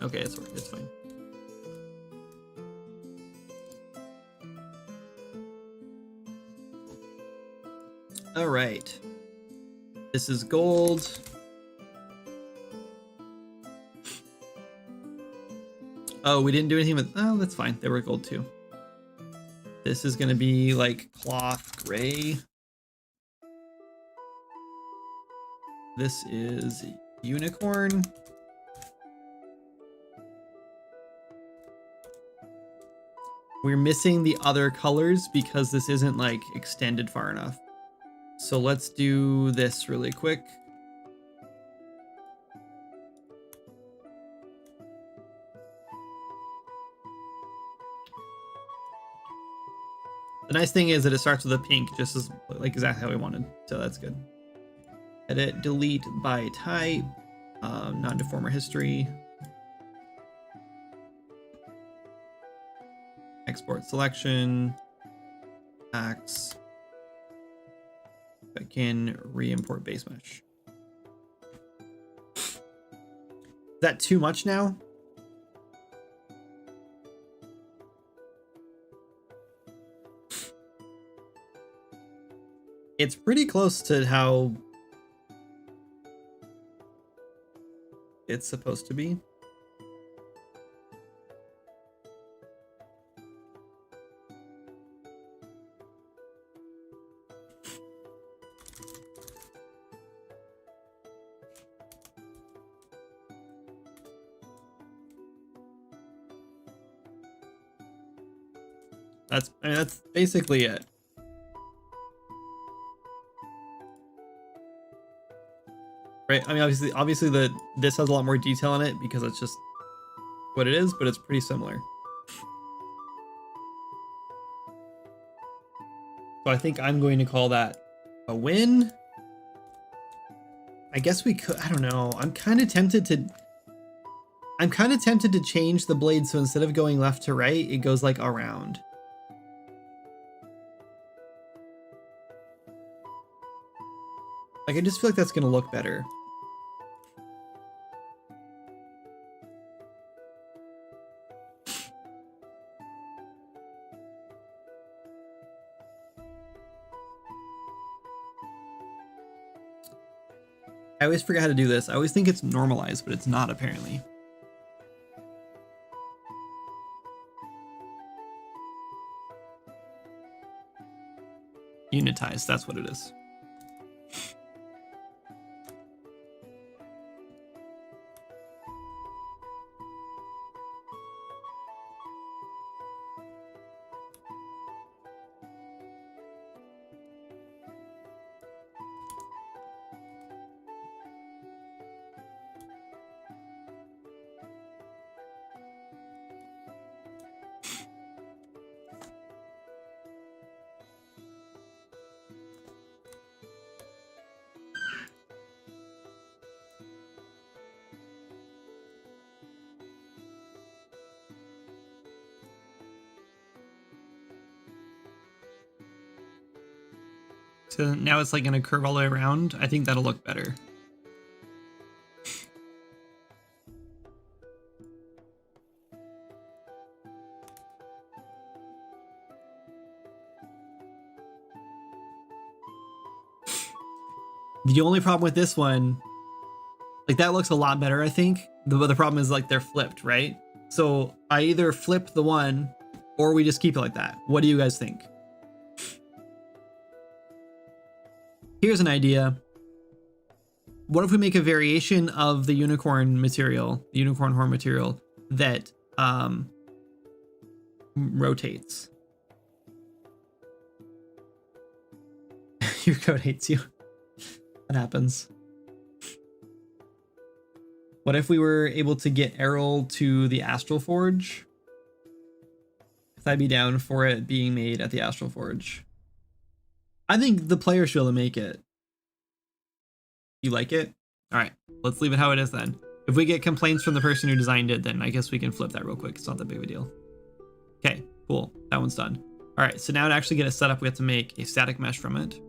Okay, it's fine. All right, this is gold. Oh, we didn't do anything with, oh, that's fine. They were gold too. This is gonna be like cloth gray. This is unicorn. We're missing the other colors because this isn't like extended far enough. So let's do this really quick. The nice thing is that it starts with a pink, just as like exactly how we wanted. So that's good. Edit, delete by type, non-deformer history. Export selection, axe. I can re-import base mesh. Is that too much now? It's pretty close to how it's supposed to be. That's basically it. Right? I mean, obviously this has a lot more detail in it because it's just what it is, but it's pretty similar. So I think I'm going to call that a win. I guess we could, I don't know. I'm kind of tempted to change the blade so instead of going left to right, it goes like around. Like, I just feel like that's going to look better. I always forget how to do this. I always think it's normalized, but it's not apparently. Unitize, that's what it is. So now it's like gonna curve all the way around. I think that'll look better. The only problem with this one, like that looks a lot better, I think. The problem is like they're flipped, right? So I either flip the one or we just keep it like that. What do you guys think? Here's an idea. What if we make a variation of the unicorn material, the unicorn horn material that rotates? Your code hates you. That happens. What if we were able to get Errol to the Astral Forge? If I'd be down for it being made at the Astral Forge. I think the player should be able to make it. You like it? All right, let's leave it how it is then. If we get complaints from the person who designed it, then I guess we can flip that real quick. It's not that big of a deal. Okay, cool. That one's done. All right, so now to actually get it set up, we have to make a static mesh from it.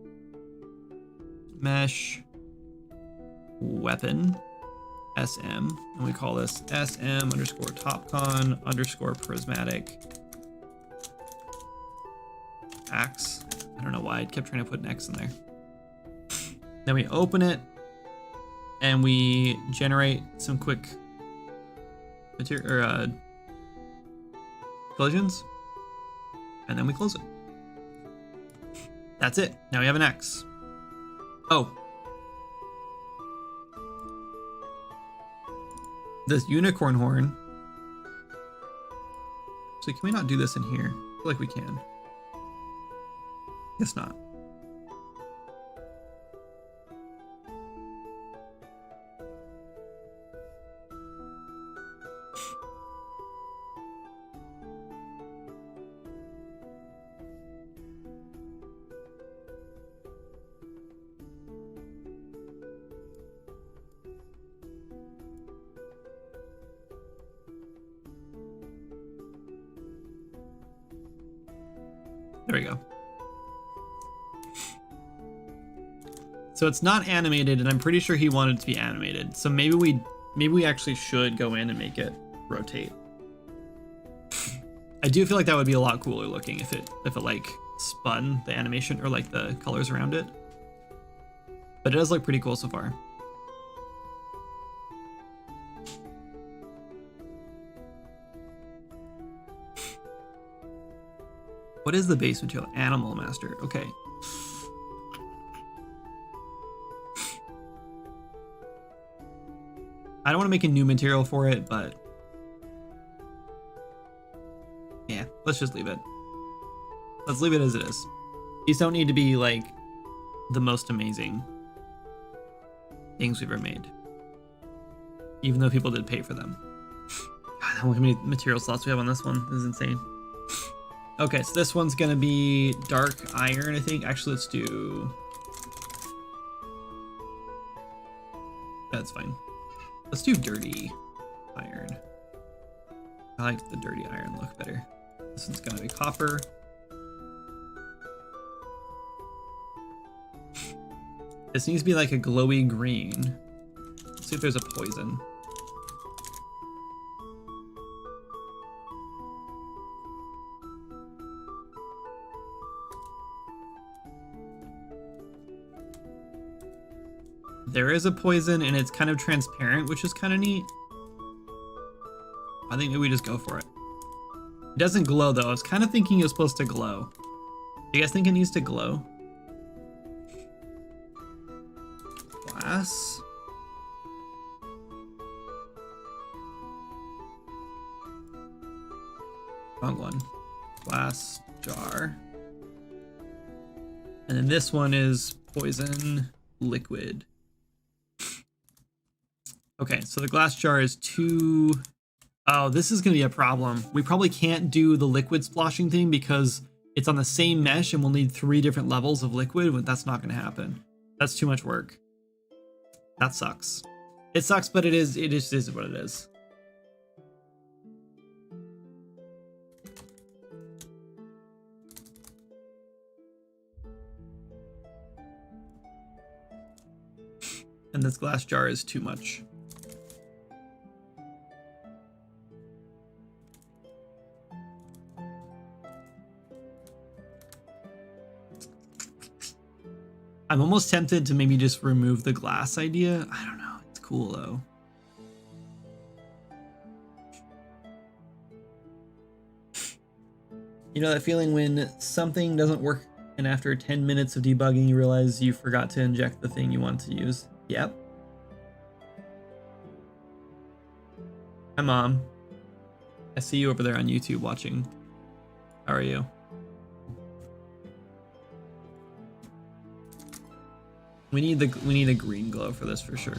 Mesh weapon SM, and we call this SM underscore topcon underscore prismatic axe. I don't know why I kept trying to put an X in there. Then we open it and we generate some quick material or collisions, and then we close it. That's it. Now we have an X. Oh, this unicorn horn. So can we not do this in here? I feel like we can. Guess not. There we go. So it's not animated, and I'm pretty sure he wanted it to be animated. So maybe we actually should go in and make it rotate. I do feel like that would be a lot cooler looking if it like spun the animation or like the colors around it. But it does look pretty cool so far. What is the base material? Animal Master. Okay. I don't want to make a new material for it, but yeah, let's just leave it. Let's leave it as it is. These don't need to be like the most amazing things we've ever made, even though people did pay for them. God, how many material slots we have on this one. This is insane. Okay, so this one's gonna be dark iron, I think. Actually, let's do... That's fine. Let's do dirty iron. I like the dirty iron look better. This one's gonna be copper. This needs to be like a glowy green. Let's see if there's a poison. There is a poison and it's kind of transparent, which is kind of neat. I think maybe we just go for it. It doesn't glow though. I was kind of thinking it was supposed to glow. Do you guys think it needs to glow? Glass. Wrong one. Glass jar. And then this one is poison liquid. Okay, so the glass jar is too... Oh, this is going to be a problem. We probably can't do the liquid splashing thing because it's on the same mesh and we'll need 3 different levels of liquid, but that's not going to happen. That's too much work. That sucks. It sucks, but it just is what it is. And this glass jar is too much. I'm almost tempted to maybe just remove the glass idea. I don't know. It's cool though. You know that feeling when something doesn't work and after 10 minutes of debugging you realize you forgot to inject the thing you want to use? Yep. Hi Mom. I see you over there on YouTube watching. How are you? We need a green glow for this for sure.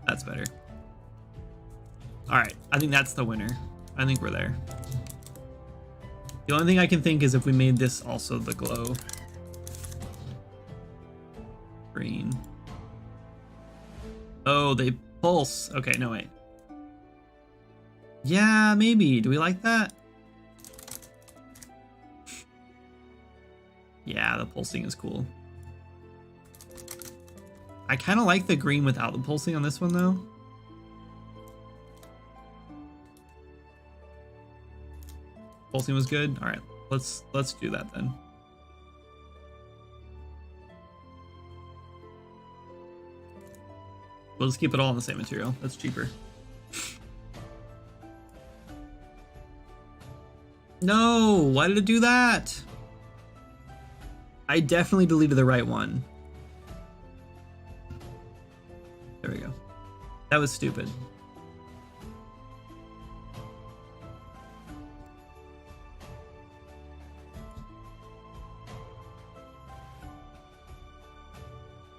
That's better. All right, I think that's the winner. I think we're there. The only thing I can think is if we made this also the glow. Green. Oh, they pulse. Okay, no wait. Yeah, maybe. Do we like that? Yeah, the pulsing is cool. I kind of like the green without the pulsing on this one though. Pulsing was good. All right, let's do that then. We'll just keep it all in the same material. That's cheaper. No, why did it do that? I definitely deleted the right one. There we go. That was stupid.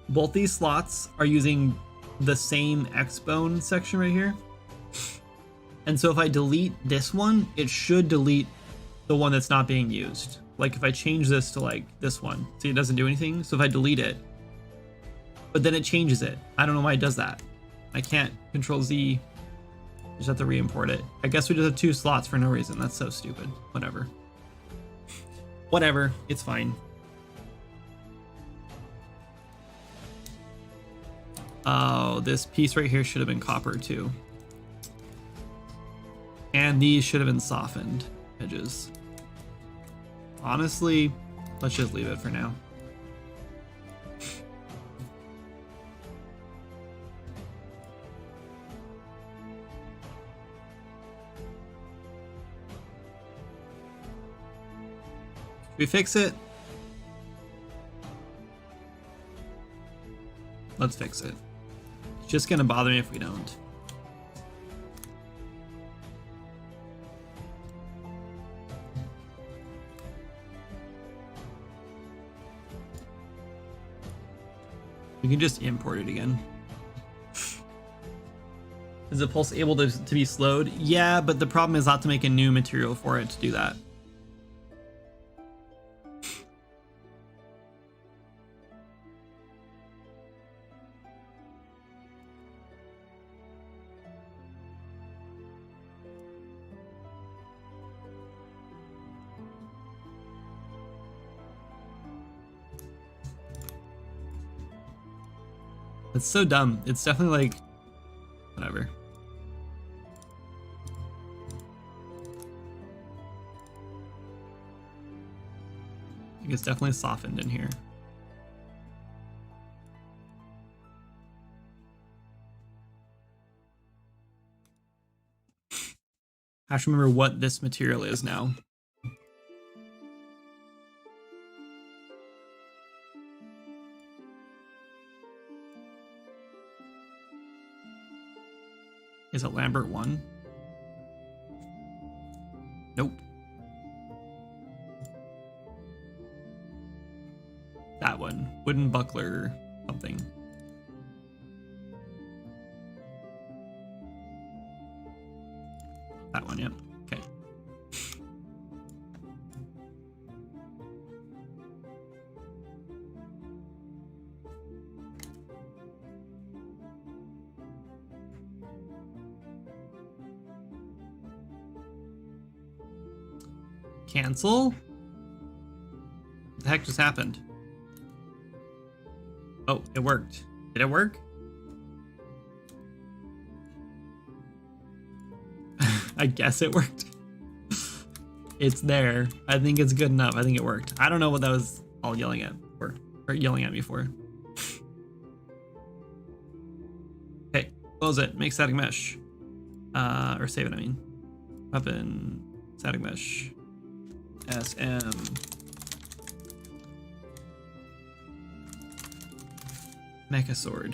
Both these slots are using the same X-bone section right here. And so if I delete this one, it should delete the one that's not being used. Like if I change this to like this one, see it doesn't do anything. So if I delete it, but then it changes it. I don't know why it does that. I can't Control Z, just have to re-import it. I guess we just have 2 slots for no reason. That's so stupid. Whatever. Whatever, it's fine. Oh, this piece right here should have been copper too. And these should have been softened edges. Honestly, let's just leave it for now. Should we fix it? Let's fix it. It's just gonna bother me if we don't. We can just import it again. Is the pulse able to be slowed? Yeah, but the problem is I'll have to make a new material for it to do that. It's so dumb. It's definitely like, whatever. I it's definitely softened in here. I have to remember what this material is now. Is it Lambert 1? Nope. That one. Wooden buckler something. That one, yep. Okay. Cancel? What the heck just happened? Oh, it worked. Did it work? I guess it worked. It's there. I think it's good enough. I think it worked. I don't know what that was all yelling at for, or yelling at me for. Okay, close it. Make static mesh. Or save it, I mean. Weapon, static mesh. SM. Mecha sword.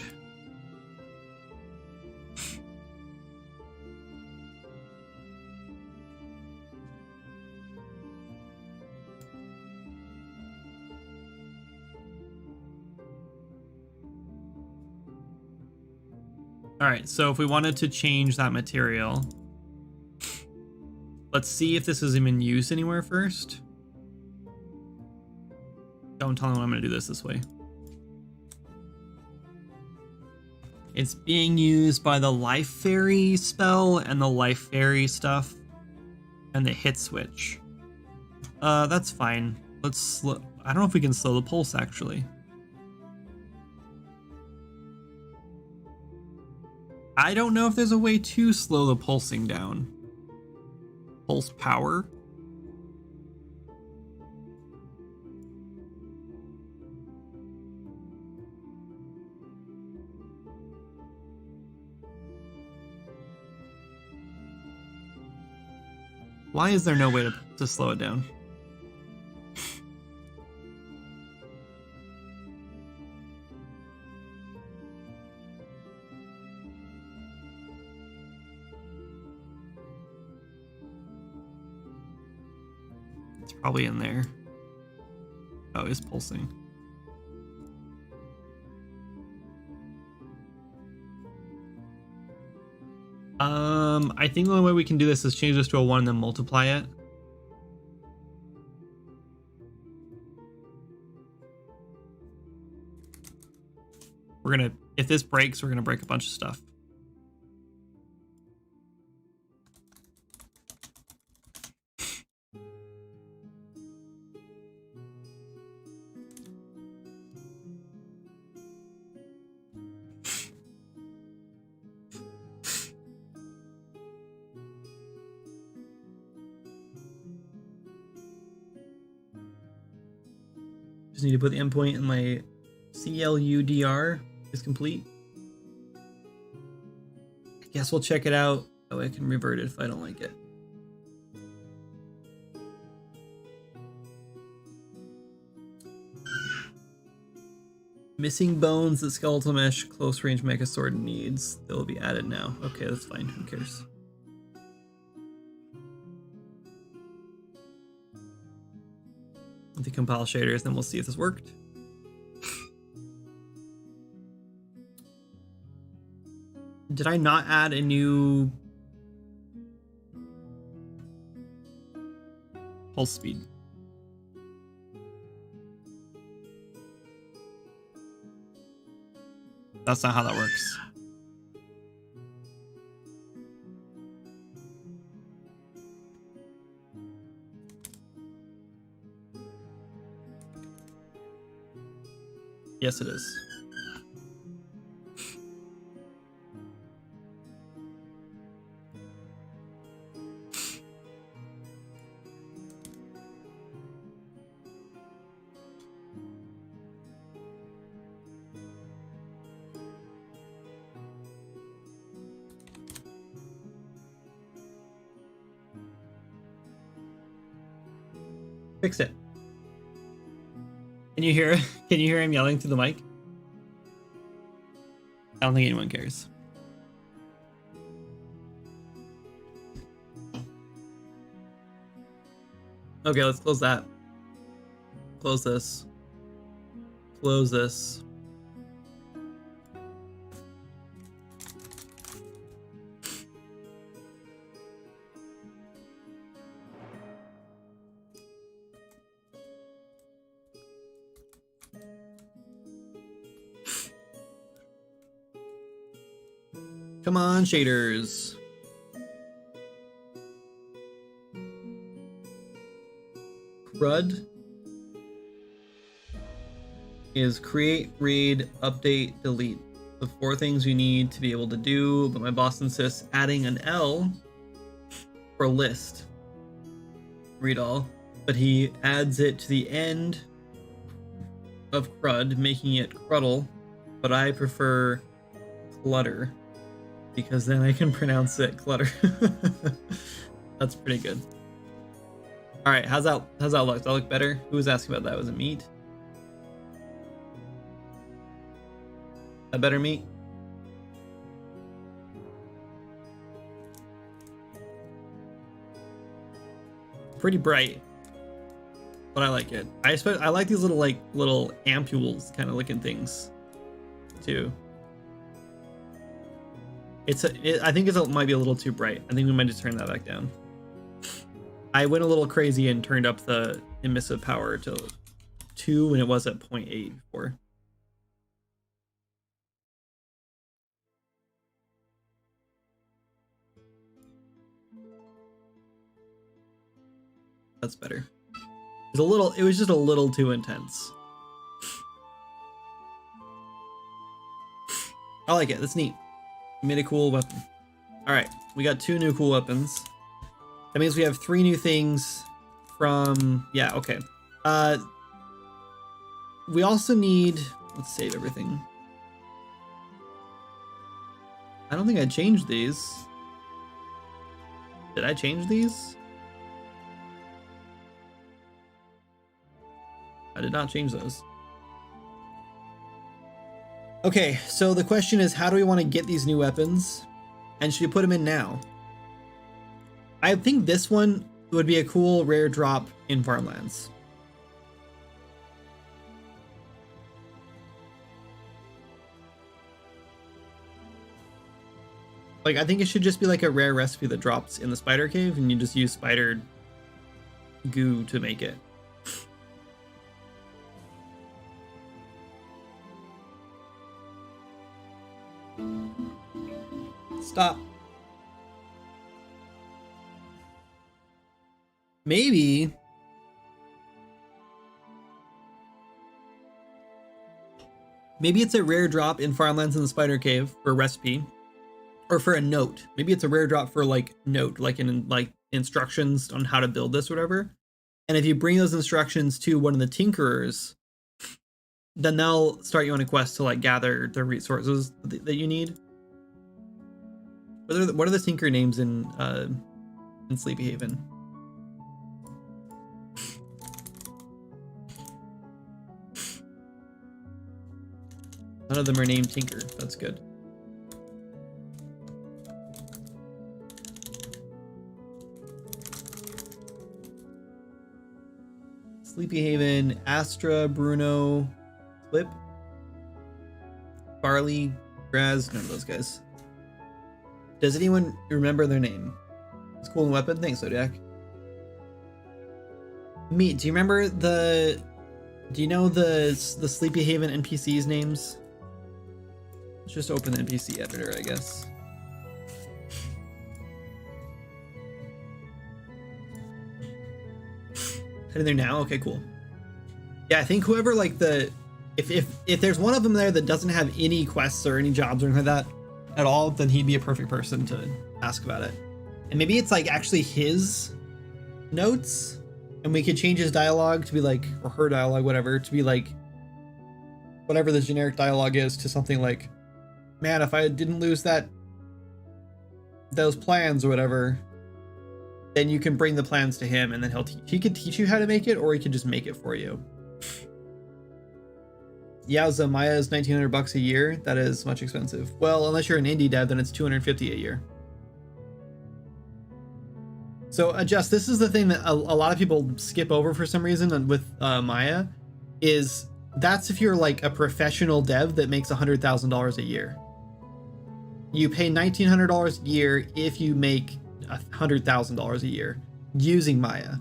All right, so if we wanted to change that material, let's see if this is even used anywhere first. Don't tell me I'm going to do this way. It's being used by the Life Fairy spell and the Life Fairy stuff and the hit switch. That's fine. Let's I don't know if we can slow the pulse actually. I don't know if there's a way to slow the pulsing down. Pulse power. Why is there no way to slow it down? It's probably in there. Oh, it's pulsing. I think the only way we can do this is change this to a 1 and then multiply it. If this breaks, we're gonna break a bunch of stuff. Just need to put the endpoint in my CLUDR is complete. I guess we'll check it out. Oh, I can revert it if I don't like it. Missing bones that Skeletal Mesh close range Mecha Sword needs. They'll be added now. Okay, that's fine. Who cares? If they compile shaders, then we'll see if this worked. Did I not add a new pulse speed? That's not how that works. Yes, it is. Fix it. Can you hear him yelling through the mic? I don't think anyone cares. Okay, let's close that. Close this. Close this. Come on, shaders. CRUD is create, read, update, delete. The 4 things you need to be able to do, but my boss insists adding an L for list. Read all. But he adds it to the end of CRUD, making it CRUDDLE, but I prefer clutter because then I can pronounce it clutter. That's pretty good. All right, how's that look? Does that look better? Who was asking about that? Was it Meat? That better, Meat? Pretty bright, but I like it. I like these little ampules kind of looking things too. I think it might be a little too bright. I think we might just turn that back down. I went a little crazy and turned up the emissive power to 2 when it was at 0.8 before. That's better. It was just a little too intense. I like it. That's neat. Made a cool weapon. All right, we got 2 new cool weapons. That means we have 3 new things from, yeah, okay. We also need, let's save everything. I don't think I changed these. Did I change these? I did not change those. Okay, so the question is, how do we want to get these new weapons? And should we put them in now? I think this one would be a cool rare drop in Farmlands. Like, I think it should just be like a rare recipe that drops in the spider cave and you just use spider goo to make it. Stop. Maybe it's a rare drop in Farmlands in the Spider Cave for a recipe, or for a note. Maybe it's a rare drop for like note, like in like instructions on how to build this or whatever. And if you bring those instructions to one of the tinkerers, then they'll start you on a quest to like gather the resources that you need. What are the tinker names in Sleepy Haven? None of them are named Tinker. That's good. Sleepy Haven, Astra, Bruno, Flip, Barley, Graz, none of those guys. Does anyone remember their name? It's cool and weapon. Thanks, Zodiac. Meat, do you remember do you know the Sleepy Haven NPCs names? Let's just open the NPC editor, I guess. Head in there now? Okay, cool. Yeah, I think whoever like if there's one of them there that doesn't have any quests or any jobs or anything like that at all, then he'd be a perfect person to ask about it. And maybe it's like actually his notes, and we could change his dialogue to be like, or her dialogue, whatever, to be like whatever the generic dialogue is, to something like, man, if I didn't lose those plans or whatever, then you can bring the plans to him, and then he could teach you how to make it, or he could just make it for you. Yowza, Maya is $1,900 a year. That is much expensive. Well, unless you're an indie dev, then it's $250 a year. So, Jess, this is the thing that a lot of people skip over for some reason with Maya, is that's if you're like a professional dev that makes $100,000 a year. You pay $1,900 a year if you make $100,000 a year using Maya.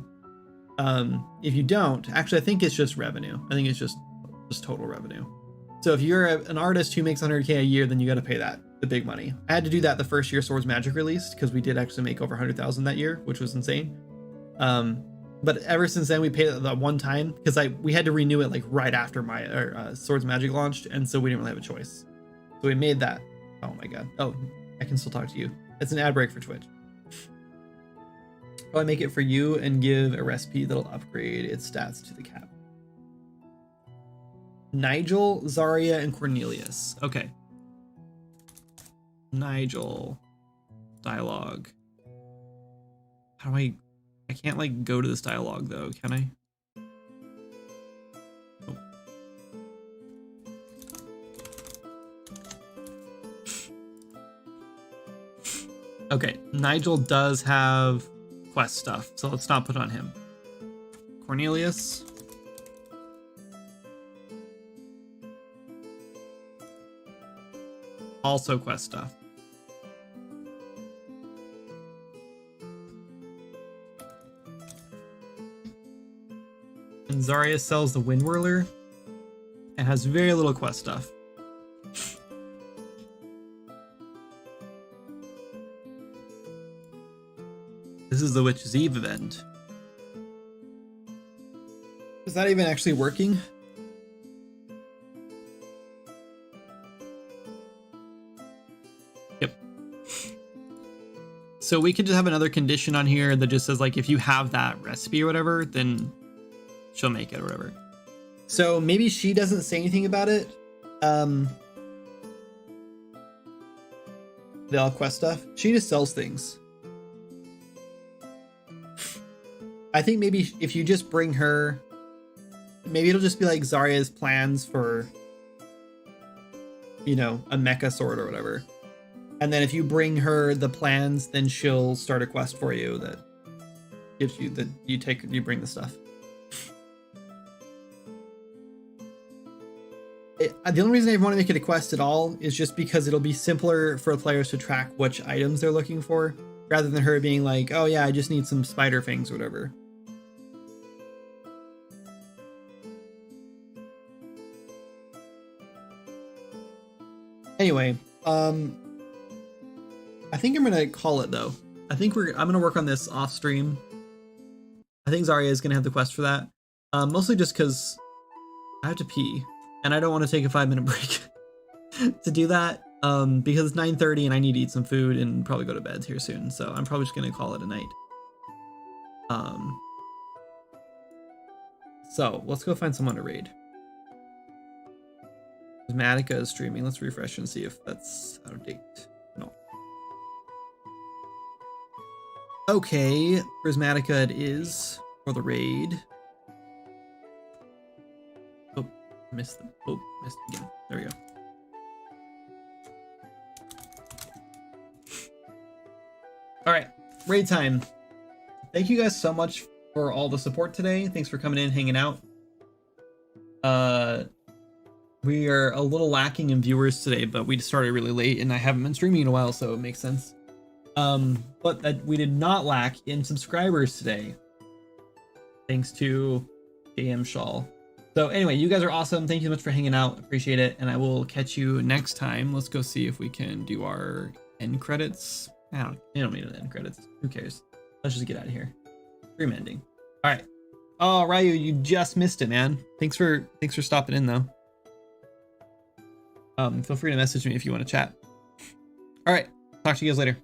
If you don't, actually, I think it's just revenue. I think it's just total revenue. So if you're an artist who makes 100K a year, then you got to pay the big money. I had to do that the first year Swords Magic released, because we did actually make over 100,000 that year, which was insane. But ever since then, we paid it that one time, because we had to renew it like right after my Swords Magic launched, and so we didn't really have a choice. So we made that. Oh my god. Oh, I can still talk to you. It's an ad break for Twitch. Probably make it for you and give a recipe that'll upgrade its stats to the cap. Nigel, Zarya, and Cornelius. Okay. Nigel. Dialogue. How do I can't like go to this dialogue though, can I? Oh. Okay, Nigel does have quest stuff, so let's not put on him. Cornelius. Also quest stuff. And Zarya sells the Wind Whirler and has very little quest stuff. This is the Witch's Eve event. Is that even actually working? Yep. So we could just have another condition on here that just says like, if you have that recipe or whatever, then she'll make it or whatever. So maybe she doesn't say anything about it. The all quest stuff. She just sells things. I think maybe if you just bring her, maybe it'll just be like Zarya's plans for, you know, a mecha sword or whatever. And then if you bring her the plans, then she'll start a quest for you that gives you that you bring the stuff. The only reason I want to make it a quest at all is just because it'll be simpler for players to track which items they're looking for, rather than her being like, oh yeah, I just need some spider fangs or whatever. Anyway, I think I'm gonna call it though. I think I'm gonna work on this off stream. I think Zarya is gonna have the quest for that. Mostly just because I have to pee and I don't want to take a 5-minute break to do that. Because it's 9:30 and I need to eat some food and probably go to bed here soon. So I'm probably just gonna call it a night. So let's go find someone to raid. Prismatica is streaming. Let's refresh and see if that's out of date. No. Okay, Prismatica it is for the raid. Oh, missed them. Oh, missed again. There we go. All right, raid time. Thank you guys so much for all the support today. Thanks for coming in, hanging out. We are a little lacking in viewers today, but we started really late and I haven't been streaming in a while, so it makes sense. But we did not lack in subscribers today, thanks to JM Shawl. So anyway, you guys are awesome. Thank you so much for hanging out. Appreciate it. And I will catch you next time. Let's go see if we can do our end credits. You don't need an end credits. Who cares? Let's just get out of here. Stream ending. All right. Oh, Ryu, you just missed it, man. Thanks for stopping in though. Feel free to message me if you want to chat. All right. Talk to you guys later.